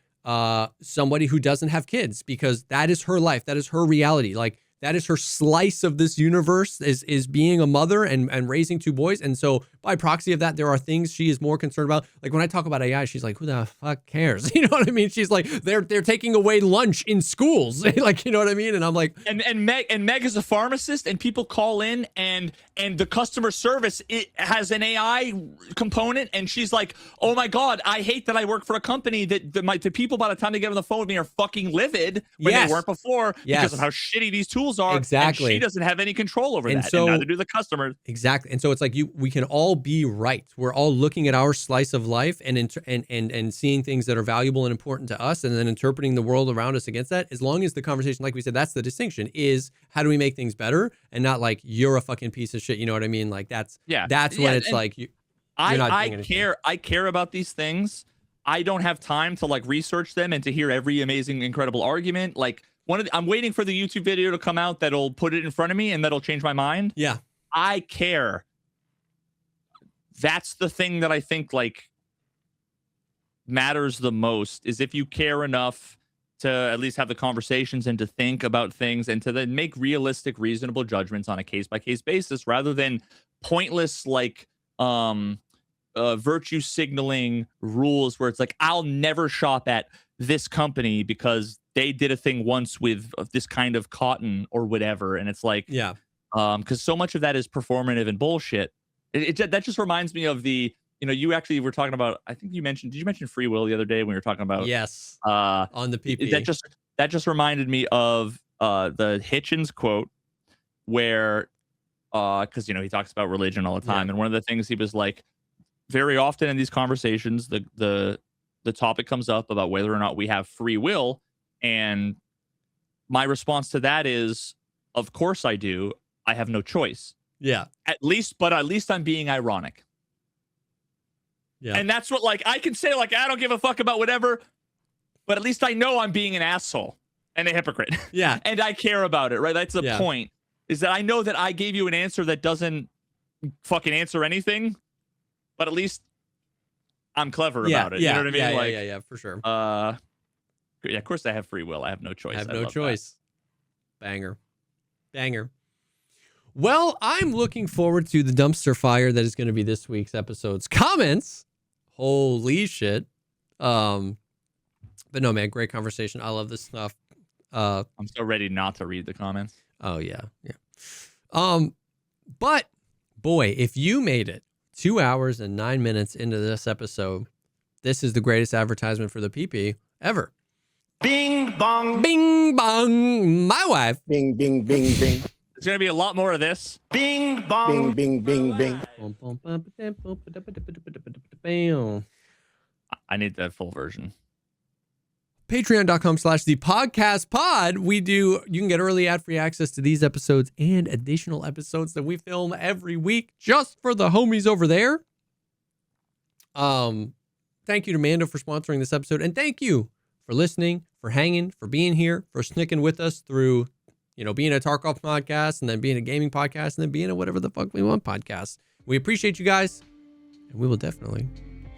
somebody who doesn't have kids, because that is her life. That is her reality. Like, that is her slice of this universe, is being a mother and raising 2 boys. And so by proxy of that, there are things she is more concerned about. Like when I talk about AI, she's like, who the fuck cares? You know what I mean? She's like, they're taking away lunch in schools. Like, you know what I mean? And I'm like, and Meg is a pharmacist, and people call in and the customer service, it has an AI component, and she's like, oh my God, I hate that I work for a company that the people by the time they get on the phone with me are fucking livid when they weren't before because of how shitty these tools are. Exactly. And she doesn't have any control over that, and neither do the customers. Exactly. And so it's like we can all be right. We're all looking at our slice of life and seeing things that are valuable and important to us, and then interpreting the world around us against that. As long as the conversation, like we said, that's the distinction, is how do we make things better, and not like you're a fucking piece of shit. You know what I mean? Like that's when it's like I care about these things. I don't have time to like research them and to hear every amazing, incredible argument. Like I'm waiting for the YouTube video to come out that'll put it in front of me and that'll change my mind. Yeah. I care. That's the thing that I think like matters the most, is if you care enough to at least have the conversations and to think about things and to then make realistic, reasonable judgments on a case-by-case basis, rather than pointless like virtue signaling rules where it's like, I'll never shop at this company because they did a thing once with this kind of cotton or whatever. And it's like, because so much of that is performative and bullshit. That just reminds me of the, you actually were talking about, I think did you mention free will the other day when we were talking about? Yes. On the PP. That just reminded me of the Hitchens quote where, because, he talks about religion all the time. And one of the things he was like, very often in these conversations, the topic comes up about whether or not we have free will. And my response to that is, of course I do. I have no choice. Yeah. At least I'm being ironic. Yeah. And that's what, like, I can say, like, I don't give a fuck about whatever, but at least I know I'm being an asshole and a hypocrite. Yeah. And I care about it, right? That's the point, is that I know that I gave you an answer that doesn't fucking answer anything, but at least I'm clever about it. You know what I mean? Yeah, for sure. Of course I have free will. I have no choice. I have no choice. Banger. Well, I'm looking forward to the dumpster fire that is going to be this week's episode's comments. Holy shit. But no, man, great conversation. I love this stuff. I'm so ready not to read the comments. Oh yeah. But boy, if you made it 2 hours and 9 minutes into this episode, this is the greatest advertisement for the PP ever. Bing bong. Bing bong, my wife. Bing bing bing bing. There's gonna be a lot more of this. Bing bong. Bing bing bing bing. I need the full version. Patreon.com/the Pogcast pod. You can get early ad-free access to these episodes and additional episodes that we film every week just for the homies over there. Thank you to Mando for sponsoring this episode, and thank you for listening, for hanging, for being here, for sticking with us through, being a Tarkov podcast and then being a gaming podcast and then being a whatever the fuck we want podcast. We appreciate you guys, and we will definitely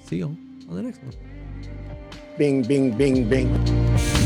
see y'all on the next one. Bing bing bing bing.